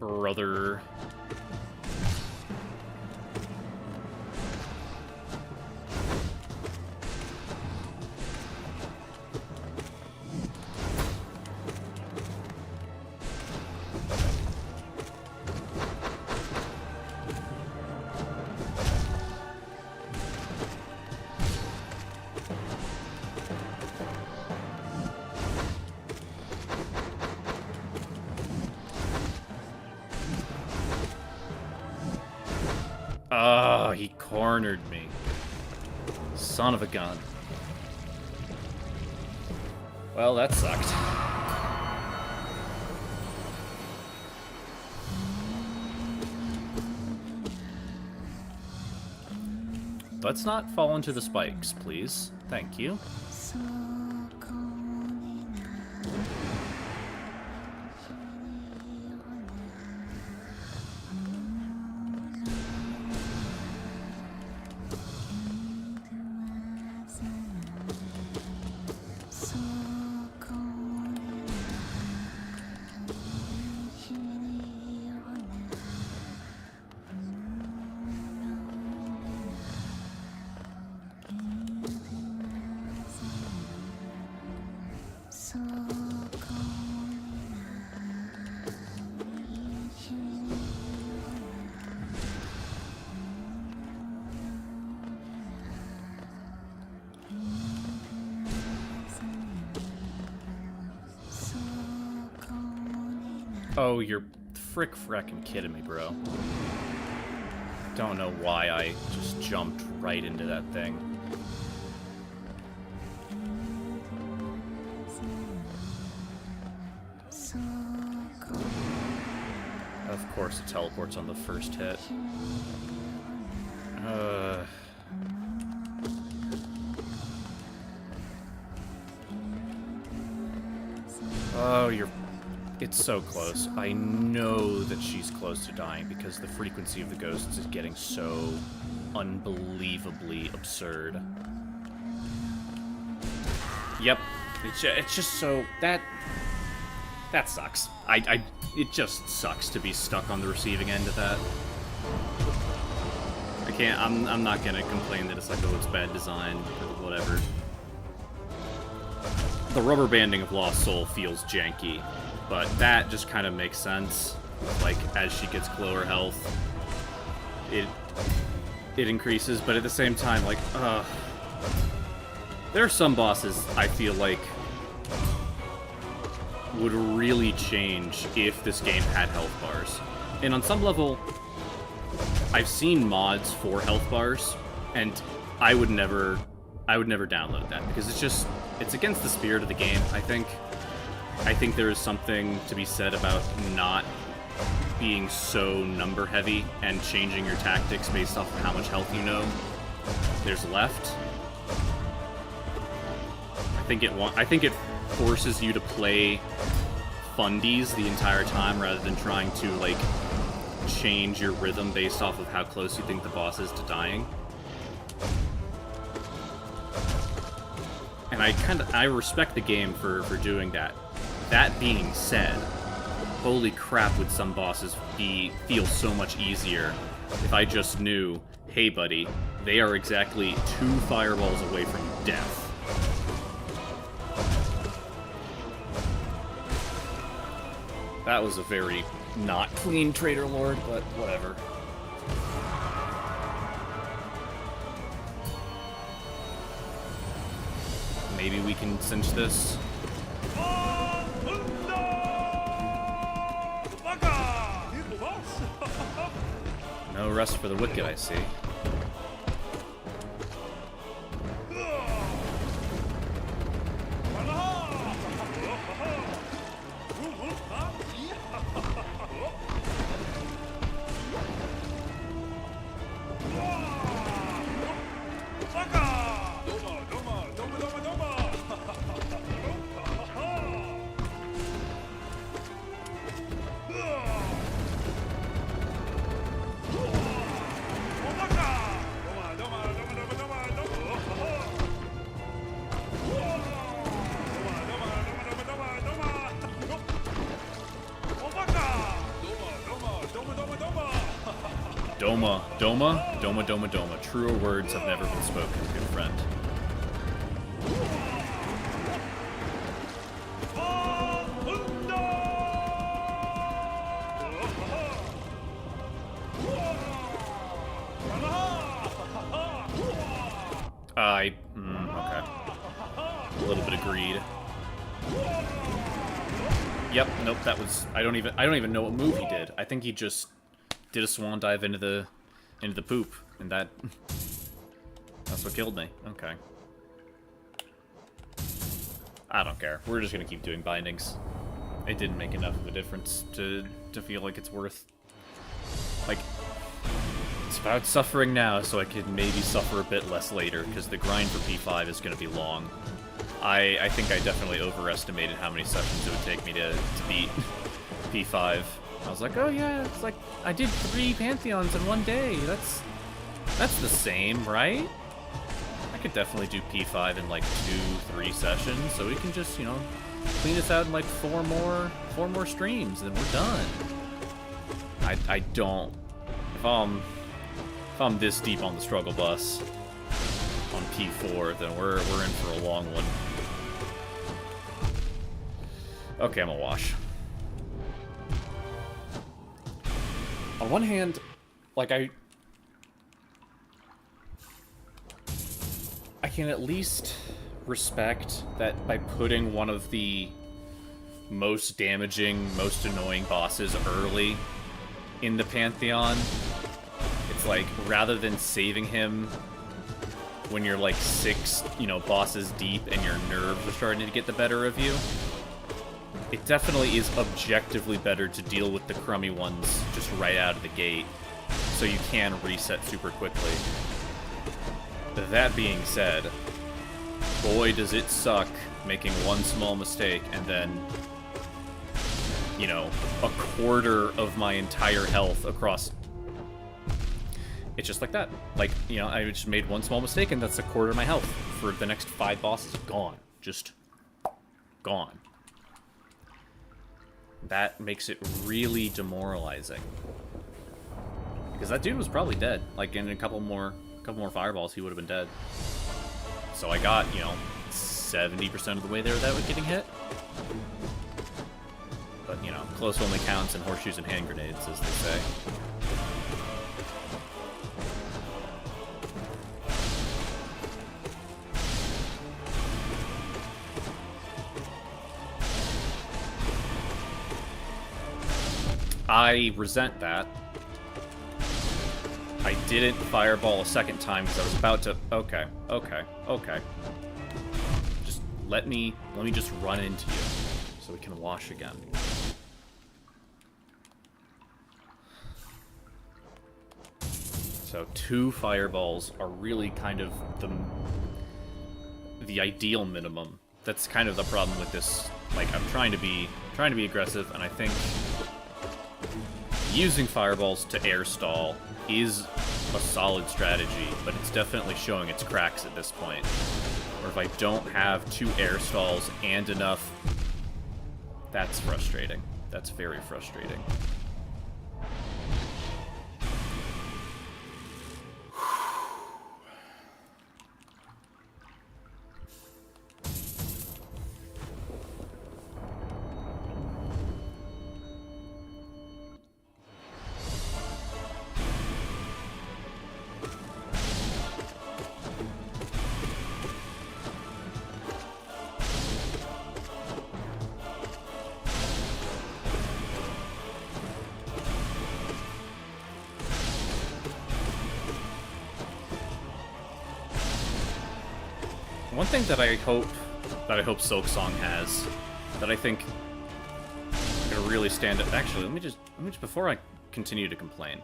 brother. Oh, he cornered me. Son of a gun. Well, that sucked. Let's not fall into the spikes, please. Thank you. Oh, you're frickin' kidding me, bro. Don't know why I just jumped right into that thing. Of course it teleports on the first hit. Oh, it's so close. I know that she's close to dying because the frequency of the ghosts is getting so unbelievably absurd. Yep. It's just so... That sucks. It just sucks to be stuck on the receiving end of that. I can't... I'm not gonna complain that it's like, oh, it's bad design, or whatever. The rubber banding of Lost Soul feels janky, but that just kind of makes sense. Like, as she gets lower health, it increases, but at the same time, like, there are some bosses I feel like would really change if this game had health bars. And on some level, I've seen mods for health bars, and I would never download that, because it's against the spirit of the game, I think. I think there is something to be said about not being so number heavy and changing your tactics based off of how much health you know there's left. I think it forces you to play fundies the entire time rather than trying to, like, change your rhythm based off of how close you think the boss is to dying. And I respect the game for doing that. That being said, holy crap, would some bosses feel so much easier if I just knew, hey buddy, they are exactly 2 fireballs away from death. That was a very not clean Traitor Lord, but whatever. Maybe we can cinch this. No rest for the wicked, I see. Doma, Doma, Doma, Doma, Doma. Truer words have never been spoken, good friend. Okay. A little bit of greed. Yep, nope, that was, I don't even know what move he did. I think he just did a swan dive into the poop, and that's what killed me. Okay. I don't care. We're just gonna keep doing bindings. It didn't make enough of a difference to feel like it's worth, like, it's about suffering now, so I can maybe suffer a bit less later, because the grind for P5 is going to be long. I think I definitely overestimated how many sessions it would take me to beat P5. I was like, oh yeah, it's like, I did 3 Pantheons in one day. That's the same, right? I could definitely do P5 in like 2-3 sessions, so we can just, you know, clean this out in like 4 more streams, and we're done. I don't... If I'm this deep on the struggle bus on P4, then we're in for a long one. Okay, I'm a wash. On one hand, like I can at least respect that by putting one of the most damaging, most annoying bosses early in the Pantheon, it's like, rather than saving him when you're like 6, you know, bosses deep and your nerves are starting to get the better of you, it definitely is objectively better to deal with the crummy ones just right out of the gate, so you can reset super quickly. That being said, boy does it suck making one small mistake and then, you know, a quarter of my entire health across... It's just like that. Like, you know, I just made one small mistake and that's a quarter of my health for the next 5 bosses. Gone. Just gone. That makes it really demoralizing. Because that dude was probably dead. Like, in a couple more fireballs, he would have been dead. So I got, you know, 70% of the way there without getting hit. But, you know, close only counts in horseshoes and hand grenades, as they say. I resent that. I didn't fireball a second time because I was about to... Okay. Just let me just run into you so we can wash again. So 2 fireballs are really kind of the ideal minimum. That's kind of the problem with this. Like, I'm trying to be aggressive, and I think using fireballs to air stall is a solid strategy, but it's definitely showing its cracks at this point. Or if I don't have 2 air stalls and enough, that's frustrating. That's very frustrating. One thing that I hope Silk Song has, that I think could really stand up. Actually, let me just before I continue to complain.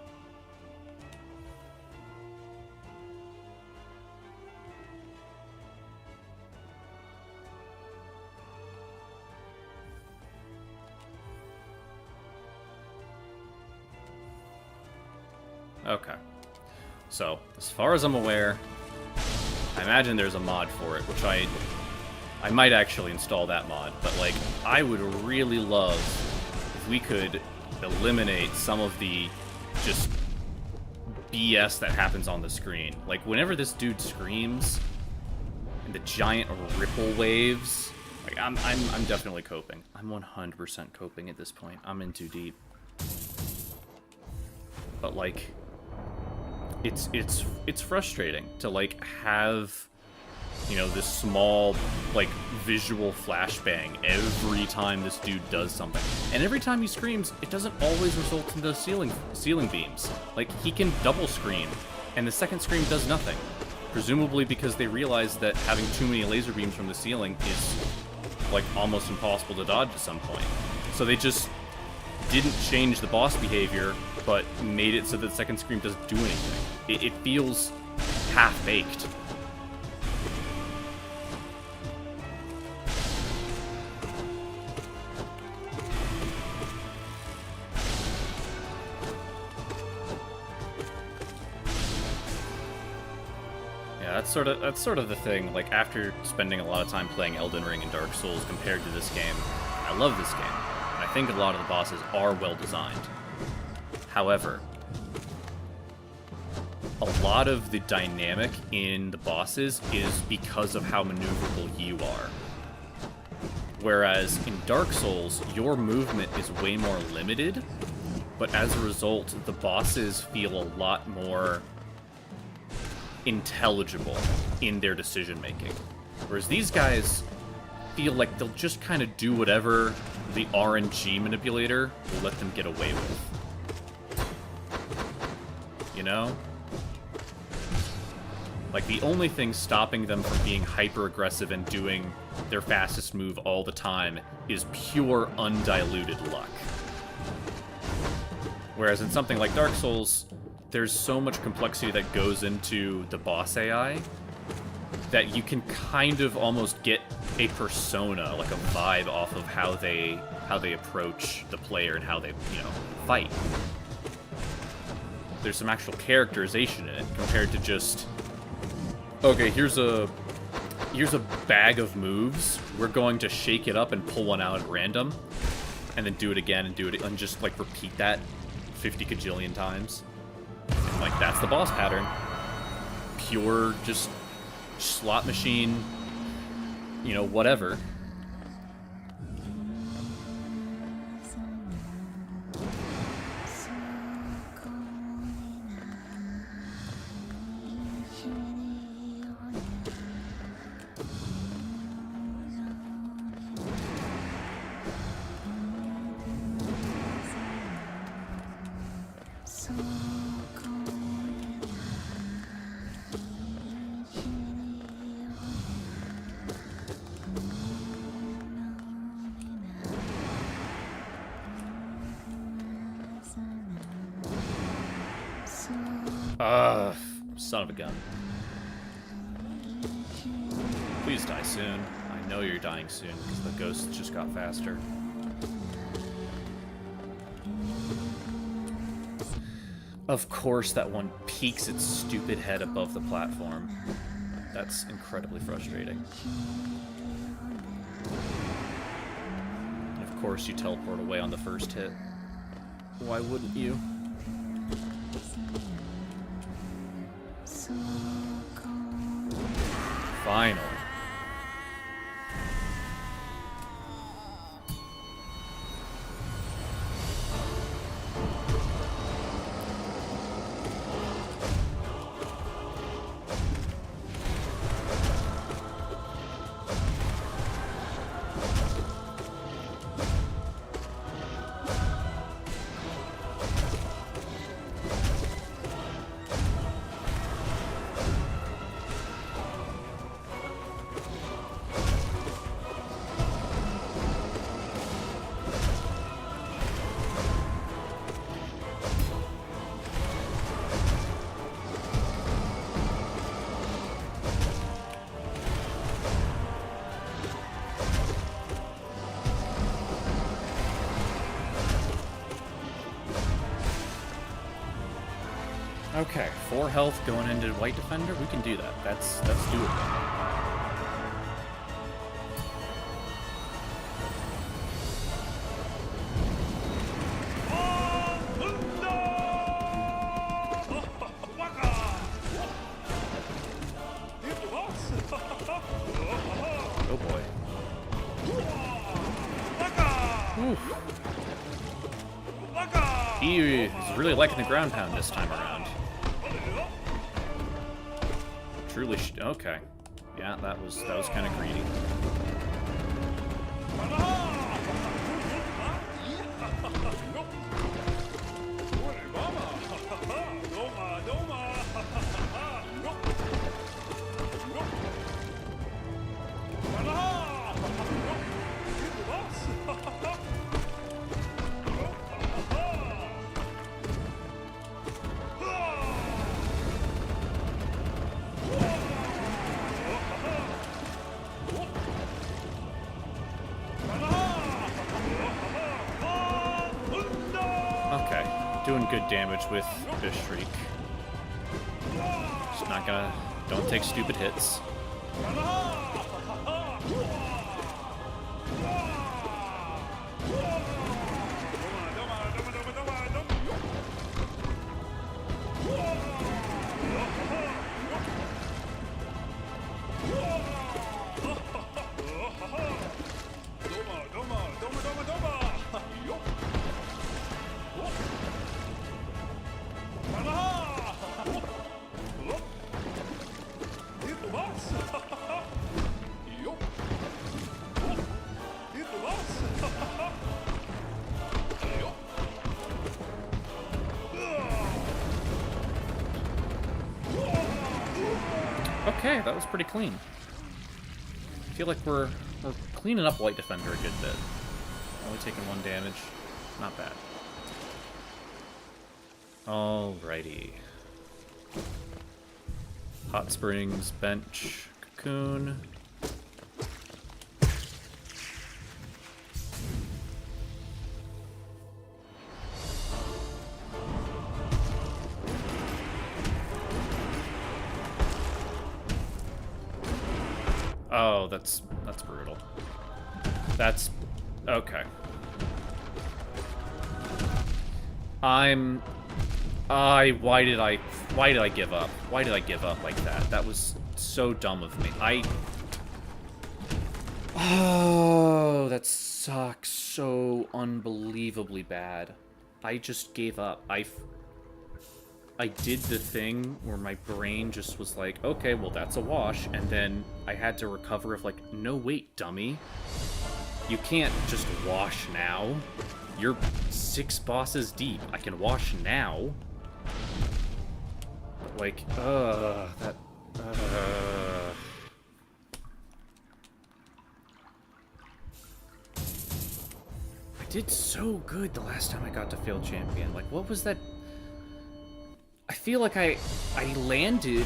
Okay. So, as far as I'm aware, I imagine there's a mod for it, which I might actually install that mod, but like, I would really love if we could eliminate some of the just BS that happens on the screen. Like, whenever this dude screams, and the giant ripple waves, like, I'm definitely coping. I'm 100% coping at this point. I'm in too deep. But, like, it's frustrating to, like, have, you know, this small, like, visual flashbang every time this dude does something. And every time he screams, it doesn't always result in those ceiling beams. Like, he can double scream, and the second scream does nothing. Presumably because they realized that having too many laser beams from the ceiling is, like, almost impossible to dodge at some point. So they just didn't change the boss behavior, but made it so that the second scream doesn't do anything. It feels half-baked. That's sort of the thing. Like, after spending a lot of time playing Elden Ring and Dark Souls compared to this game, I love this game. And I think a lot of the bosses are well designed. However, a lot of the dynamic in the bosses is because of how maneuverable you are. Whereas in Dark Souls, your movement is way more limited, but as a result, the bosses feel a lot more intelligible in their decision making. Whereas these guys feel like they'll just kind of do whatever the RNG manipulator will let them get away with. You know? Like, the only thing stopping them from being hyper-aggressive and doing their fastest move all the time is pure, undiluted luck. Whereas in something like Dark Souls, there's so much complexity that goes into the boss AI that you can kind of almost get a persona, like a vibe off of how they approach the player and how they, you know, fight. There's some actual characterization in it compared to just, okay, here's a bag of moves. We're going to shake it up and pull one out at random, and then do it again and do it, and just, like, repeat that 50 kajillion times. And, like, that's the boss pattern. Pure, just slot machine, you know, whatever. Son of a gun. Please die soon. I know you're dying soon because the ghosts just got faster. Of course that one peeks its stupid head above the platform. That's incredibly frustrating. And of course you teleport away on the first hit. Why wouldn't you? Finally. Okay, 4 health going into White Defender. We can do that. That's doable. He is really liking the ground pound this time around. Truly, okay. Yeah, that was kind of greedy. Doing good damage with this Shriek. Just not gonna... Don't take stupid hits. Okay, that was pretty clean. I feel like we're cleaning up White Defender a good bit. Only taking 1 damage. Not bad. Alrighty. Hot Springs, Bench, Cocoon. Oh, that's brutal. That's okay. Why did I give up? Why did I give up like that? That was so dumb of me. Oh, that sucks so unbelievably bad. I just gave up. I did the thing where my brain just was like, okay, well, that's a wash, and then I had to recover of like, no, wait, dummy. You can't just wash now. You're 6 bosses deep. I can wash now. But like, I did so good the last time I got to Field Champion. Like, what was that? I feel like I landed...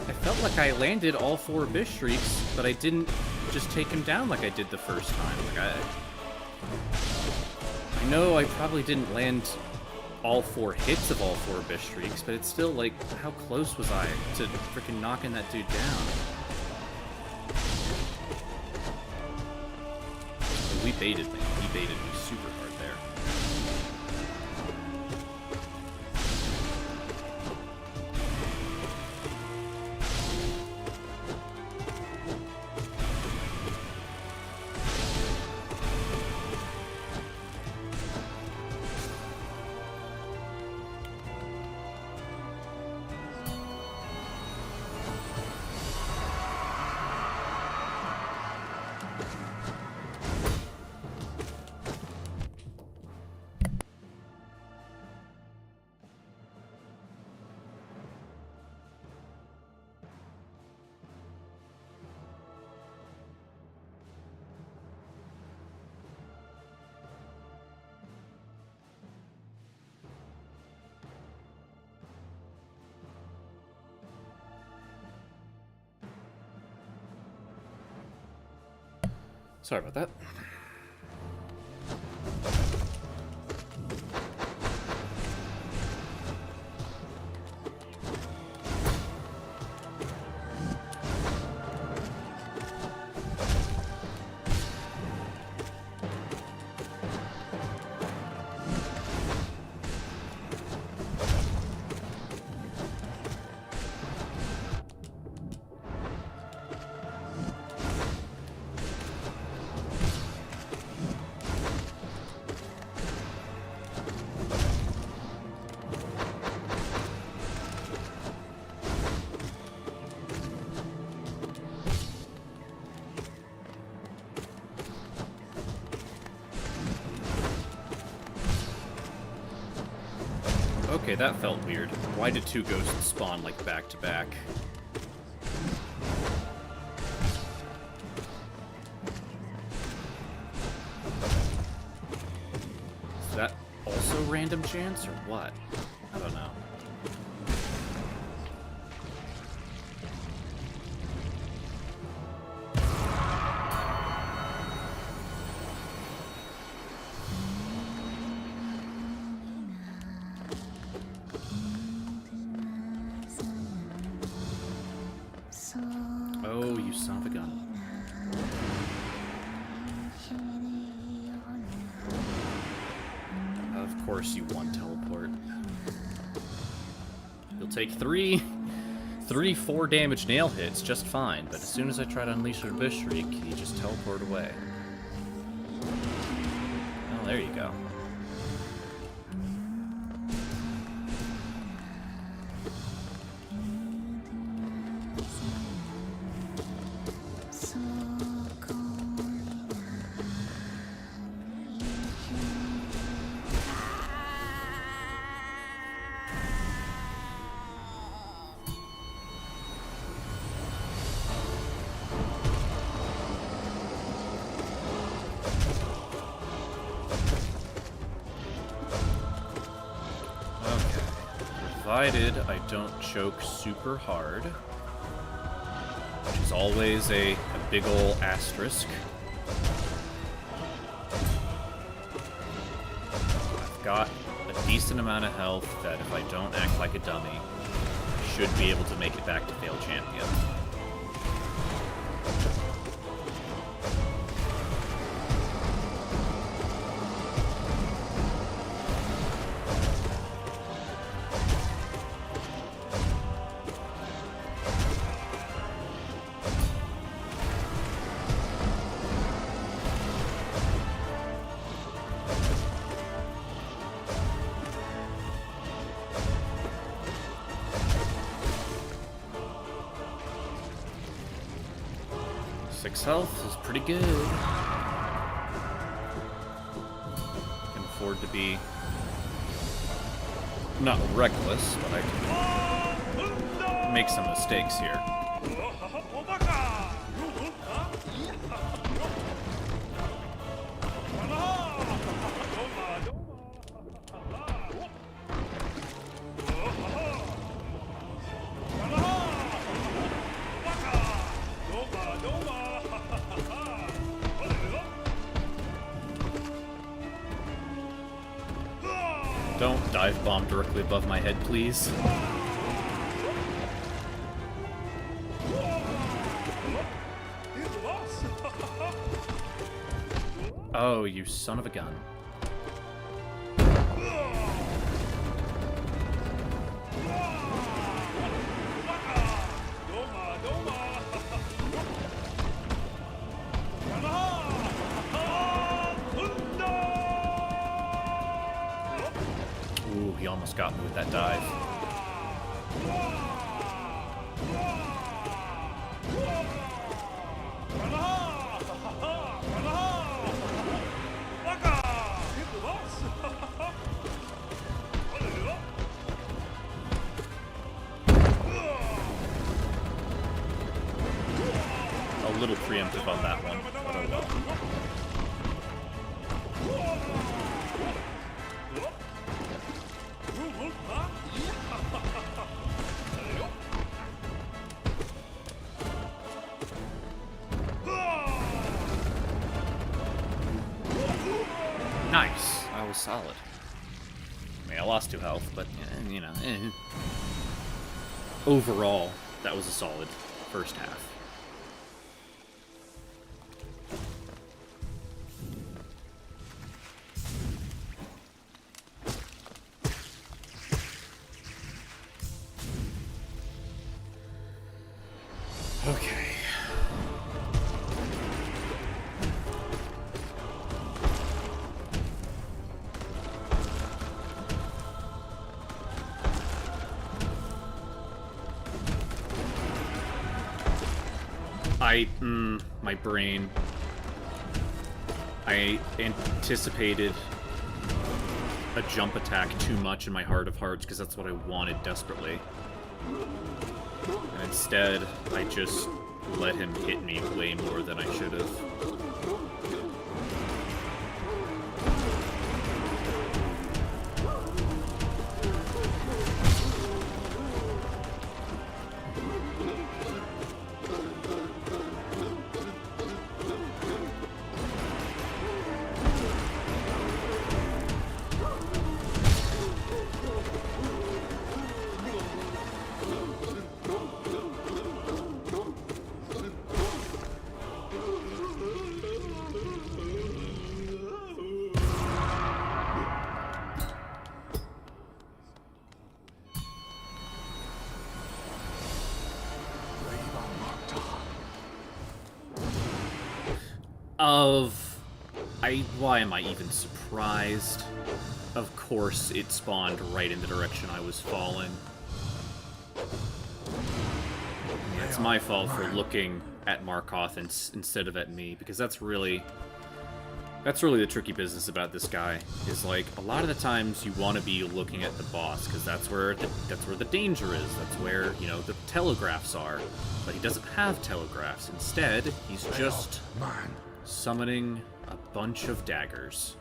I felt like I landed all 4 Abyss Shrieks, but I didn't just take him down like I did the first time. Like, I know I probably didn't land all 4 hits of all 4 Abyss Shrieks, but it's still, like, how close was I to freaking knocking that dude down? We baited me. He baited me super hard there. Sorry about that. Okay, that felt weird. Why did two ghosts spawn, like, back to back? Is that also random chance, or what? I don't know. Oh, you son of a gun. Of course you want teleport. You'll take 4 damage nail hits just fine, but as soon as I try to unleash your Abyss Shriek, you just teleport away. Oh, there you go. Provided I don't choke super hard, which is always a big ol' asterisk. I've got a decent amount of health that if I don't act like a dummy, I should be able to make it back to Fail Champion. Health is pretty good. Can afford to be not reckless, but I can make some mistakes here. Don't dive bomb directly above my head, please. Oh, you son of a gun. Ooh, he almost got me with that dive. A little preemptive on that one, but oh well. Nice. I was solid. I mean, I lost 2 health, but, you know, Overall, that was a solid first half. Okay. My brain. I anticipated a jump attack too much in my Heart of Hearts, because that's what I wanted desperately. And instead, I just let him hit me way more than I should have. Why am I even surprised? Of course it spawned right in the direction I was falling. It's my fault for looking at Markoth instead of at me, because that's really the tricky business about this guy. Is like, a lot of the times you want to be looking at the boss, because that's where the danger is. That's where, you know, the telegraphs are. But he doesn't have telegraphs. Instead, he's just summoning a bunch of daggers.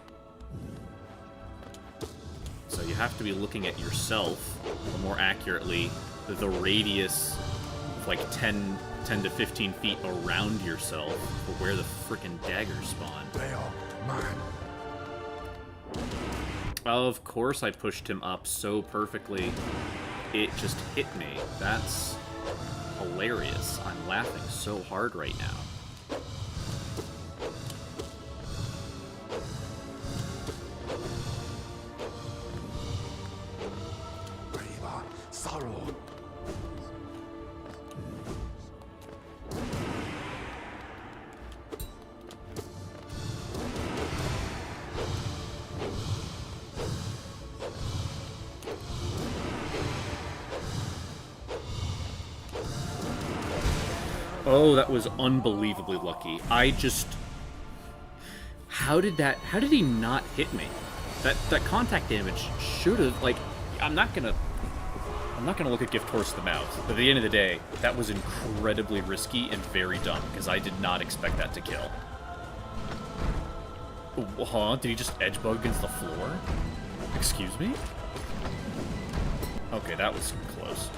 So you have to be looking at yourself, or more accurately, the radius of like 10 to 15 feet around yourself for where the frickin' daggers spawn. Of course I pushed him up so perfectly, it just hit me. That's hilarious. I'm laughing so hard right now. Oh, that was unbelievably lucky. How did he not hit me? That contact damage should have, like, I'm not gonna look a gift horse in the mouth, but at the end of the day, that was incredibly risky and very dumb, because I did not expect that to kill. Huh? Did he just edge bug against the floor? Excuse me? Okay, that was close.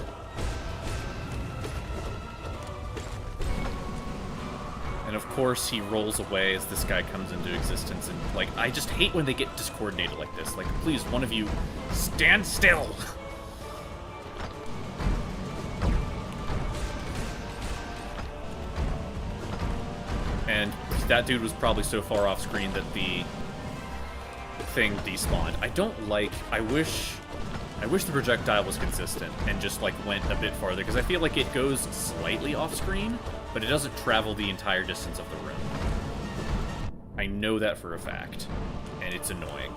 And of course, he rolls away as this guy comes into existence, and, like, I just hate when they get discoordinated like this. Like, please, one of you, stand still! And that dude was probably so far off screen that the thing despawned. I wish the projectile was consistent and just, like, went a bit farther, because I feel like it goes slightly off screen, but it doesn't travel the entire distance of the room. I know that for a fact, and it's annoying.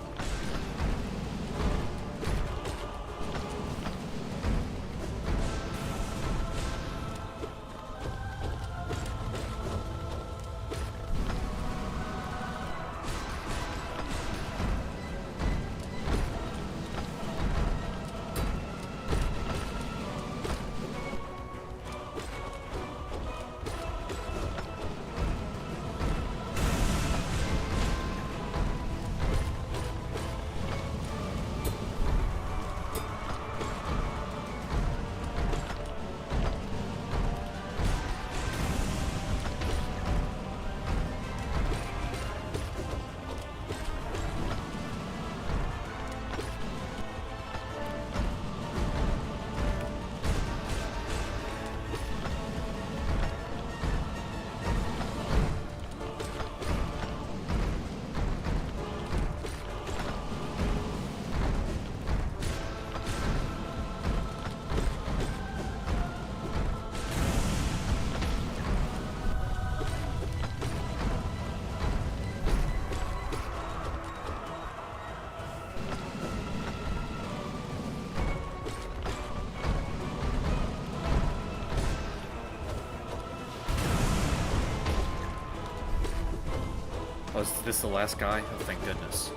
Oh, is this the last guy? Oh, thank goodness.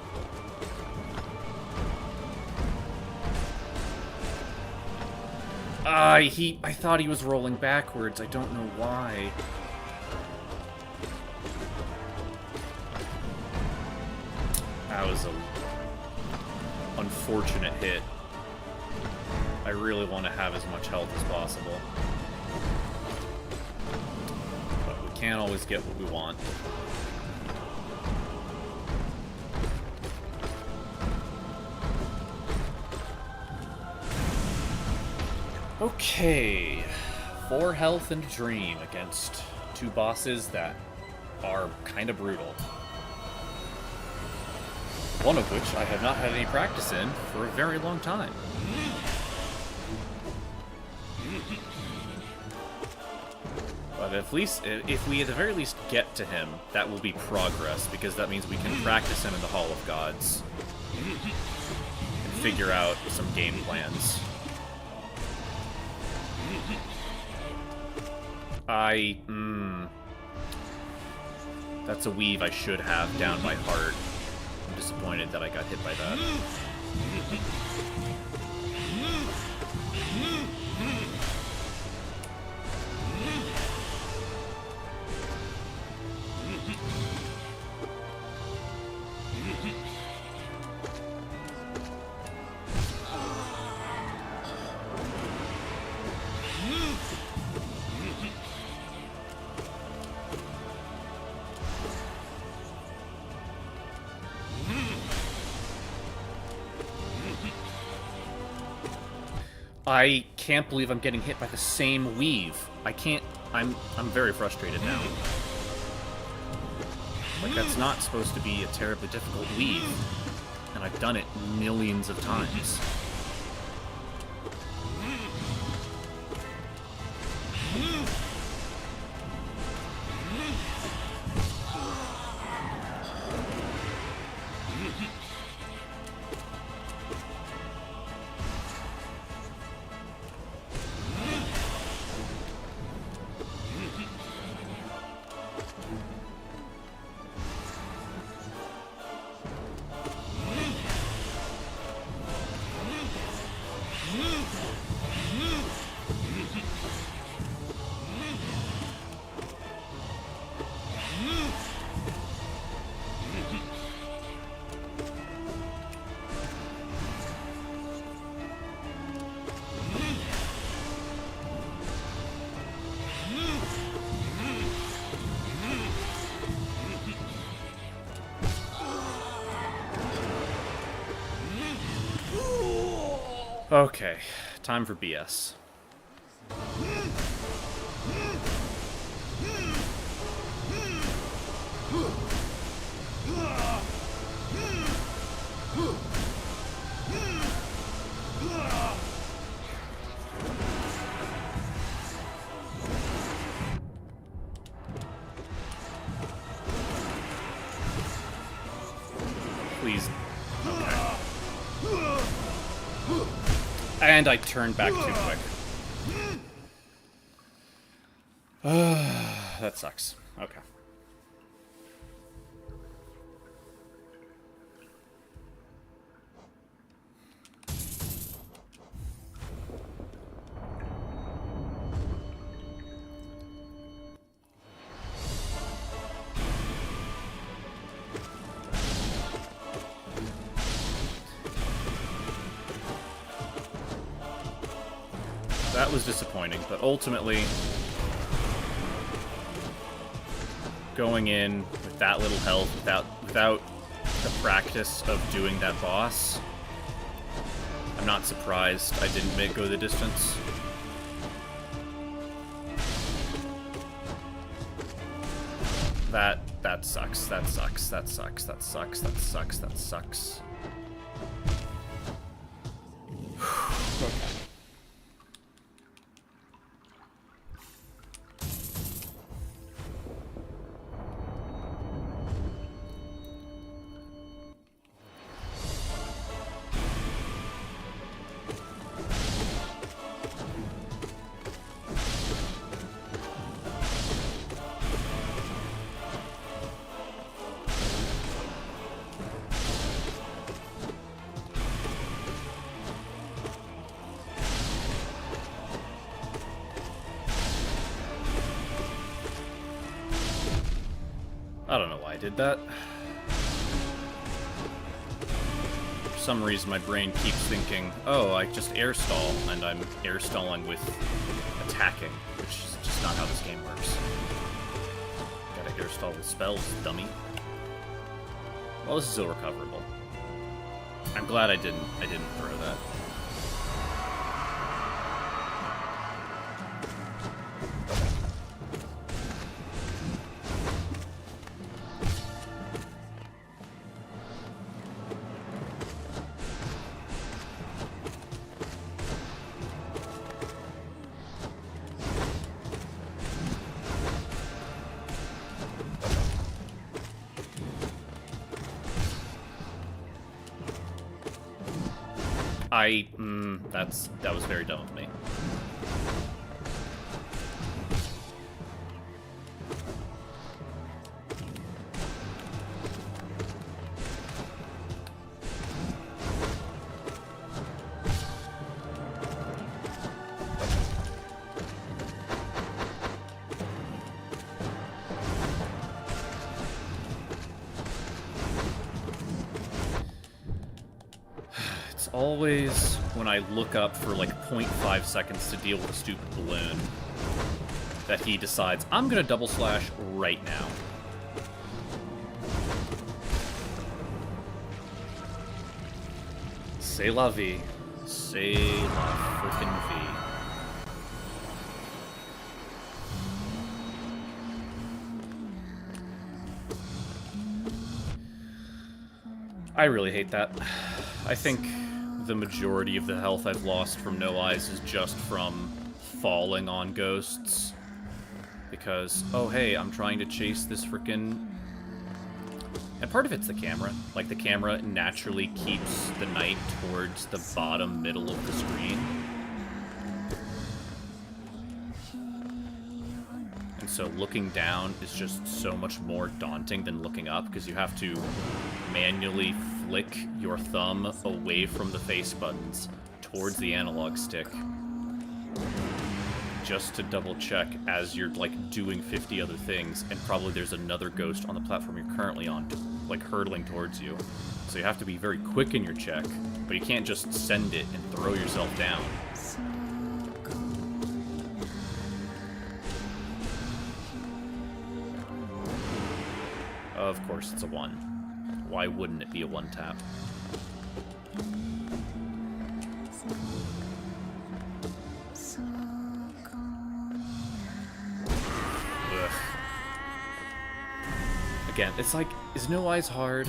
I thought he was rolling backwards. I don't know why. That was a unfortunate hit. I really want to have as much health as possible. But we can't always get what we want. Okay. 4 health and a dream against 2 bosses that are kind of brutal. One of which I have not had any practice in for a very long time. But at least, if we at the very least get to him, that will be progress, because that means we can practice him in the Hall of Gods. And figure out some game plans. That's a weave I should have down by heart. I'm disappointed that I got hit by that. I can't believe I'm getting hit by the same weave. I can't... I'm very frustrated now. Like, that's not supposed to be a terribly difficult weave. And I've done it millions of times. Okay, time for BS. Please. Okay. And I turned back too quick. That sucks. Okay. That was disappointing, but ultimately, going in with that little health, without the practice of doing that boss, I'm not surprised I didn't go the distance. That sucks. That sucks. That sucks. That sucks. That sucks. That sucks. Okay. I did that. For some reason, my brain keeps thinking, oh, I just air stall, and I'm air stalling with attacking, which is just not how this game works. Gotta air stall with spells, dummy. Well, this is still recoverable. I'm glad I didn't throw that. That was very dumb of me. Always when I look up for like 0.5 seconds to deal with a stupid balloon that he decides, I'm gonna double slash right now. C'est la vie. C'est la frickin' vie. I really hate that. I think the majority of the health I've lost from No Eyes is just from falling on ghosts. Because, oh hey, I'm trying to chase this frickin'... And part of it's the camera. Like, the camera naturally keeps the knight towards the bottom middle of the screen. And so looking down is just so much more daunting than looking up, because you have to manually flick your thumb away from the face buttons towards the analog stick just to double check as you're like doing 50 other things, and probably there's another ghost on the platform you're currently on like hurtling towards you. So you have to be very quick in your check, but you can't just send it and throw yourself down. Of course it's a 1. Why wouldn't it be a 1-tap? Ugh. Again, it's like, is No Eyes hard?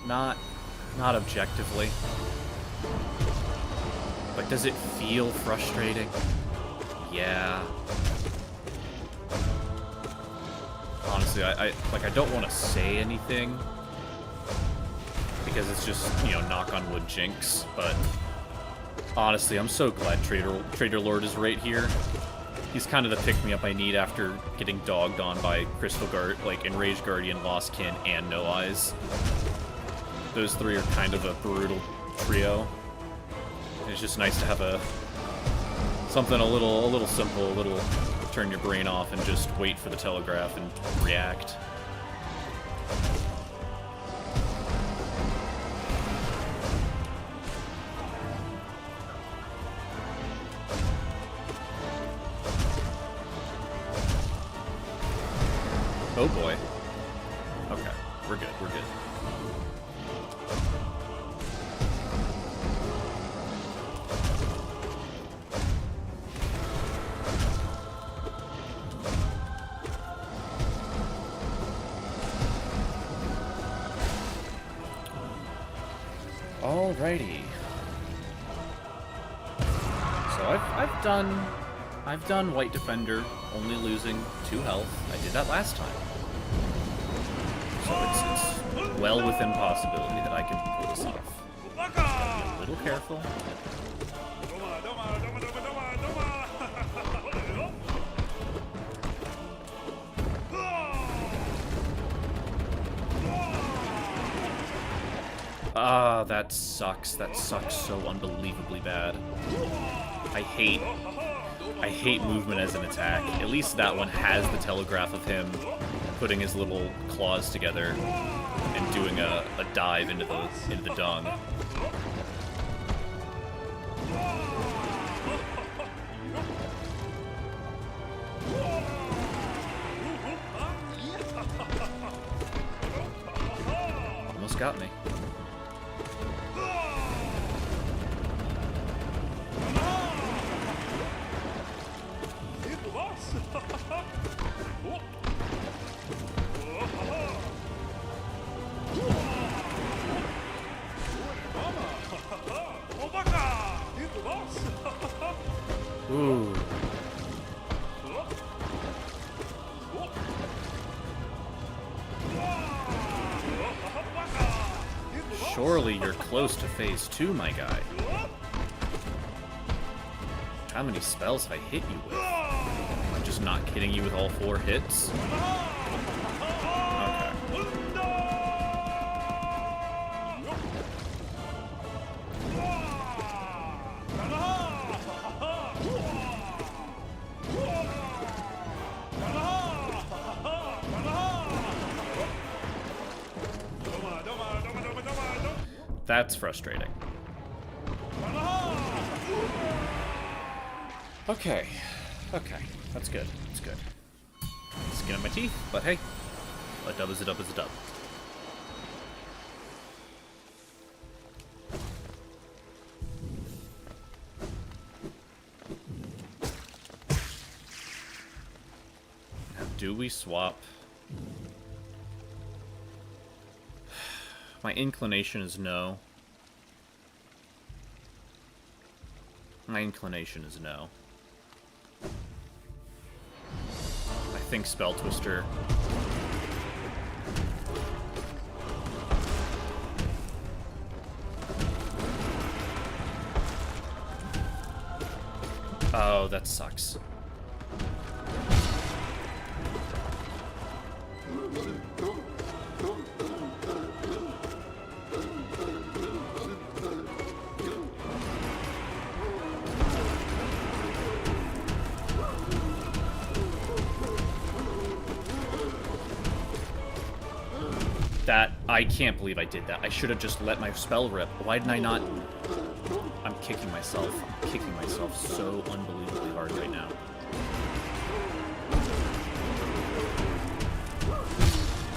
Not objectively. But does it feel frustrating? Yeah. Honestly, I don't want to say anything, because it's just, you know, knock on wood jinx, but honestly, I'm so glad Trader Lord is right here. He's kind of the pick-me-up I need after getting dogged on by Enraged Guardian, Lost Kin, and No Eyes. Those three are kind of a brutal trio. And it's just nice to have something a little simple, a little turn your brain off and just wait for the telegraph and react. Oh boy. Okay, we're good, we're good. Alrighty. So I've done White Defender, only losing 2 health. I did that last time. So it's well within possibility that I can pull this off. Be a little careful. Ah, that sucks. That sucks so unbelievably bad. I hate movement as an attack. At least that one has the telegraph of him putting his little claws together and doing a dive into the dung. Almost got me. Ooh. Surely you're close to phase 2, my guy. How many spells have I hit you with? I'm just not kidding you with all 4 hits? Okay. That's frustrating. Okay. Okay. That's good. That's good. Skin on my teeth, but hey. A dub is a dub is a dub. Now, do we swap? My inclination is no. My inclination is no. I think Spell Twister. Oh, that sucks. That, I can't believe I did that. I should have just let my spell rip. Why didn't I not? I'm kicking myself. I'm kicking myself so unbelievably hard right now.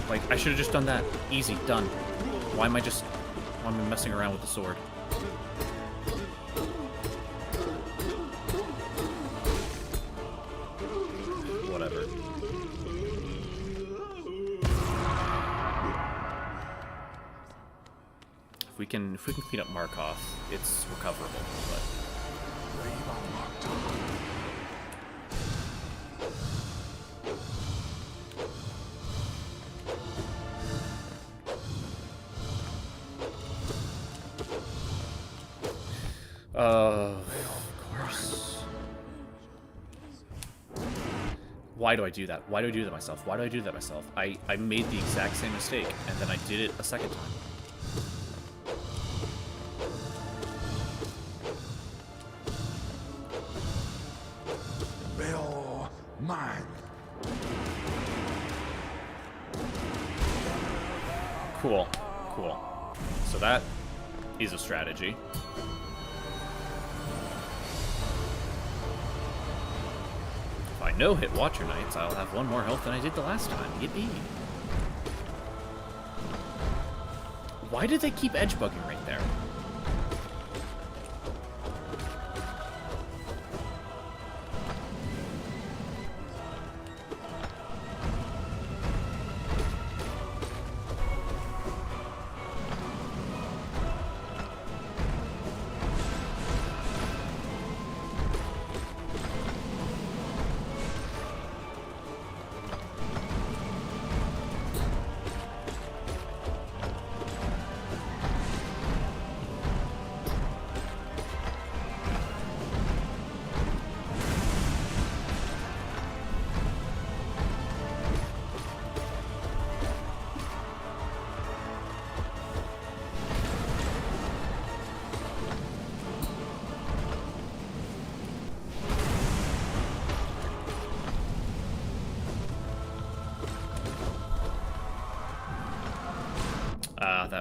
Like, I should have just done that. Easy, done. Why am I messing around with the sword? Whatever. If we can clean up Markov, it's recoverable, but of course. Why do I do that? Why do I do that myself? Why do I do that myself? I made the exact same mistake, and then I did it a second time. Mine. Cool. Cool. So that is a strategy. If I no-hit Watcher Knights, I'll have 1 more health than I did the last time. Yippee. Why did they keep edge-bugging right there?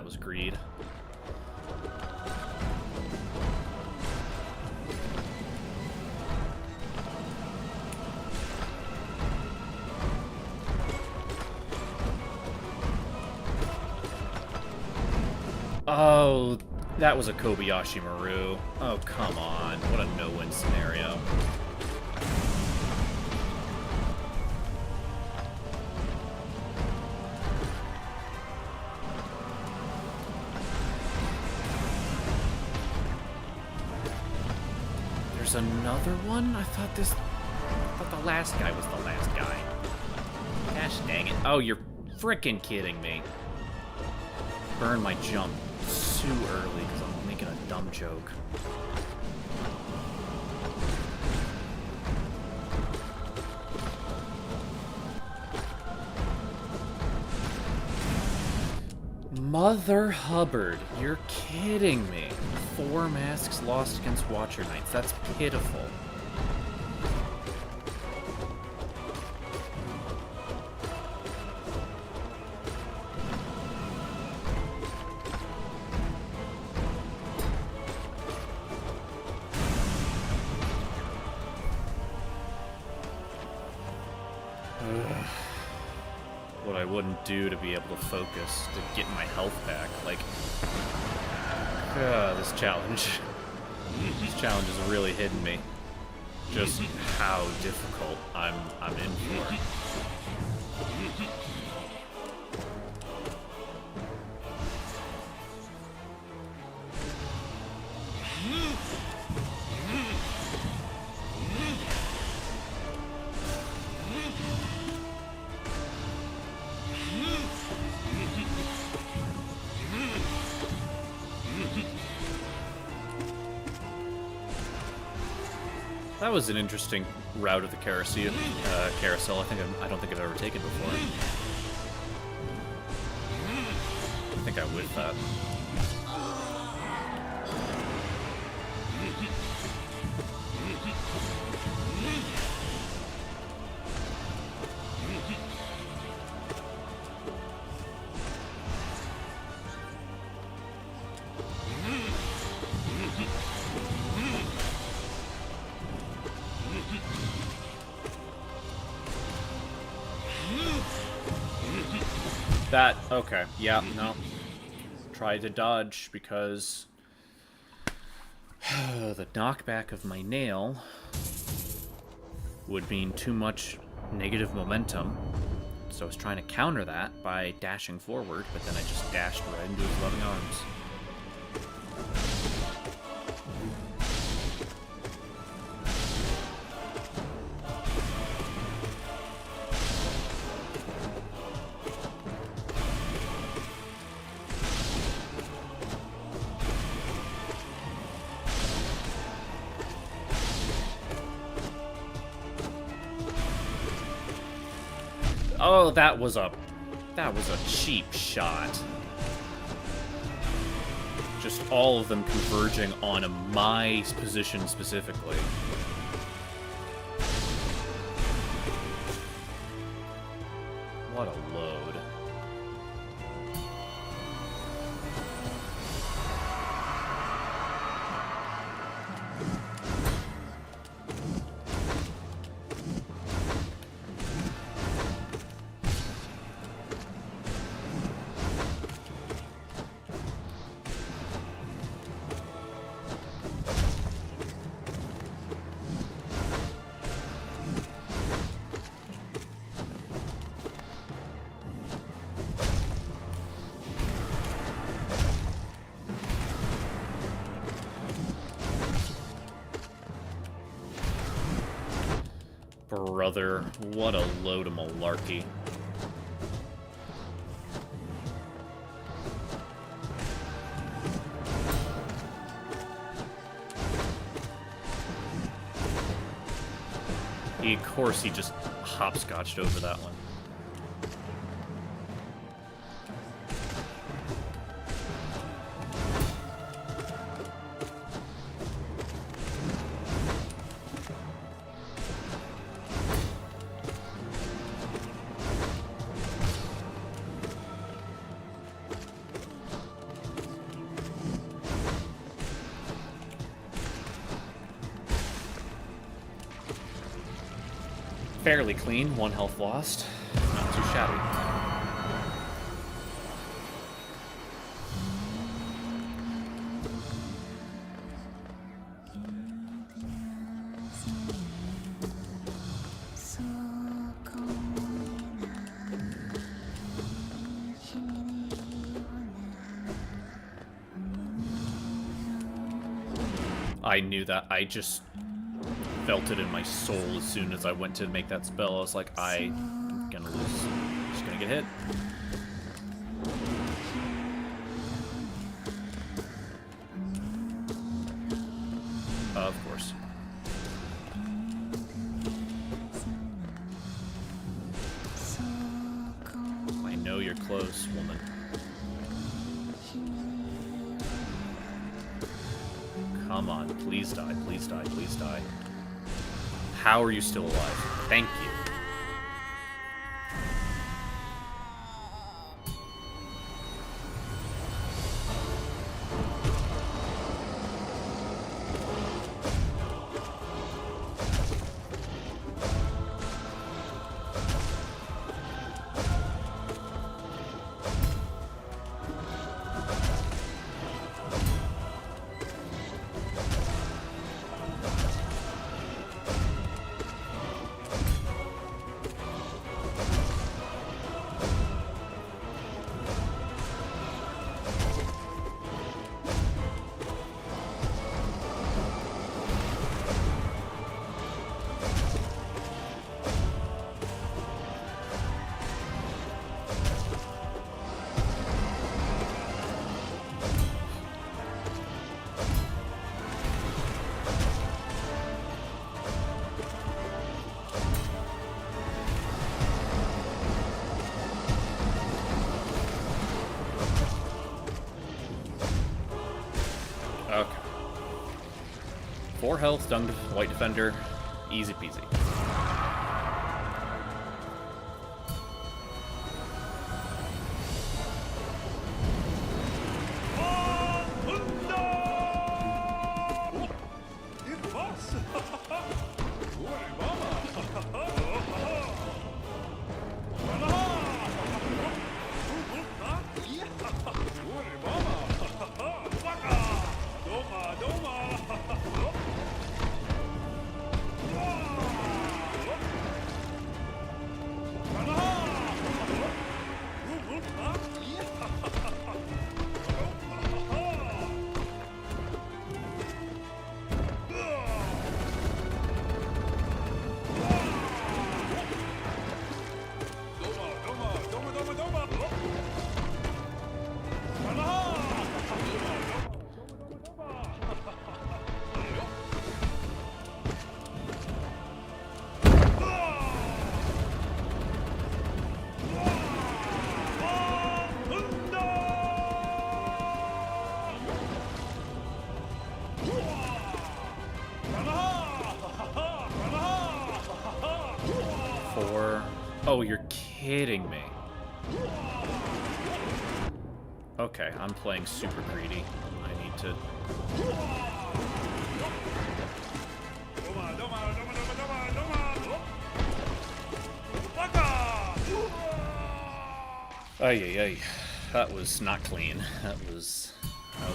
was greed. Oh, that was a Kobayashi Maru. Oh, come on. What a no-win scenario. There's another one? I thought the last guy was the last guy. Gosh dang it. Oh, you're frickin' kidding me. Burn my jump too early because I'm making a dumb joke. Mother Hubbard, you're kidding me. 4 masks lost against Watcher Knights. That's pitiful. What I wouldn't do to be able to focus, to get my health back. Like, this challenge. This challenge has really hidden me. Just how difficult I'm in for. That was an interesting route of the carousel. I don't think I've ever taken before. I think I whiffed that. Okay, yeah, no. Tried to dodge because the knockback of my nail would mean too much negative momentum. So I was trying to counter that by dashing forward, but then I just dashed right into his loving arms. Oh, that was a cheap shot. Just all of them converging on my position specifically. What a load. Brother, what a load of malarkey. Of course, he just hopscotched over that one. fairly clean. 1 health lost. Not too shabby. I knew that. I just felt it in my soul as soon as I went to make that spell. I was like, I'm gonna lose. I'm just gonna get hit. Of course. I know you're close, woman. Come on, please die, please die, please die. How are you still alive? Thank you. Okay. 4 health, Dung White Defender. Easy peasy. Oh, you're kidding me. Okay, I'm playing super greedy. I need to... Ay, ay, ay. That was not clean. That was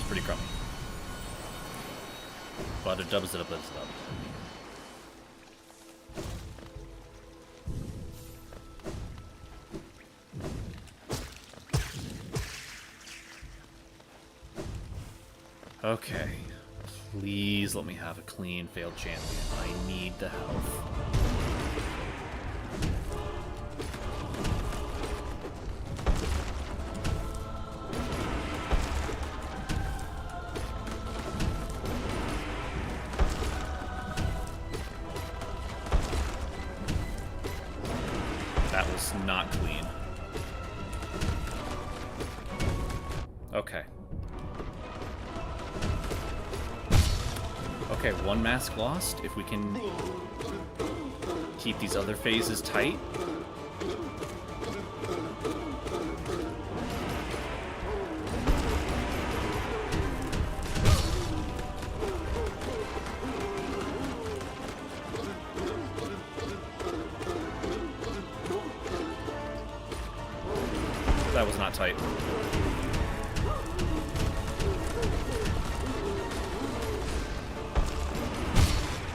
pretty crummy. But it dubs it up, dubs it up. Okay, please let me have a clean failed champion. I need the health. That was not clean. Okay. Okay, 1 mask lost. If we can keep these other phases tight. That was not tight.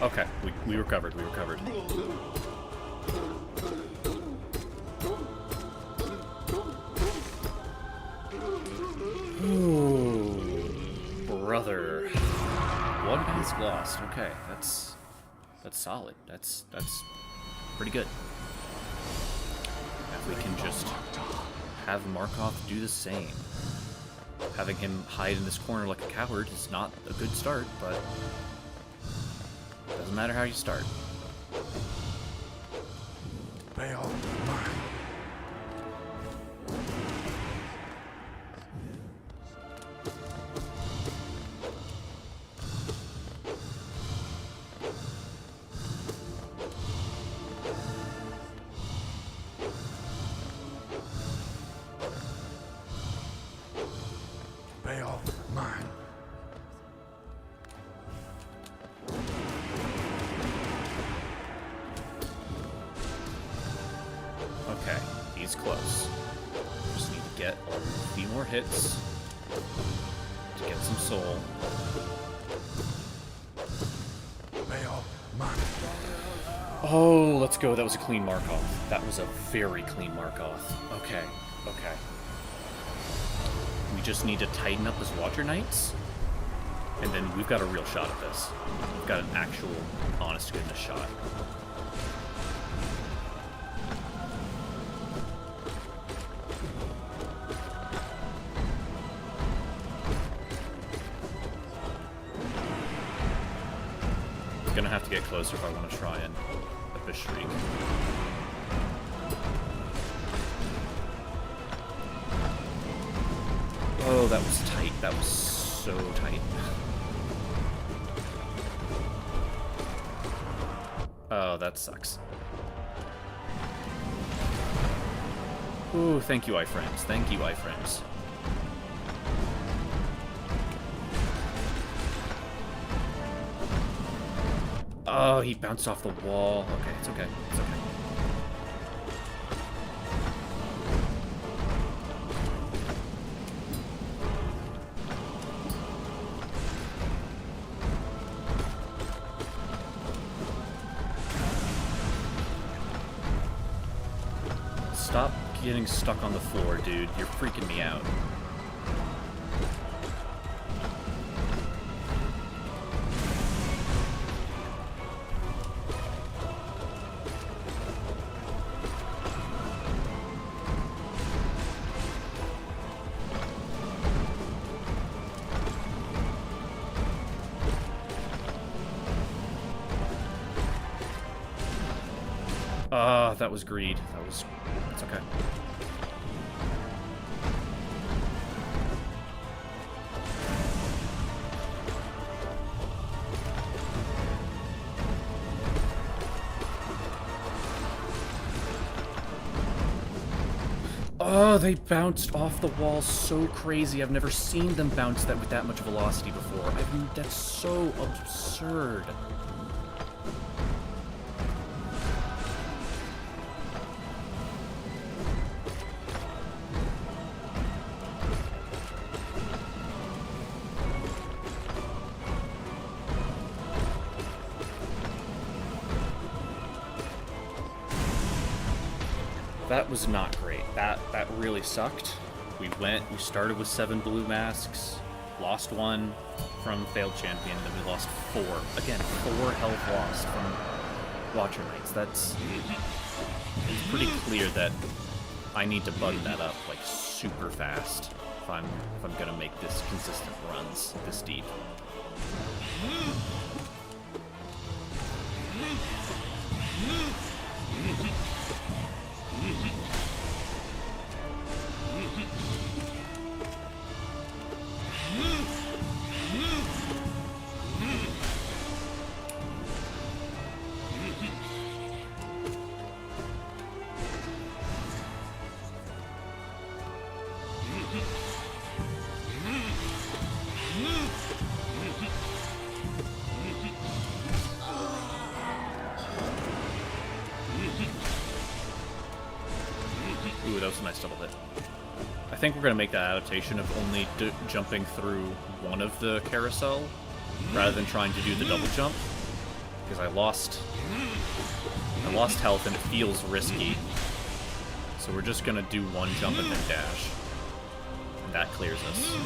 Okay, we recovered, we recovered. Ooh, brother. One mask lost. Okay, that's solid. That's pretty good. If we can just have Markov do the same. Having him hide in this corner like a coward is not a good start, but doesn't matter how you start. Bail mine. Bail mine. Okay, he's close. Just need to get a few more hits to get some soul. Bail mine. Oh, let's go. That was a clean Markov. That was a very clean Markov. Okay, okay. We just need to tighten up his Watcher Knights, and then we've got a real shot at this. We've got an actual, honest-to-goodness shot. Gonna have to get closer if I want to try and up a shriek. Oh, that was tight. That was so tight. Oh, that sucks. Ooh, thank you, iFriends. Thank you, iFriends. Oh, he bounced off the wall. Okay, it's okay. It's okay. Stop getting stuck on the floor, dude. You're freaking me out. That was greed. It's okay. Oh, they bounced off the wall so crazy. I've never seen them bounce that with that much velocity before. That's so absurd. That was not great. That really sucked. We started with 7 blue masks, lost 1 from failed champion, then we lost 4. Again, 4 health lost from Watcher Knights. It's pretty clear that I need to button that up like super fast if I'm gonna make this consistent runs this deep. Ooh, that was a nice double hit. I think we're going to make that adaptation of only jumping through one of the carousel rather than trying to do the double jump, because I lost health and it feels risky. So we're just going to do one jump and then dash. And that clears us.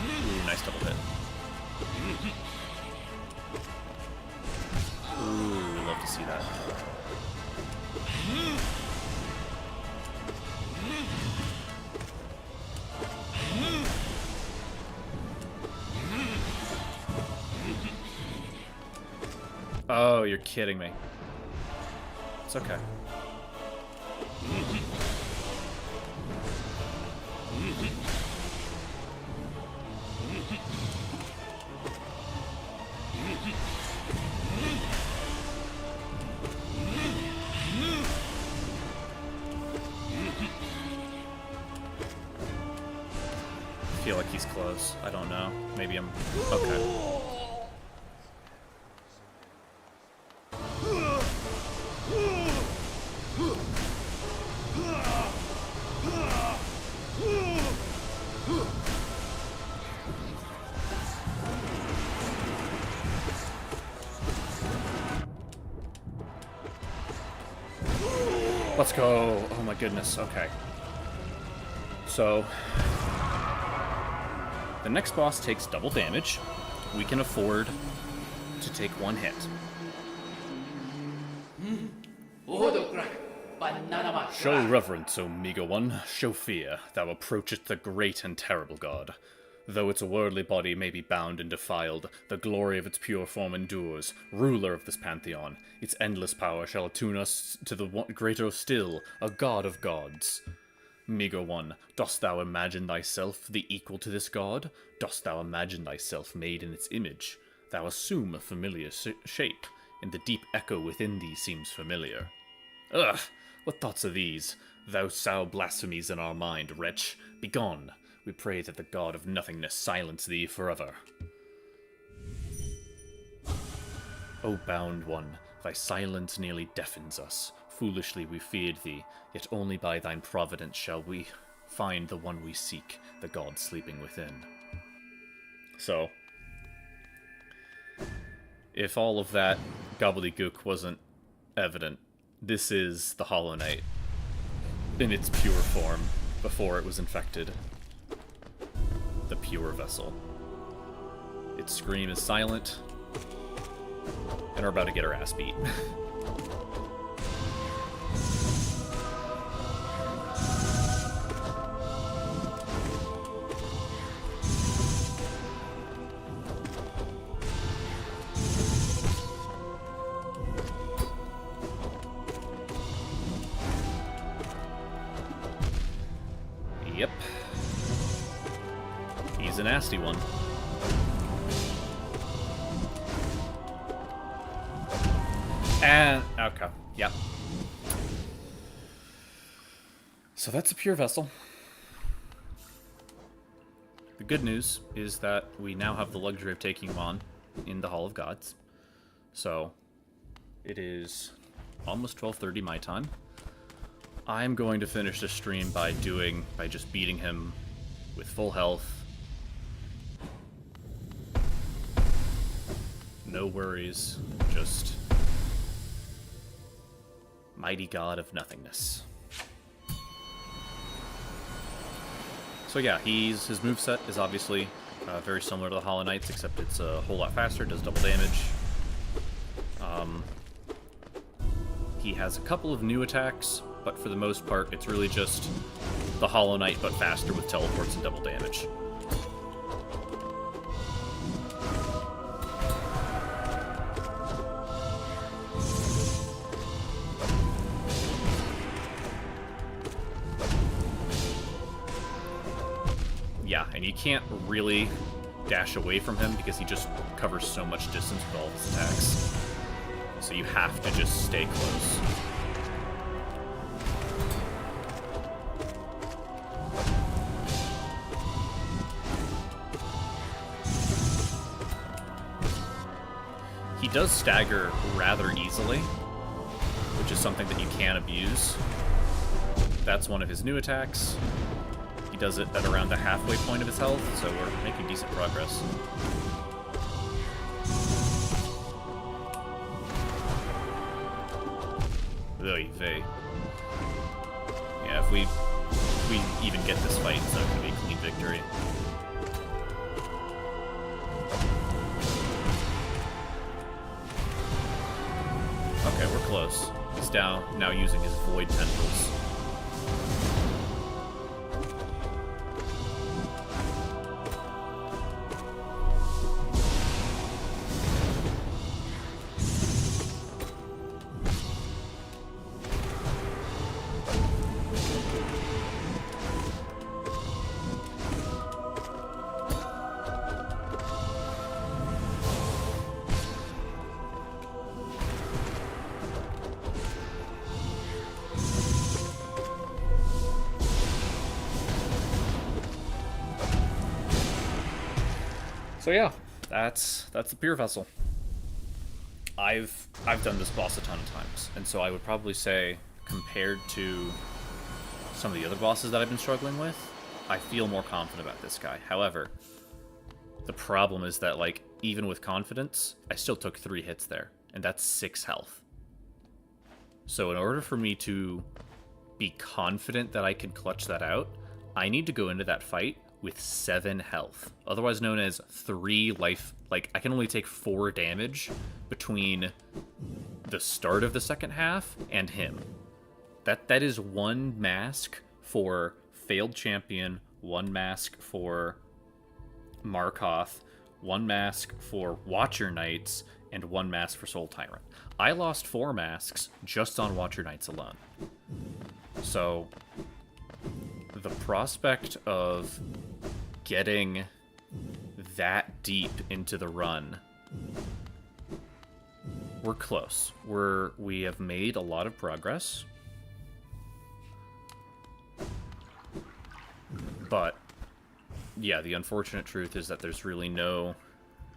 Ooh, nice double hit. Ooh, love to see that. Oh, you're kidding me. It's okay. I feel like he's close. I don't know. Maybe I'm... Okay. Let's go. Oh my goodness. Okay. So, the next boss takes double damage. We can afford to take one hit. Show reverence, O meager one. Show fear. Thou approachest the great and terrible god. Though its worldly body may be bound and defiled, the glory of its pure form endures. Ruler of this pantheon, its endless power shall attune us to the greater still, a god of gods. Meager one, dost thou imagine thyself the equal to this god? Dost thou imagine thyself made in its image? Thou assume a familiar shape, and the deep echo within thee seems familiar. Ugh! What thoughts are these? Thou sow blasphemies in our mind, wretch. Begone! We pray that the god of nothingness silence thee forever. O bound one, thy silence nearly deafens us. Foolishly we feared thee, yet only by thine providence shall we find the one we seek, the god sleeping within. So, if all of that gobbledygook wasn't evident, this is the Hollow Knight in its pure form before it was infected. The pure vessel. Its scream is silent, and we're about to get our ass beat. Yep. He's a nasty one. And, okay, yep. So that's a pure vessel. The good news is that we now have the luxury of taking him on in the Hall of Gods. So, it is almost 12:30 my time. I'm going to finish the stream by just beating him with full health. No worries, just mighty god of nothingness. So yeah, his moveset is obviously very similar to the Hollow Knight's, except it's a whole lot faster, does double damage. He has a couple of new attacks, but for the most part, it's really just the Hollow Knight, but faster with teleports and double damage. Yeah, and you can't really dash away from him because he just covers so much distance with all of his attacks. So you have to just stay close. does stagger rather easily, which is something that you can abuse. That's one of his new attacks. He does it at around the halfway point of his health, so we're making decent progress. Oy vey. Yeah, if we even get this fight, it's not going to be a clean victory. Okay, we're close. He's now using his void tendrils. So yeah, that's the Pure Vessel. I've done this boss a ton of times, and so I would probably say, compared to some of the other bosses that I've been struggling with, I feel more confident about this guy. However, the problem is that, like, even with confidence, I still took 3 hits there, and that's 6 health. So in order for me to be confident that I can clutch that out, I need to go into that fight with 7 health, otherwise known as 3 life. Like, I can only take 4 damage between the start of the second half and him. That is 1 mask for Failed Champion, 1 mask for Markoth, 1 mask for Watcher Knights, and 1 mask for Soul Tyrant. I lost 4 masks just on Watcher Knights alone. So the prospect of getting that deep into the run, we're close. We have made a lot of progress, but yeah, the unfortunate truth is that there's really no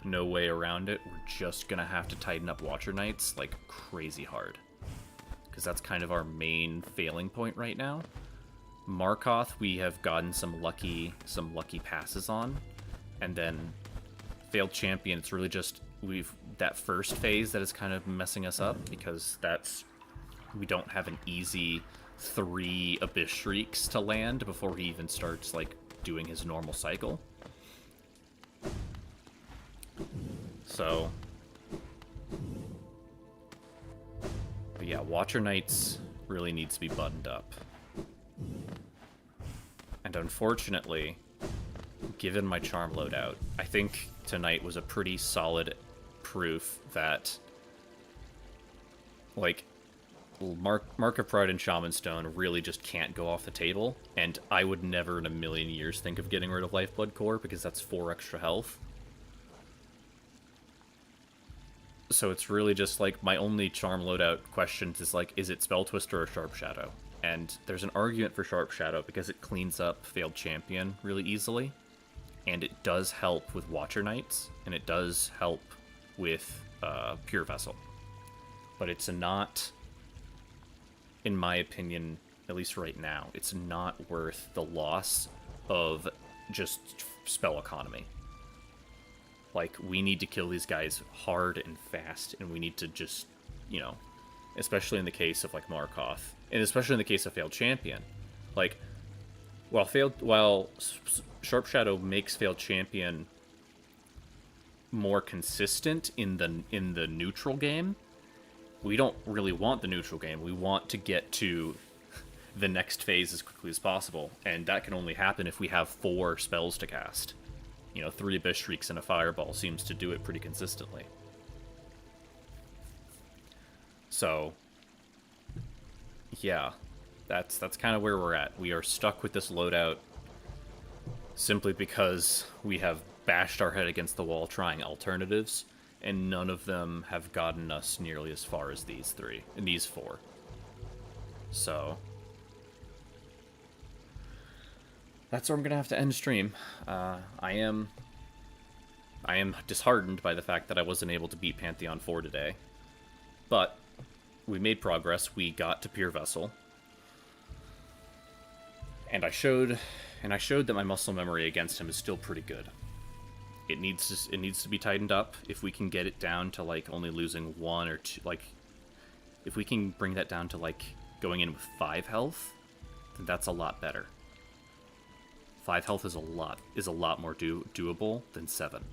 way around it. We're just gonna have to tighten up Watcher Knights like crazy hard, because that's kind of our main failing point right now. Markoth, we have gotten some lucky passes on, and then Failed Champion, it's really just that first phase that is kind of messing us up, because we don't have an easy 3 Abyss Shrieks to land before he even starts like doing his normal cycle. So, but yeah, Watcher Knights really needs to be buttoned up. And unfortunately, given my charm loadout, I think tonight was a pretty solid proof that, like, Mark of Pride and Shaman Stone really just can't go off the table, and I would never in a million years think of getting rid of Lifeblood Core, because that's 4 extra health. So it's really just, like, my only charm loadout questions is, like, is it Spell Twister or Sharp Shadow? And there's an argument for Sharp Shadow because it cleans up Failed Champion really easily, and it does help with Watcher Knights, and it does help with Pure Vessel. But it's not, in my opinion, at least right now, it's not worth the loss of just spell economy. Like, we need to kill these guys hard and fast, and we need to just, you know, especially in the case of, like, Markoth, and especially in the case of Failed Champion. Like, while Sharp Shadow makes Failed Champion more consistent in the neutral game, we don't really want the neutral game. We want to get to the next phase as quickly as possible, and that can only happen if we have 4 spells to cast. You know, 3 Abyss Shrieks and a Fireball seems to do it pretty consistently. So, yeah, that's kind of where we're at. We are stuck with this loadout simply because we have bashed our head against the wall trying alternatives, and none of them have gotten us nearly as far as these 4. So that's where I'm gonna have to end stream. I am I am disheartened by the fact that I wasn't able to beat Pantheon 4 today. But we made progress. We got to Pure Vessel. And I showed that my muscle memory against him is still pretty good. It needs to be tightened up. If we can get it down to like only losing 1 or 2, like if we can bring that down to like going in with 5 health, then that's a lot better. 5 health is a lot more doable than 7.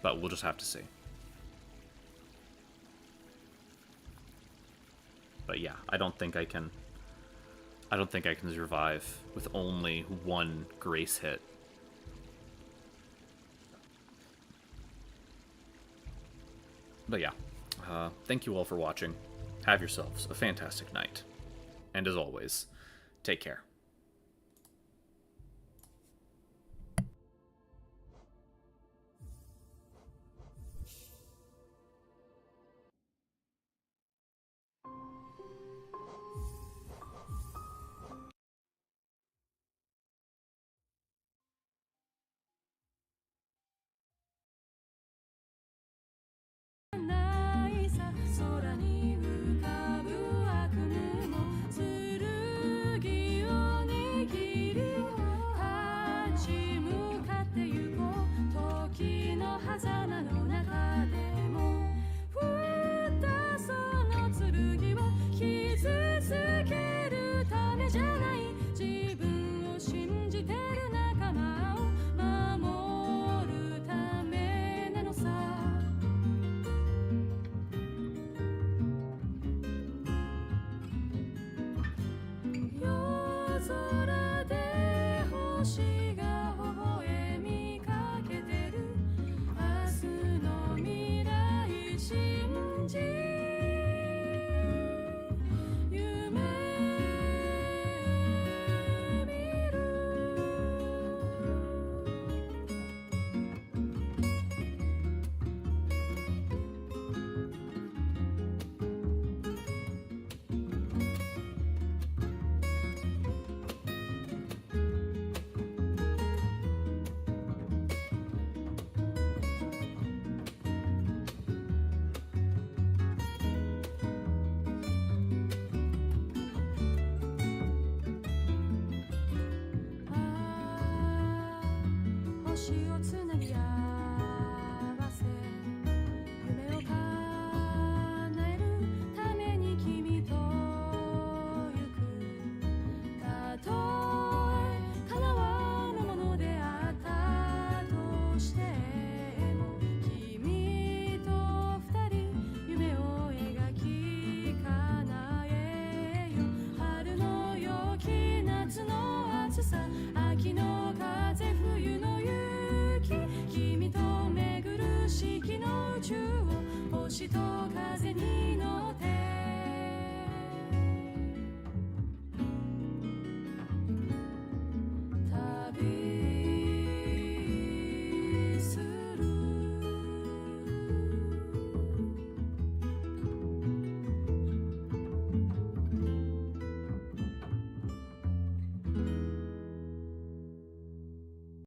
But we'll just have to see. But yeah, I don't think I can survive with only 1 grace hit. But yeah, thank you all for watching. Have yourselves a fantastic night. And as always, take care.星をつなぎ合う